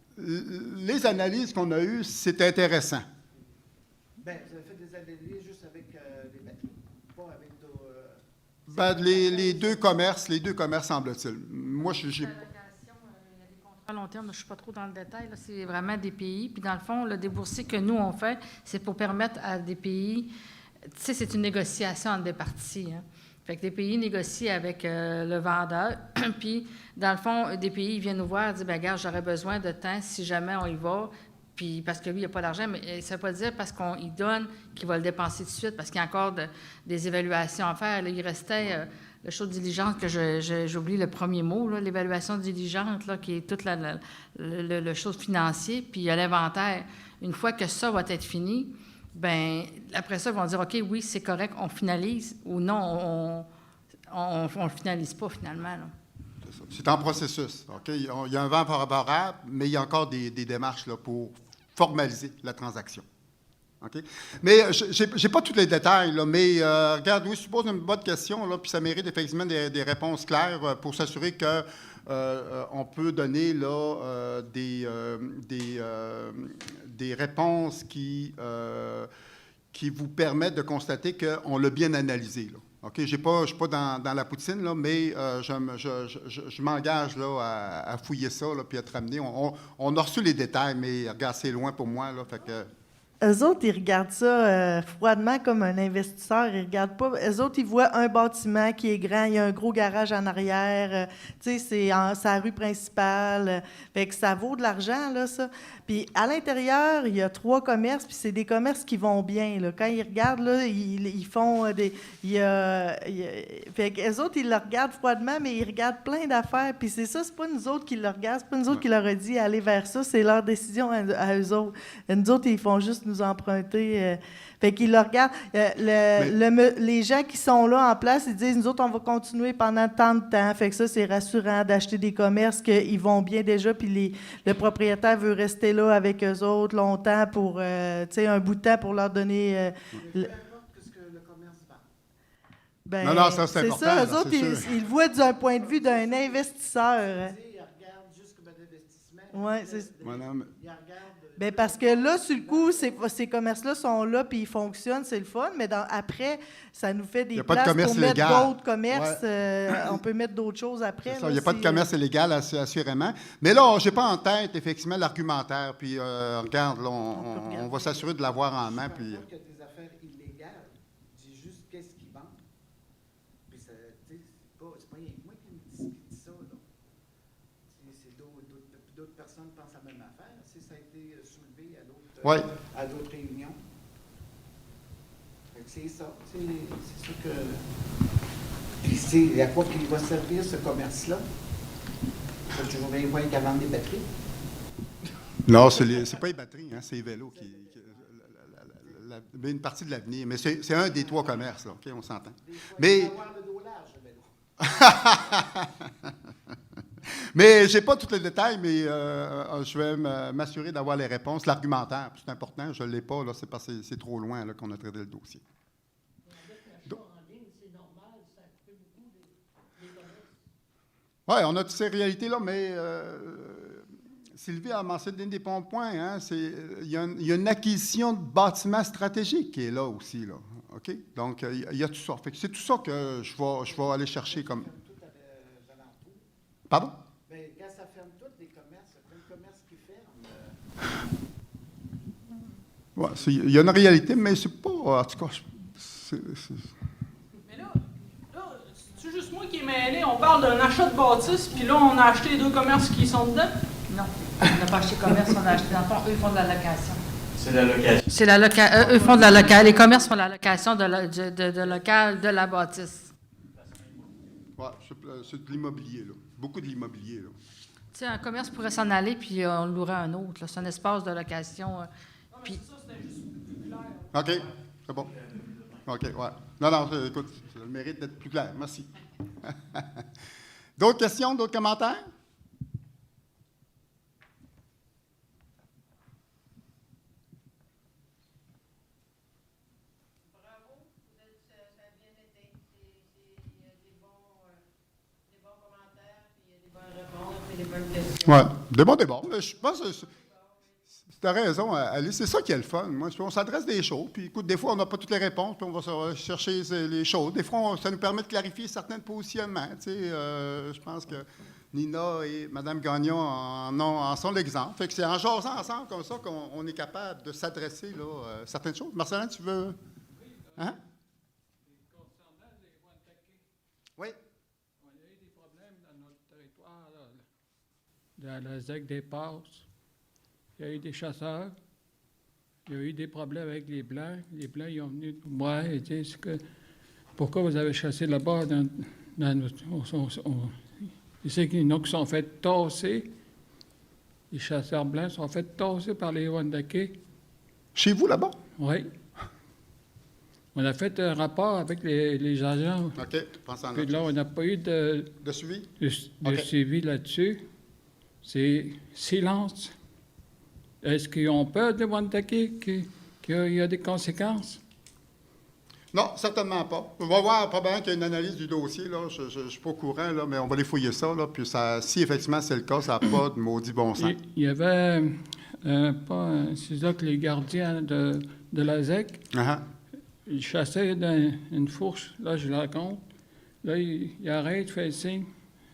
Speaker 1: Les analyses qu'on a eues, c'est intéressant.
Speaker 9: Bien, vous avez fait des analyses juste avec des batteries, pas avec
Speaker 1: Les deux commerces, semble-t-il. Moi, j'ai...
Speaker 3: Il y a des contrats à long terme, je ne suis pas trop dans le détail. Là, c'est vraiment des pays. Puis, dans le fond, le déboursé que nous, on fait, c'est pour permettre à des pays... Tu sais, c'est une négociation entre des parties. Hein. Fait que des pays négocient avec le vendeur. Puis, dans le fond, des pays ils viennent nous voir et disent, bien, regarde, j'aurais besoin de temps si jamais on y va. Puis, parce que lui, il n'a pas d'argent, mais ça ne veut pas dire parce qu'on y donne qu'il va le dépenser tout de suite, parce qu'il y a encore des évaluations à faire. Là, il restait le show de diligence, que j'oublie le premier mot, là, l'évaluation diligente, là, qui est toute le chose financier, puis il y a l'inventaire. Une fois que ça va être fini, bien, après ça, ils vont dire, OK, oui, c'est correct, on finalise, ou non, on ne le finalise pas, finalement. Là.
Speaker 1: C'est en processus. OK? Il y a un vent favorable, mais il y a encore des démarches là, pour formaliser la transaction. OK? Mais je n'ai pas tous les détails, là, mais regarde, oui, je suppose une bonne question, là, puis ça mérite effectivement des réponses claires pour s'assurer que on peut donner là, des réponses qui vous permettent de constater qu'on l'a bien analysé. Là. OK? Je ne suis pas dans la poutine, là, mais je m'engage là, à fouiller ça là, puis à te ramener. On a reçu les détails, mais regarde, c'est loin pour moi. Là, fait que...
Speaker 2: Eux autres, ils regardent ça froidement comme un investisseur. Ils regardent pas. Eux autres, ils voient un bâtiment qui est grand, il y a un gros garage en arrière. Tu sais, c'est la rue principale. Fait que ça vaut de l'argent, là, ça. Puis à l'intérieur, il y a 3 commerces, puis c'est des commerces qui vont bien. Là. Quand ils regardent, là, ils font des... fait qu'eux autres, ils le regardent froidement, mais ils regardent plein d'affaires. Puis c'est ça, c'est pas nous autres qui le regardent, c'est pas nous autres qui leur a dit aller vers ça, c'est leur décision à eux autres. Nous autres, ils font juste nous emprunter. Fait qu'ils le regardent. Les gens qui sont là en place, ils disent, nous autres, on va continuer pendant tant de temps. Fait que ça, c'est rassurant d'acheter des commerces qu'ils vont bien déjà, puis le propriétaire veut rester là avec eux autres longtemps pour, tu sais, un bout de temps pour leur donner... Ben,
Speaker 1: non, ça, c'est important.
Speaker 2: Ça, eux
Speaker 1: là,
Speaker 2: autres,
Speaker 1: c'est
Speaker 2: ils
Speaker 1: sûr.
Speaker 2: le voient d'un point de vue d'un investisseur.
Speaker 9: Ils regardent juste comme un investissement.
Speaker 2: Oui, c'est...
Speaker 1: Madame,
Speaker 9: Ils regardent...
Speaker 2: Bien, parce que là, sur le coup, ces commerces-là sont là puis ils fonctionnent, c'est le fun, mais après, ça nous fait
Speaker 1: Il y
Speaker 2: des
Speaker 1: a pas de
Speaker 2: places
Speaker 1: commerce
Speaker 2: pour mettre
Speaker 1: illégal.
Speaker 2: d'autres commerces. On peut mettre d'autres choses après.
Speaker 1: c'est ça,
Speaker 2: là,
Speaker 1: il n'y a pas de
Speaker 2: si,
Speaker 1: commerce illégal, assurément. Mais là, je n'ai pas en tête, effectivement, l'argumentaire. Puis, regarde, là, on va s'assurer de l'avoir en main. Puis...
Speaker 9: qu'il y a des affaires illégales. Je dis juste qu'est-ce qu'ils vendent. Puis, ça, tu sais, c'est pas rien que moi qui dit ça, là. C'est d'autres personnes pensent la même affaire. Ça a été soulevé à d'autres réunions. Fait que c'est ça. C'est ça que... Puis c'est à quoi qu'il va servir, ce commerce-là? Je voudrais voir qu'à vendre des batteries.
Speaker 1: Non, c'est pas les batteries, hein, c'est les vélos une partie de l'avenir. Mais c'est un des 3 commerces, là, OK, on s'entend. Mais...
Speaker 9: Il va avoir le dos large, le vélo.
Speaker 1: Mais je n'ai pas tous les détails, mais je vais m'assurer d'avoir les réponses. L'argumentaire, c'est important, je ne l'ai pas, là, c'est parce que c'est trop loin là, qu'on a traité le dossier. Oui, on a toutes ces réalités-là, mais Sylvie a mentionné des bons points. Hein, il y a une acquisition de bâtiments stratégiques qui est là aussi. Là, OK? Donc, il y a tout ça. Fait que c'est tout ça que je vais aller chercher comme... Pardon?
Speaker 9: Mais quand ça ferme tous les commerces, il y a plein de commerces qui ferment.
Speaker 1: Ouais, il y a une réalité, mais c'est pas... En tout cas,
Speaker 7: Mais là, c'est juste moi qui est mêlé. On parle d'un achat de bâtisse, puis là, on a acheté les 2 commerces qui sont dedans.
Speaker 3: Non, on n'a pas acheté commerce, on a acheté dans le fond, eux ils font de la location.
Speaker 10: C'est la location.
Speaker 3: C'est la location. Eux font de la location. Les commerces font la location de local de la bâtisse.
Speaker 1: ouais, c'est de l'immobilier, là. Beaucoup de l'immobilier, là.
Speaker 3: Tu sais, un commerce pourrait s'en aller, puis on louerait un autre. Là. C'est un espace de location. Puis
Speaker 1: OK, c'est bon. OK, ouais. Non, écoute, ça a le mérite d'être plus clair. Merci. D'autres questions, d'autres commentaires?
Speaker 11: Bravo, ça a bien été. Il y a des bons commentaires, puis il y a des bonnes réponses, puis des bonnes questions.
Speaker 1: Oui, des bons débats. Mais je pense que tu as raison, Alice. C'est ça qui est le fun. Moi, on s'adresse des choses, puis écoute, des fois, on n'a pas toutes les réponses, puis on va chercher les choses. Des fois, ça nous permet de clarifier certains positionnements. Tu sais, je pense que Nina et Mme Gagnon en sont l'exemple. Fait que c'est en jasant ensemble comme ça qu'on est capable de s'adresser là, certaines choses. Marcelin, tu veux... Hein?
Speaker 12: Concernant les Wantakés,
Speaker 1: Oui.
Speaker 12: on a eu des problèmes dans notre territoire, là, dans la ZEC des Passes. Il y a eu des chasseurs. Il y a eu des problèmes avec les Blancs. Les Blancs, ils ont venu moi et disent que pourquoi vous avez chassé là-bas dans notre... Il sait qu'il y en a qui sont fait tasser. Les chasseurs blancs sont fait tasser par les Wantakés.
Speaker 1: Chez vous, là-bas?
Speaker 12: Oui. On a fait un rapport avec les agents.
Speaker 1: OK, pense en
Speaker 12: Puis là, on n'a pas eu de
Speaker 1: suivi?
Speaker 12: De suivi là-dessus. C'est silence. Est-ce qu'ils ont peur de Wantakés, qu'il y a des conséquences?
Speaker 1: Non, certainement pas. On va voir probablement qu'il y a une analyse du dossier. Là. Je ne suis pas au courant, là, mais on va aller fouiller ça. Là, puis si effectivement c'est le cas, ça n'a pas de maudit bon sens.
Speaker 12: Il y avait c'est ça que les gardiens de la ZEC, ils chassaient dans une fourche. Là, je le raconte. Là, il arrête, fait le signe.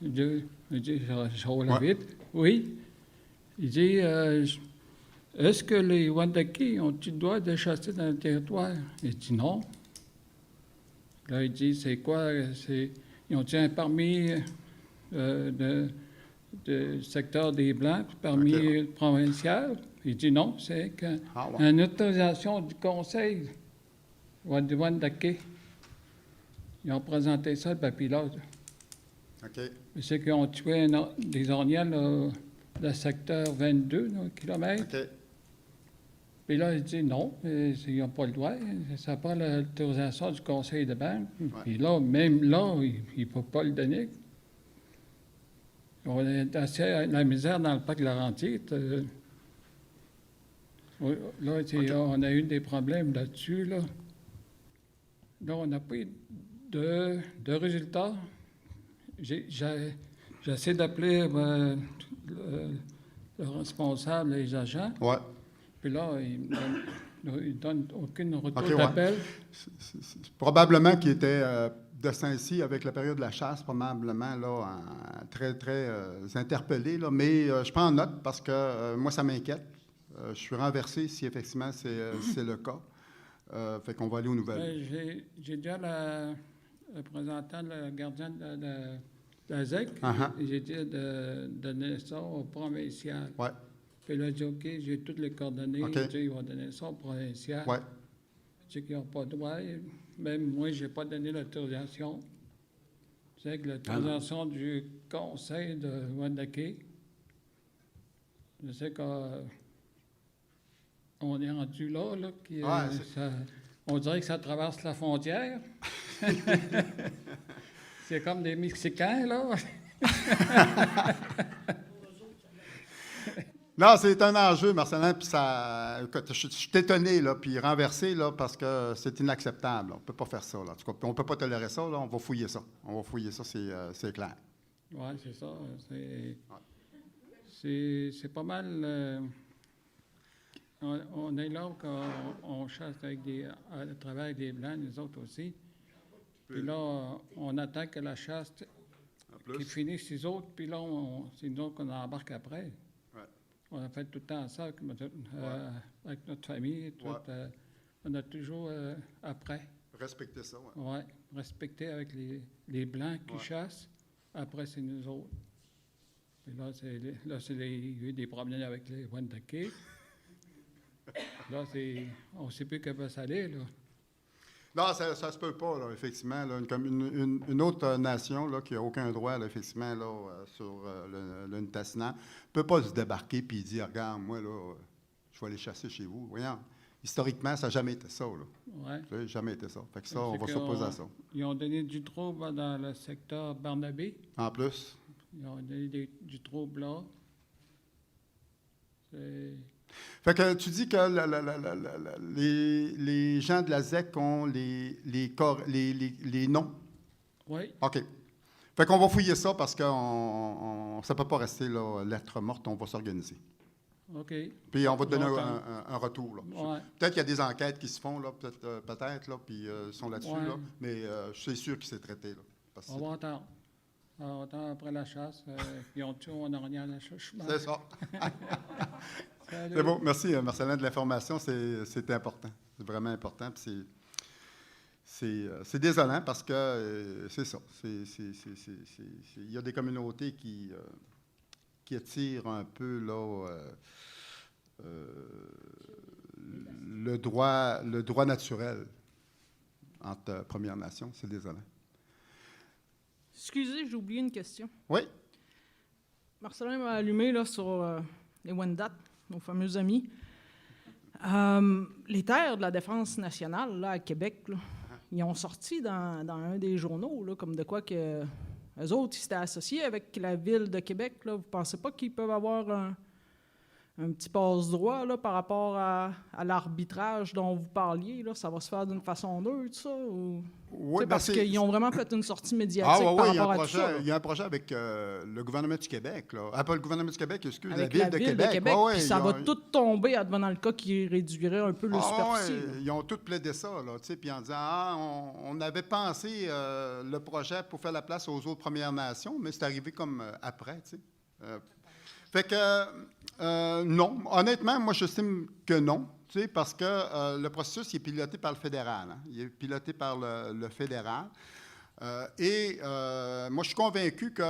Speaker 12: Il dit, je roule vite. Oui. Il dit, est-ce que les Wantakés ont-ils le droit de chasser dans le territoire? Il dit non. Là, il dit, c'est quoi? Ils ont un permis de secteur des Blancs, permis provincial. Il dit non, c'est une autorisation du conseil du Wantakés. Ils ont présenté ça, le papier-là. C'est qu'ils ont tué des ornières, le secteur 22 km. Puis là, il dit non, ils n'ont pas le droit. Ça n'a pas l'autorisation du conseil de banque. Puis là, même là, il ne peut pas le donner. On est assez à la misère dans le parc Laurentides. Là, on a eu des problèmes là-dessus. Là, on n'a pas eu de résultats. J'essaie d'appeler le responsable, les agents.
Speaker 1: Ouais.
Speaker 12: Puis là, il ne donne aucune retour d'appel.
Speaker 1: C'est probablement qu'il était de Saint-Cy avec la période de la chasse, probablement là, très, très interpellé. Là. Mais je prends note parce que moi, ça m'inquiète. Je suis renversé si effectivement c'est le cas. Fait qu'on va aller aux nouvelles.
Speaker 12: J'ai déjà le représentant, le gardien de la ZEC, j'ai dit de donner ça au provincial.
Speaker 1: Ouais.
Speaker 12: Puis là, il dit, OK, j'ai toutes les coordonnées.
Speaker 1: Okay.
Speaker 12: Il dit, il va donner ça au provincial.
Speaker 1: Ouais.
Speaker 12: Il dit qu'ils n'ont pas de droit. Même moi, je n'ai pas donné l'autorisation. C'est que l'autorisation du conseil de Wantakés. Je sais qu'on est rendu là on dirait que ça traverse la frontière. C'est comme des Mexicains, là.
Speaker 1: Non, c'est un enjeu, Marcelin, puis ça, écoute, je suis étonné, là, puis renversé, là, parce que c'est inacceptable. Là. On ne peut pas faire ça, là. En tout cas, on ne peut pas tolérer ça, là. On va fouiller ça. On va fouiller ça, c'est clair.
Speaker 12: Oui, c'est ça. C'est pas mal... on est là qu'on chasse à travers avec des Blancs, nous autres aussi. Puis là, on attend que la chasse qui finisse les autres, puis là, c'est nous autres qu'on embarque après.
Speaker 1: Ouais.
Speaker 12: On a fait tout le temps ça avec notre famille. Tout, on a toujours après.
Speaker 1: Respecter ça, oui.
Speaker 12: Oui, respecter avec les Blancs qui chassent. Après, c'est nous autres. Puis là, il y a eu des problèmes avec les Wendake. Là, on ne sait plus que ça aller, là.
Speaker 1: Non, ça se peut pas, là, effectivement. Là, une autre nation là, qui n'a aucun droit, là, effectivement, là, sur le Nitassinan, ne peut pas se débarquer et dire, regarde, moi, là, je vais aller chasser chez vous. Voyons, historiquement, ça n'a jamais été ça, là.
Speaker 12: Ouais.
Speaker 1: Ça n'a jamais été ça. Fait que ça, on va s'opposer à ça.
Speaker 12: Ils ont donné du trouble dans le secteur Barnabé.
Speaker 1: En plus.
Speaker 12: Ils ont donné du trouble là.
Speaker 1: Fait que tu dis que les gens de la ZEC ont les noms?
Speaker 12: Oui.
Speaker 1: OK. Fait qu'on va fouiller ça parce que ça ne peut pas rester là, lettre morte, on va s'organiser.
Speaker 12: OK.
Speaker 1: Puis on va te donner un retour. Là.
Speaker 12: Ouais.
Speaker 1: Peut-être qu'il y a des enquêtes qui se font, là, peut-être, là, puis ils sont là-dessus, là, mais je suis sûr qu'il s'est traité. Là,
Speaker 12: on va attendre. On va attendre après la chasse. Ils ont tué, on n'a rien à la chasse.
Speaker 1: C'est ça. C'est bon. Merci, Marcelin, de l'information. C'est important. C'est vraiment important. Puis c'est désolant parce que c'est ça. Il y a des communautés qui attirent un peu là, le droit naturel entre Premières Nations. C'est désolant.
Speaker 7: Excusez, j'ai oublié une question.
Speaker 1: Oui.
Speaker 7: Marcelin m'a allumé là, sur les Wendat, nos fameux amis. Les terres de la Défense nationale là, à Québec, là, ils ont sorti dans un des journaux là, comme de quoi que eux autres, ils s'étaient associés avec la Ville de Québec. Là. Vous ne pensez pas qu'ils peuvent avoir un petit passe-droit là, par rapport à l'arbitrage dont vous parliez? Là? Ça va se faire d'une façon neutre, ça? Ou... Oui, parce qu'ils ont vraiment fait une sortie médiatique par rapport à tout ça.
Speaker 1: Il y a un projet avec le gouvernement du Québec. Là. Pas le gouvernement du Québec, excuse,
Speaker 7: avec
Speaker 1: la Ville de Québec.
Speaker 7: Puis ça va tout tomber advenant le cas qui réduirait un peu le superficie.
Speaker 1: Ils ont tous plaidé ça, là, puis en disant on avait pensé le projet pour faire la place aux autres Premières Nations, mais c'est arrivé comme après. Fait que non, honnêtement, moi j'estime que non. Parce que le processus il est piloté par le fédéral. Hein? Il est piloté par le fédéral. Moi, je suis convaincu que...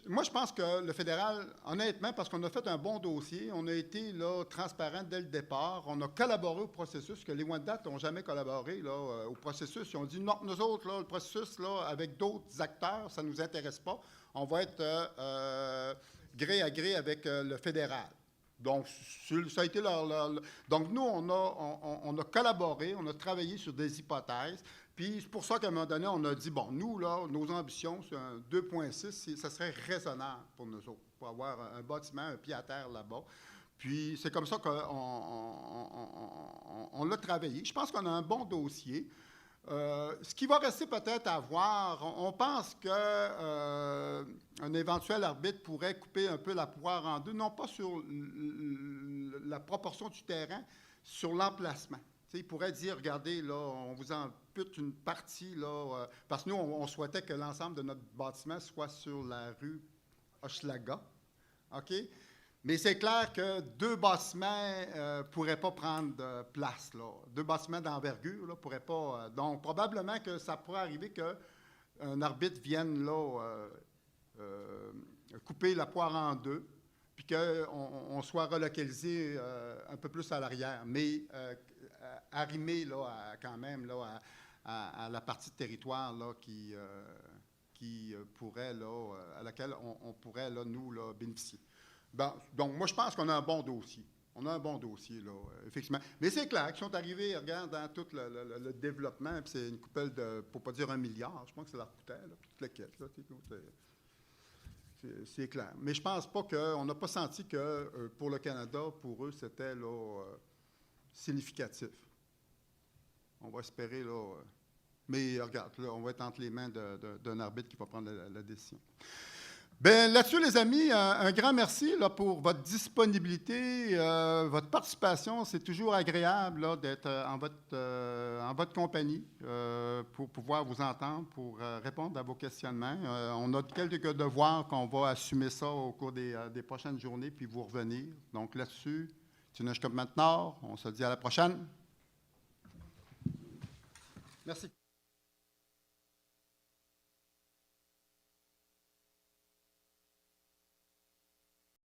Speaker 1: moi, je pense que le fédéral, honnêtement, parce qu'on a fait un bon dossier, on a été là, transparent dès le départ, on a collaboré au processus, que les Wendat n'ont jamais collaboré là, au processus. Ils ont dit, non, nous autres, là, le processus, là, avec d'autres acteurs, ça ne nous intéresse pas. On va être gré à gré avec le fédéral. Donc, ça a été Donc, nous, on a collaboré, on a travaillé sur des hypothèses. Puis, c'est pour ça qu'à un moment donné, on a dit, bon, nous, là, nos ambitions, c'est un 2,6, ça serait raisonnable pour nous autres, pour avoir un bâtiment, un pied à terre là-bas. Puis, c'est comme ça qu'on l'a travaillé. Je pense qu'on a un bon dossier. Ce qui va rester peut-être à voir, on pense qu'un éventuel arbitre pourrait couper un peu la poire en deux, non pas sur la proportion du terrain, sur l'emplacement. Il pourrait dire, regardez, là, on vous ampute une partie, là, parce que nous, on souhaitait que l'ensemble de notre bâtiment soit sur la rue Hochelaga. OK? Mais c'est clair que deux bâtiments ne pourraient pas prendre place. Là. Deux bâtiments d'envergure ne pourraient pas... donc, probablement que ça pourrait arriver qu'un arbitre vienne là, couper la poire en deux, puis qu'on soit relocalisé un peu plus à l'arrière, mais arrimé là, quand même là, à la partie de territoire là, qui pourrait, là, à laquelle on pourrait, là, nous, là, bénéficier. Bon, donc, moi, je pense qu'on a un bon dossier. On a un bon dossier, là, effectivement. Mais c'est clair qu'ils sont arrivés, regarde, dans tout le développement, puis c'est une coupelle de, pour ne pas dire 1 milliard, je pense que ça leur coûtait, là, toute la quête, là, c'est clair. Mais je pense pas qu'on n'a pas senti que pour le Canada, pour eux, c'était là, significatif. On va espérer, là. Mais regarde, là, on va être entre les mains d'un arbitre qui va prendre la décision. Bien, là-dessus, les amis, un grand merci là, pour votre disponibilité, votre participation. C'est toujours agréable là, d'être en votre compagnie pour pouvoir vous entendre, pour répondre à vos questionnements. On a quelques devoirs qu'on va assumer ça au cours des prochaines journées, puis vous revenir. Donc là-dessus, Tinashkop Nord, on se dit à la prochaine. Merci.